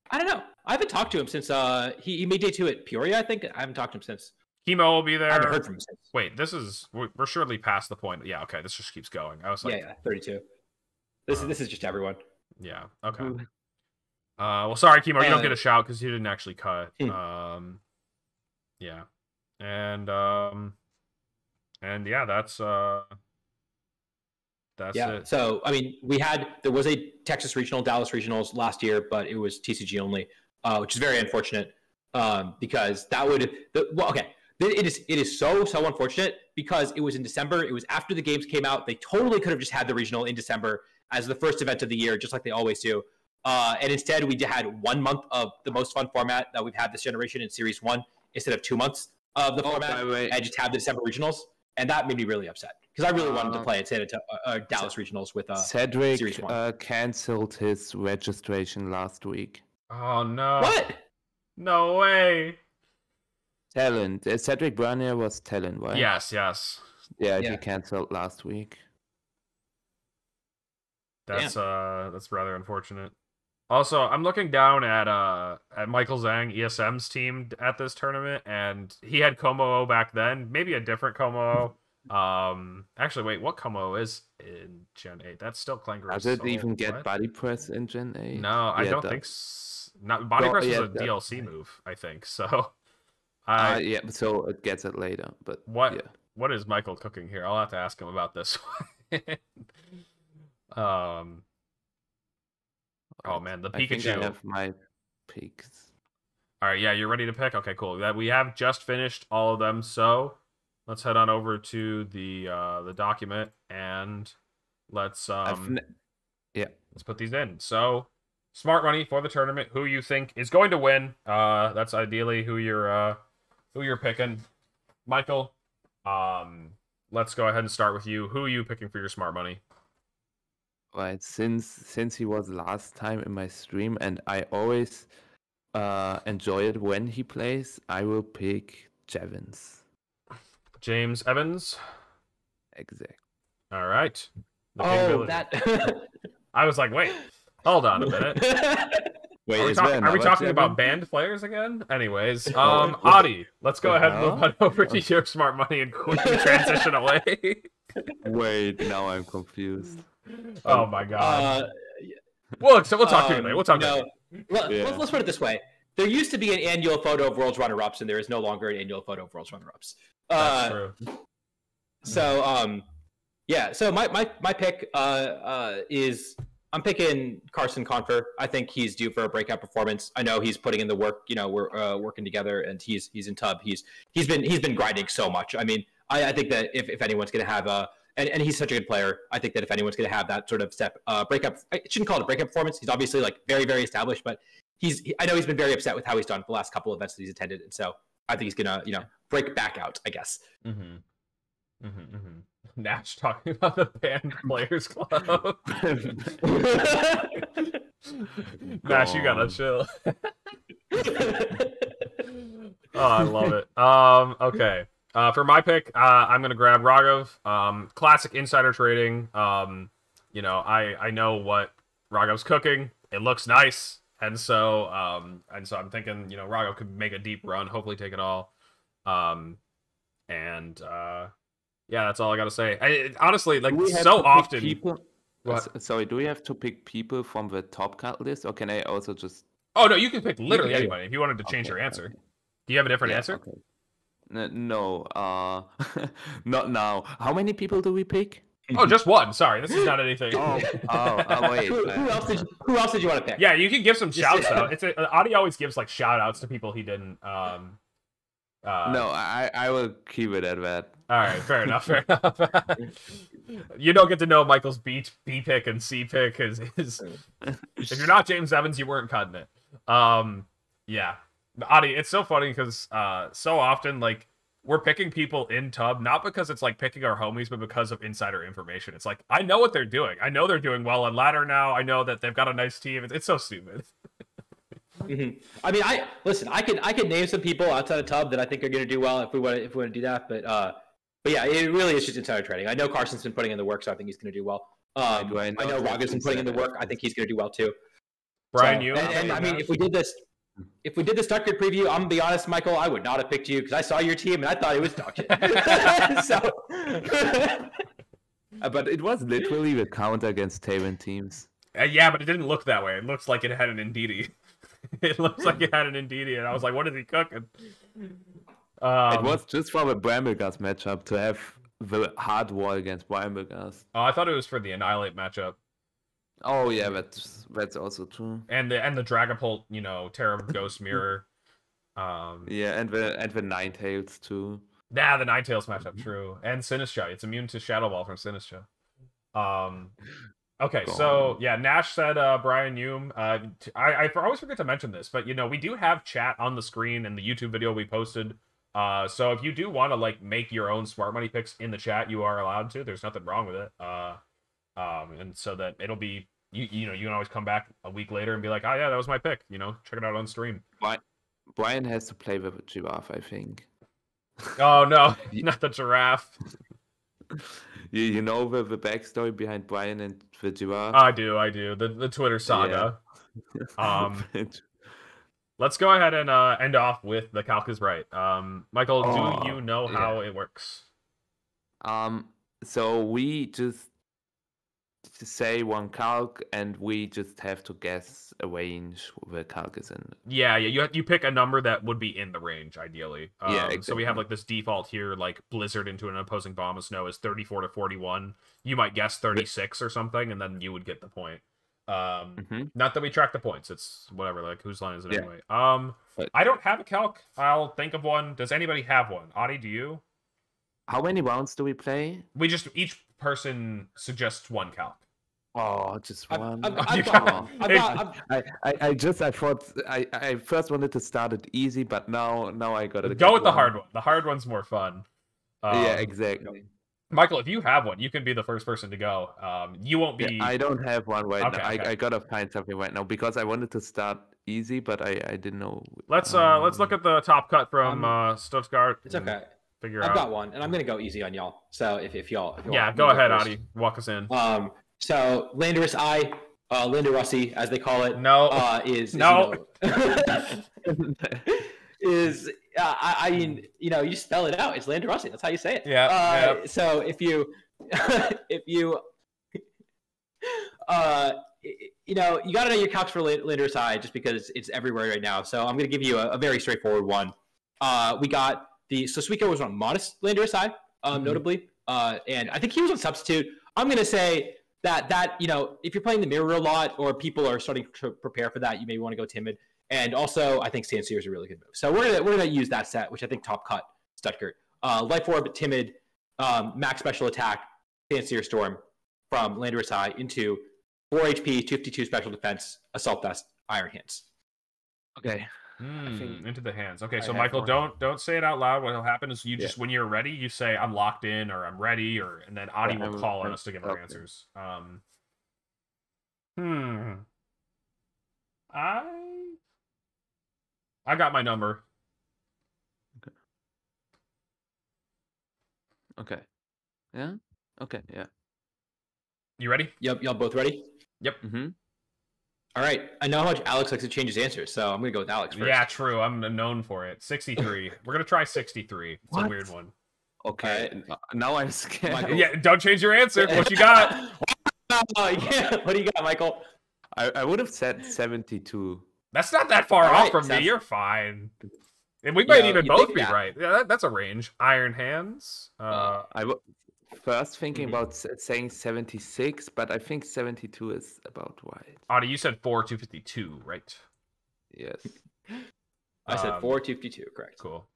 I don't know. I haven't talked to him since he made day 2 at Peoria, I think. I haven't talked to him since. Chemo will be there. I haven't heard from him since. Wait, we're surely past the point. Yeah, okay, this just keeps going. I was like, yeah, 32. This is just everyone. Yeah, okay. Ooh. Well, sorry, Chemo, you don't get a shout because you didn't actually cut. Yeah. And And yeah, that's it. So I mean, there was a Texas regional, Dallas regionals last year, but it was TCG only, which is very unfortunate because that would okay. It is so unfortunate because it was in December. It was after the games came out. They totally could have just had the regional in December as the first event of the year, just like they always do. And instead, we had 1 month of the most fun format that we've had this generation in Series 1 instead of 2 months of the format, and just have the December regionals. And that made me really upset because I really wanted to play at Dallas regionals with Cedric Series 1. Canceled his registration last week. Oh no! What? No way! Talent. Cedric Bernier was Talent, right? Yes. Yeah, he canceled last week. That's rather unfortunate. Also, I'm looking down at Michael Zhang ESM's team at this tournament, and he had Como back then. Maybe a different Como. Actually, wait, what Como is in Gen 8? That's still Clangor. Does it even get body press in Gen 8? No, I don't think. Not body press is a DLC move, I think. So. Yeah, so it gets it later. But what is Michael cooking here? I'll have to ask him about this one. Oh man, the Pikachu. I think I have my picks. All right, yeah, you're ready to pick. Okay, cool. That we have just finished all of them, so let's head on over to the document and let's let's put these in. So, smart money for the tournament. Who you think is going to win? That's ideally who you're picking. Michael, let's go ahead and start with you. Who are you picking for your smart money? Right, since he was last time in my stream, and I always enjoy it when he plays, I will pick James Evans. Exactly. All right. That. I was like, wait, hold on a minute. Wait, are we talking about banned players again? Anyways, Adi, let's go ahead and move on over to your smart money and quickly transition away. Wait, now I'm confused. Oh my god. We'll talk to you later. We'll talk to you. Let's put it this way. There used to be an annual photo of World's Runner-Ups, and there is no longer an annual photo of World's Runner-Ups. That's true. So, so my pick is I'm picking Carson Confer. I think he's due for a breakout performance. I know he's putting in the work. You know, we're working together, and he's in Tub. He's been grinding so much. I mean, I think that if anyone's going to have and he's such a good player, I think that if anyone's going to have that sort of breakup, I shouldn't call it a breakup performance. He's obviously like very, very established, but I know he's been very upset with how he's done the last couple of events that he's attended, and so I think he's gonna break back out, I guess. Nash talking about the banned players club. Nash, you gotta chill. Oh, I love it. Okay. For my pick, I'm gonna grab Raghav. Classic insider trading. I know what Raghav's cooking. It looks nice, and so I'm thinking, Raghav could make a deep run, hopefully take it all. Yeah, that's all I gotta say. Honestly, like so often. Sorry, do we have to pick people from the top card list, or can I also just? Oh no, you can pick literally anybody if you wanted to change your answer. Okay. Do you have a different answer? Okay. No, not now. How many people do we pick? Oh, just one. Sorry, this is not anything. Wait. Who else did you want to pick? Yeah, you can give some shouts though. Adi always gives like shout outs to people he didn't. No, I will keep it at that. All right, fair enough. You don't get to know Michael's B pick and C pick. Is if you're not James Evans, you weren't cutting it. Yeah, Adi, it's so funny because so often like we're picking people in Tub not because it's like picking our homies, but because of insider information. It's like I know what they're doing. I know they're doing well on ladder now. I know that they've got a nice team. It's so stupid. I mean, I can name some people outside of Tub that I think are going to do well if we want to do that. But yeah, it really is just insider trading. I know Carson's been putting in the work, so I think he's going to do well. I know Raghav's been putting in the work. I think he's going to do well too. Brian, I mean, if we did this Stuttgart preview, I'm gonna be honest, Michael, I would not have picked you because I saw your team and I thought it was dog shit. But it was literally the counter against Taven teams. Yeah, but it didn't look that way. It looks like it had an Ndidi. It looks like it had an Ndidi, and I was like, what is he cooking? It was just from a Brambleghast matchup to have the hard war against Brian Burgast. Oh, I thought it was for the Annihilate matchup. Oh yeah, that's also true. And the Dragapult, you know, Terra Ghost Mirror. Yeah, and the Ninetales too. Yeah, the Ninetales matchup, true. And Sinistcha. It's immune to Shadow Ball from Sinistcha. Okay, so yeah, Nash said Brian Hume. I always forget to mention this, but you know, we do have chat on the screen in the YouTube video we posted. So if you do want to like make your own smart money picks in the chat, you are allowed to. There's nothing wrong with it. And so that it'll be you know, you can always come back a week later and be like, oh yeah, that was my pick. You know, check it out on stream. Brian has to play with a giraffe, I think. Oh no, not the giraffe. You know the backstory behind Brian and the giraffe? I do. The Twitter saga. Yeah. Let's go ahead and end off with the Calc is right. Michael, do you know how it works? So we just say one Calc, and we just have to guess a range where Calc is in. Yeah. You pick a number that would be in the range, ideally. Yeah, exactly. So we have like this default here, like Blizzard into an opposing bomb of snow is 34 to 41. You might guess 36 or something, and then you would get the point. Not that we track the points. It's whatever. Like whose line is it anyway? I don't have a Calc. I'll think of one. Does anybody have one? Adi, do you? How many rounds do we play? We just each person suggests one Calc. Oh, just one. I thought I first wanted to start it easy, but now I gotta go with the hard one. The hard one's more fun. Yeah, exactly. Michael, if you have one, you can be the first person to go. You won't be. Yeah, I don't have one right now. Okay. I gotta find something right now because I wanted to start easy, but I didn't know. Let's look at the top cut from Stuttgart. It's okay. I've got one, and I'm gonna go easy on y'all. So if y'all yeah, go ahead, Adi. Walk us in. So Landorus Landorussi, as they call it, is I mean, you know, you spell it out. It's Landorussi. That's how you say it. Yeah. So if you you know, you got to know your calcs for Landorussi just because it's everywhere right now. So I'm going to give you a very straightforward one. We got so Suiko was on modest Landorussi, notably, and I think he was on substitute. I'm going to say that you know, if you're playing the mirror a lot or people are starting to prepare for that, you may want to go timid. And also, I think Sanseer is a really good move. So we're gonna use that set, which I think top cut Stuttgart. Life Orb, timid, max special attack, Sanseer Storm from Landorus into 4 HP, 252 special defense, assault vest, Iron Hands. Okay. Into the hands. Okay, so Michael, don't say it out loud. What'll happen is you just when you're ready, you say I'm locked in or I'm ready, and then Adi will call on us to give our answers. I got my number. Okay. Yeah. Okay. Yeah. You ready? Yep. Y'all both ready? Yep. All right. I know how much Alex likes to change his answers, so I'm gonna go with Alex first. Yeah, true. I'm known for it. 63. We're gonna try 63. It's a weird one. Okay. Now I'm scared. Michael. Yeah. Don't change your answer. What you got? Yeah. What do you got, Michael? I would have said 72. That's not that far off from me. You're fine. And we might even both be right. Yeah, that's a range. Iron Hands. I was first thinking about saying 76, but I think 72 is about right. Adi, you said 4,252, right? Yes. I said 4,252, correct. Cool.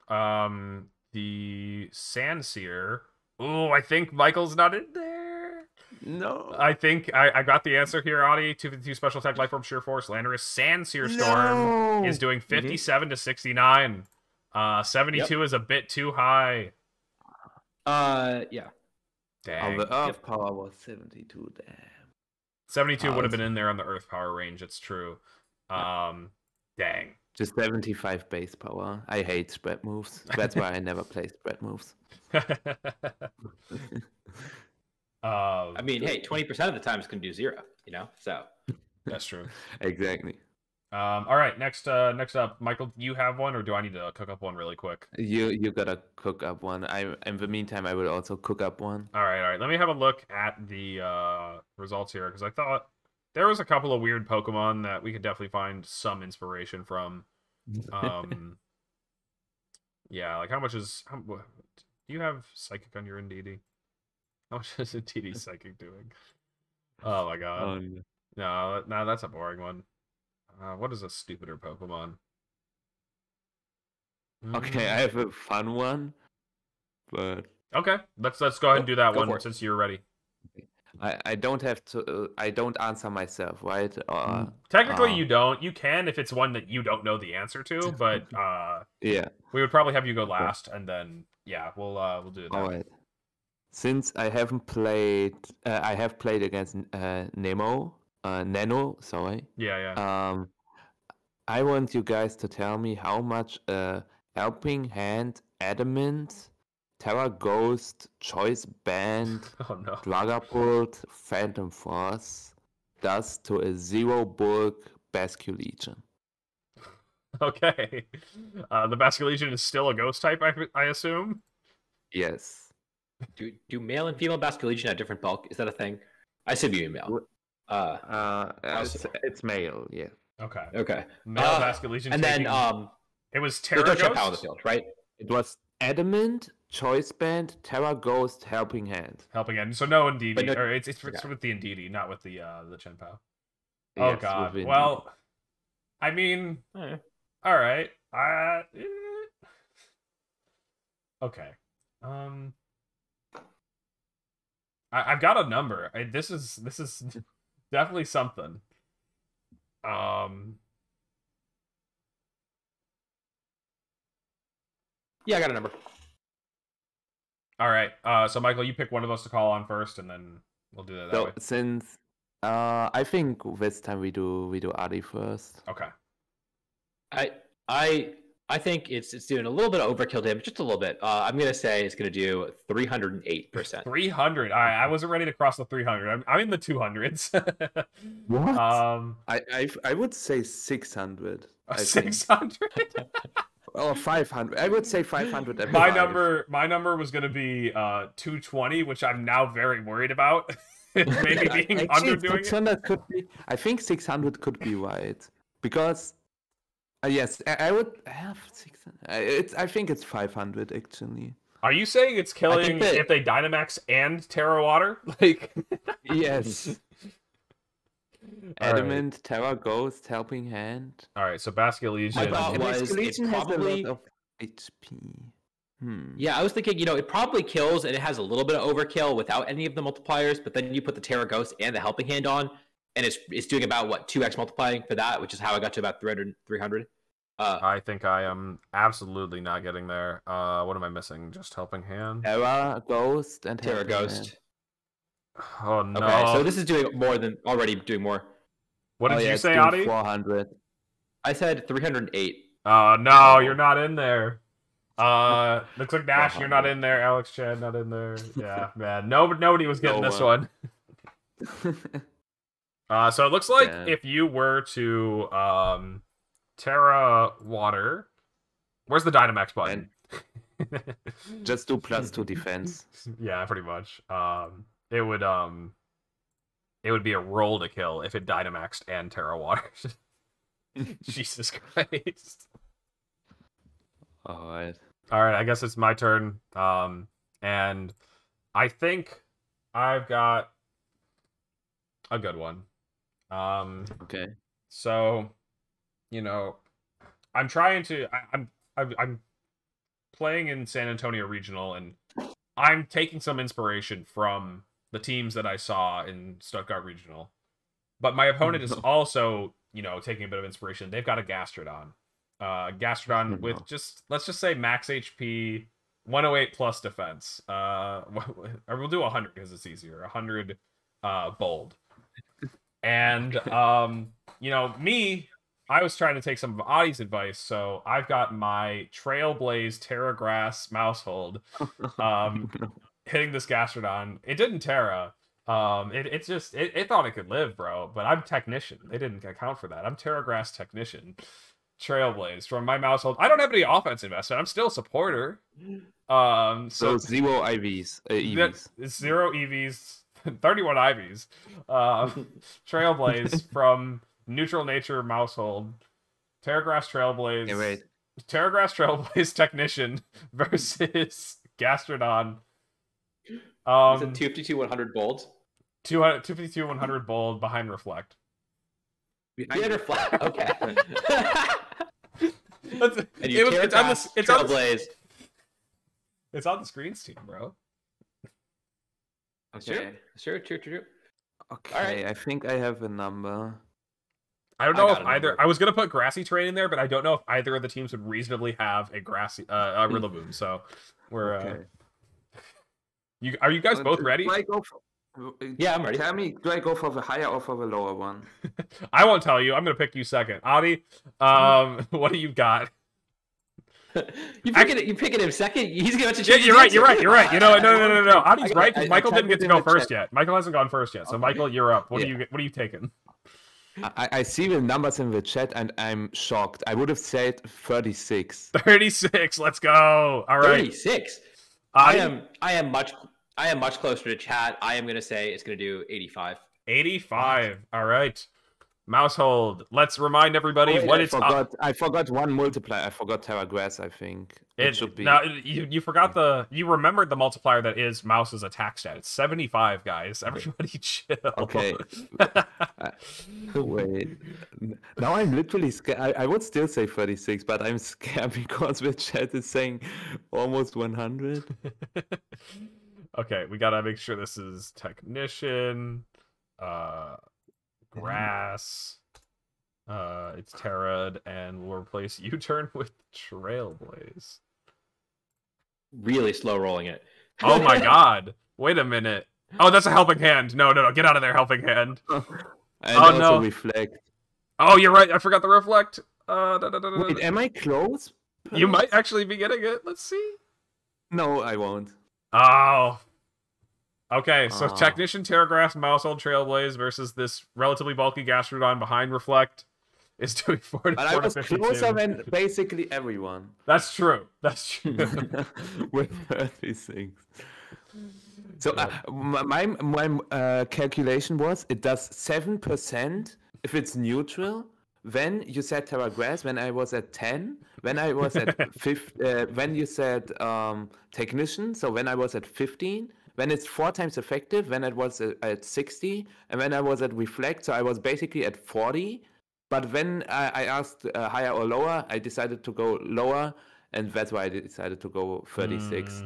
The Sanseer. Oh, I think Michael's not in there. No. I think I got the answer here, Adi. 252 special attack, life form, sheer force, Landorus. Sanseer Storm is doing 57 to 69. 72 is a bit too high. Yeah. Dang. The Earth power was 72. Damn. 72 would have been in there on the Earth power range. It's true. Dang. Just 75 base power. I hate spread moves. That's why I never play spread moves. I mean, hey, 20% of the time it's going to do 0, you know? So that's true. Exactly. All right, next up, Michael, do you have one, or do I need to cook up one really quick? You gotta cook up one. In the meantime, I will also cook up one. All right. Let me have a look at the results here, because I thought there was a couple of weird Pokemon that we could definitely find some inspiration from. Yeah, like do you have Psychic on your NDD? How much is a TD Psychic doing? Oh my god. No, that's a boring one. What is a stupider Pokemon? Okay, I have a fun one, but okay, let's go ahead and do that one it. since you're ready. I don't have to. I don't answer myself, right? Technically, you don't. You can if it's one that you don't know the answer to, but yeah. we would probably have you go last, and then yeah, we'll do that. All right. Since I haven't played, I have played against Nano. Sorry. Yeah. I want you guys to tell me how much Helping Hand, Adamant, Terra Ghost, Choice Band, Oh no. Dragapult, Phantom Force does to a 0 bulk Basculegion. Okay. The Basculegion is still a ghost type, I assume? Yes. Do male and female Basculegion have different bulk? Is that a thing? I assume you mean male. It's male, yeah. Okay. Male Basculegion. And then it was Terra Ghost Ghost? on the field, right? It was Adamant, Choice Band, Terra Ghost, Helping Hand. Helping Hand. So no Indeedee. No, or it's with the Indeedee, not with the Chenpao. Yes, Oh god. with Well, I mean, all right. Okay. I've got a number. This is definitely something. Yeah, I got a number. All right. So Michael, you pick one of us to call on first, and then we'll do that way. Since I think this time we do Adi first. Okay. I think it's doing a little bit of overkill damage, just a little bit. I'm gonna say it's gonna do 308%. 300. I wasn't ready to cross the 300. I'm in the 200s. What? I would say 600. 600. Or 500. I would say 500. My number was gonna be 220, which I'm now very worried about. Maybe being underdoing 600 it. Could be. I think 600 could be right because. Yes, I would have 600. I think it's 500 actually. Are you saying it's killing if they Dynamax and Terra Water? Like, yes. Adamant, right. Terra Ghost, Helping Hand. All right, so Basculegion. My thought was it probably has a lot of HP. Yeah, I was thinking, it probably kills and it has a little bit of overkill without any of the multipliers, but then you put the Terra Ghost and the Helping Hand on, and it's doing about, 2x multiplying for that, which is how I got to about 300. I think I am absolutely not getting there. What am I missing? Just Helping Hand? Terra Ghost and Terra Ghost. Oh, no. Okay, so this is doing more than, already doing more. What did you say, Adi? 400. I said 308. No, you're not in there. Looks like Nash, you're not in there. Alex Chad, not in there. Yeah, man. Nobody was getting this one. So it looks like if you were to Terra Water, where's the Dynamax button? Just do +2 defense. Yeah, pretty much. It would be a roll to kill if it Dynamaxed and Terra Water. Jesus Christ. Alright, I guess it's my turn. And I think I've got a good one. Okay. So, I'm trying to. I'm playing in San Antonio Regional, and I'm taking some inspiration from the teams that I saw in Stuttgart Regional. But my opponent is also, taking a bit of inspiration. They've got a Gastrodon. Gastrodon with let's just say max HP, 108 plus defense. Or we'll do 100 because it's easier. 100 bold. And, me, I was trying to take some of Adi's advice, so I've got my Trailblaze Terra Grass Mousehold hitting this Gastrodon. It didn't Terra. It thought it could live, bro, but I'm Technician. They didn't account for that. I'm Terra Grass Technician. Trailblaze from my Mousehold. I don't have any offense investment. I'm still a supporter. So 0 IVs. EVs. 0 EVs. 31 IVs. Trailblaze from Neutral Nature Mousehold. Terragrass Trailblaze. Hey, wait. Terragrass Trailblaze Technician versus Gastrodon. It's a Um, 252 100 bold. 252 100 bold behind reflect. Behind reflect. Okay. And you It's on the Trailblaze. it's on the screens team, bro. Okay. Sure. Okay. All right. I think I have a number. I don't know got if a either. number. I was gonna put grassy terrain in there, but I don't know if either of the teams would reasonably have a grassy a Rillaboom. So we're Okay. are you guys both Do ready? I go for, Yeah, I'm ready. Tell me, do I go for the higher or for the lower one? I won't tell you. I'm gonna pick you second. Adi, what do you got? You picking him second? He's gonna have to Yeah, change. you're right. You know, no. Adi's Okay, right because Michael I didn't get to typed it go in the first chat. yet. Michael hasn't gone first yet. So Okay. Michael, you're up. What Yeah. are you taking? I see the numbers in the chat and I'm shocked. I would have said 36. 36. Let's go. All right. 36. Adi? I am much closer to chat. I am gonna say it's gonna do 85. 85. All right. Mousehold. Let's remind everybody Wait, what it's I forgot one multiplier. I forgot Terra Grass, I think. It should be. Now you forgot you remembered the multiplier that is Mouse's attack stat. It's 75, guys. Everybody chill. Okay. Wait. Now I'm literally scared. I would still say 36, but I'm scared because the chat is saying almost 100. Okay, we gotta make sure this is technician. Grass. It's Terrad, and we'll replace U-turn with Trailblaze. Really slow rolling it. Oh my god. Wait a minute. Oh, that's a helping hand. No. Get out of there, helping hand. And Oh, also no. reflect. Oh, you're right. I forgot the reflect. Wait, am I close? You might actually be getting it. Let's see. No, I won't. Oh. Okay, so Oh. Technician, Terragrass, Mousehold, Trailblaze versus this relatively bulky Gastrodon behind Reflect is doing 44 But I to was 52. closer than basically everyone. That's true. That's true. With 36. So my calculation was it does 7% if it's neutral. When you said Terra Grass, when I was at 10, when I was at 5, when you said Technician, so when I was at 15, when it's 4 times effective, when it was at 60, and when I was at Reflect, so I was basically at 40. But when I asked higher or lower, I decided to go lower, and that's why I decided to go 36.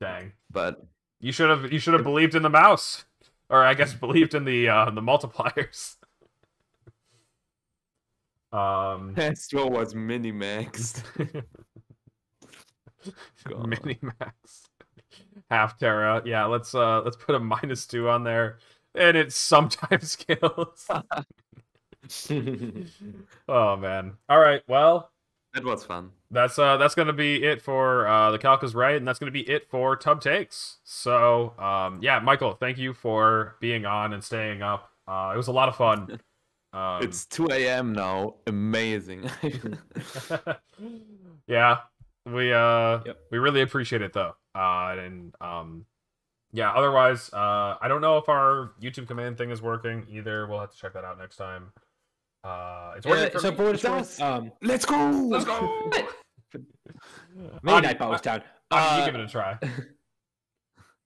Dang. But You should have believed in the mouse. Or I guess believed in the multipliers. Astro was mini-maxed. God. Minimax. Half Terra. Yeah, let's put a -2 on there. And it sometimes kills. Oh man. Alright, well. That was fun. That's gonna be it for the Calc is right, and that's gonna be it for Tub Takes. So yeah, Michael, thank you for being on and staying up. It was a lot of fun. It's 2 a.m. now. Amazing. Yeah, we really appreciate it though. And yeah, otherwise, I don't know if our YouTube command thing is working either. We'll have to check that out next time. It's working for So me. for what it's worth, Let's go. Let's go. maybe Nightbot was down. You give it a try.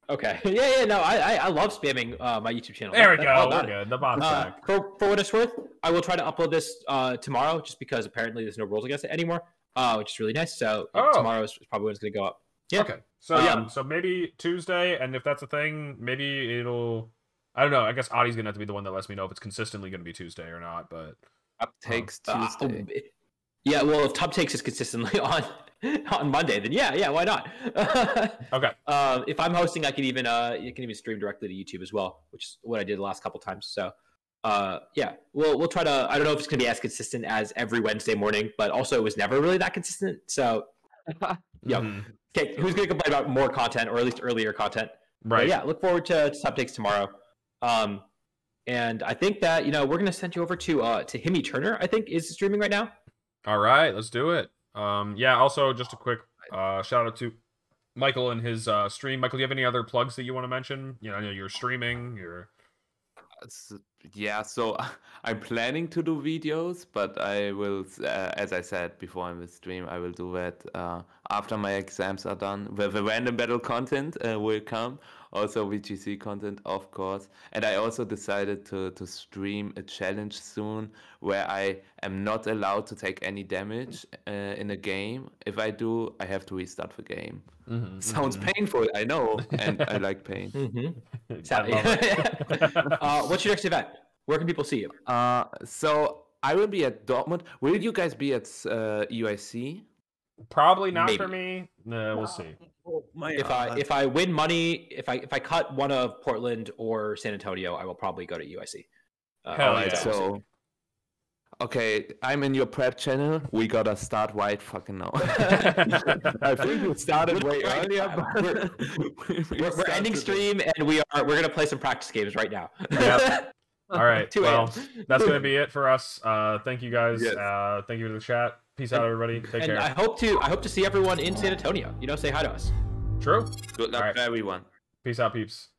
Okay. Yeah. No, I love spamming my YouTube channel. There we Well go. We're done. good. The bot's back. For what it's worth, I will try to upload this tomorrow, just because apparently there's no rules against it anymore, which is really nice. So tomorrow is probably when it's going to go up. Yeah. Okay. So yeah, so maybe Tuesday, and if that's a thing, maybe it'll. I don't know. I guess Adi's gonna have to be the one that lets me know if it's consistently gonna be Tuesday or not. But Up takes Tuesday. Yeah. Well, if Top Takes is consistently on Monday, then yeah, why not? okay. If I'm hosting, I can even you can even stream directly to YouTube as well, which is what I did the last couple times. So yeah, we'll try to. I don't know if it's gonna be as consistent as every Wednesday morning, but also it was never really that consistent. So yeah. Okay, who's gonna complain about more content, or at least earlier content? Right. But yeah, look forward to Top Takes tomorrow. And I think that we're gonna send you over to Himmy Turner. I think is streaming right now. All right, let's do it. Yeah. Also, just a quick shout out to Michael and his stream. Michael, do you have any other plugs that you want to mention? You know, you're streaming. Yeah, so I'm planning to do videos, but I will, as I said before in the stream, I will do that after my exams are done. The random battle content will come, also VGC content, of course. And I also decided to stream a challenge soon where I am not allowed to take any damage in a game. If I do, I have to restart the game. Sounds painful, I know, and I like pain. What's your next event? Where can people see you? So I will be at Dortmund. Will you guys be at UIC? Probably not Maybe. for me. No, we'll see. If I win money, if I cut one of Portland or San Antonio, I will probably go to UIC. Hell yeah. So, okay, I'm in your prep channel. We gotta start right fucking now. I think we started way earlier. We're ending stream, and we're gonna play some practice games right now. Yep. All right. 2 Well, that's gonna be it for us. Thank you guys. Yes. Thank you for the chat. Peace out, everybody. Take care. I hope to see everyone in San Antonio. Say hi to us. True. Good luck All right. to everyone. Peace out, peeps.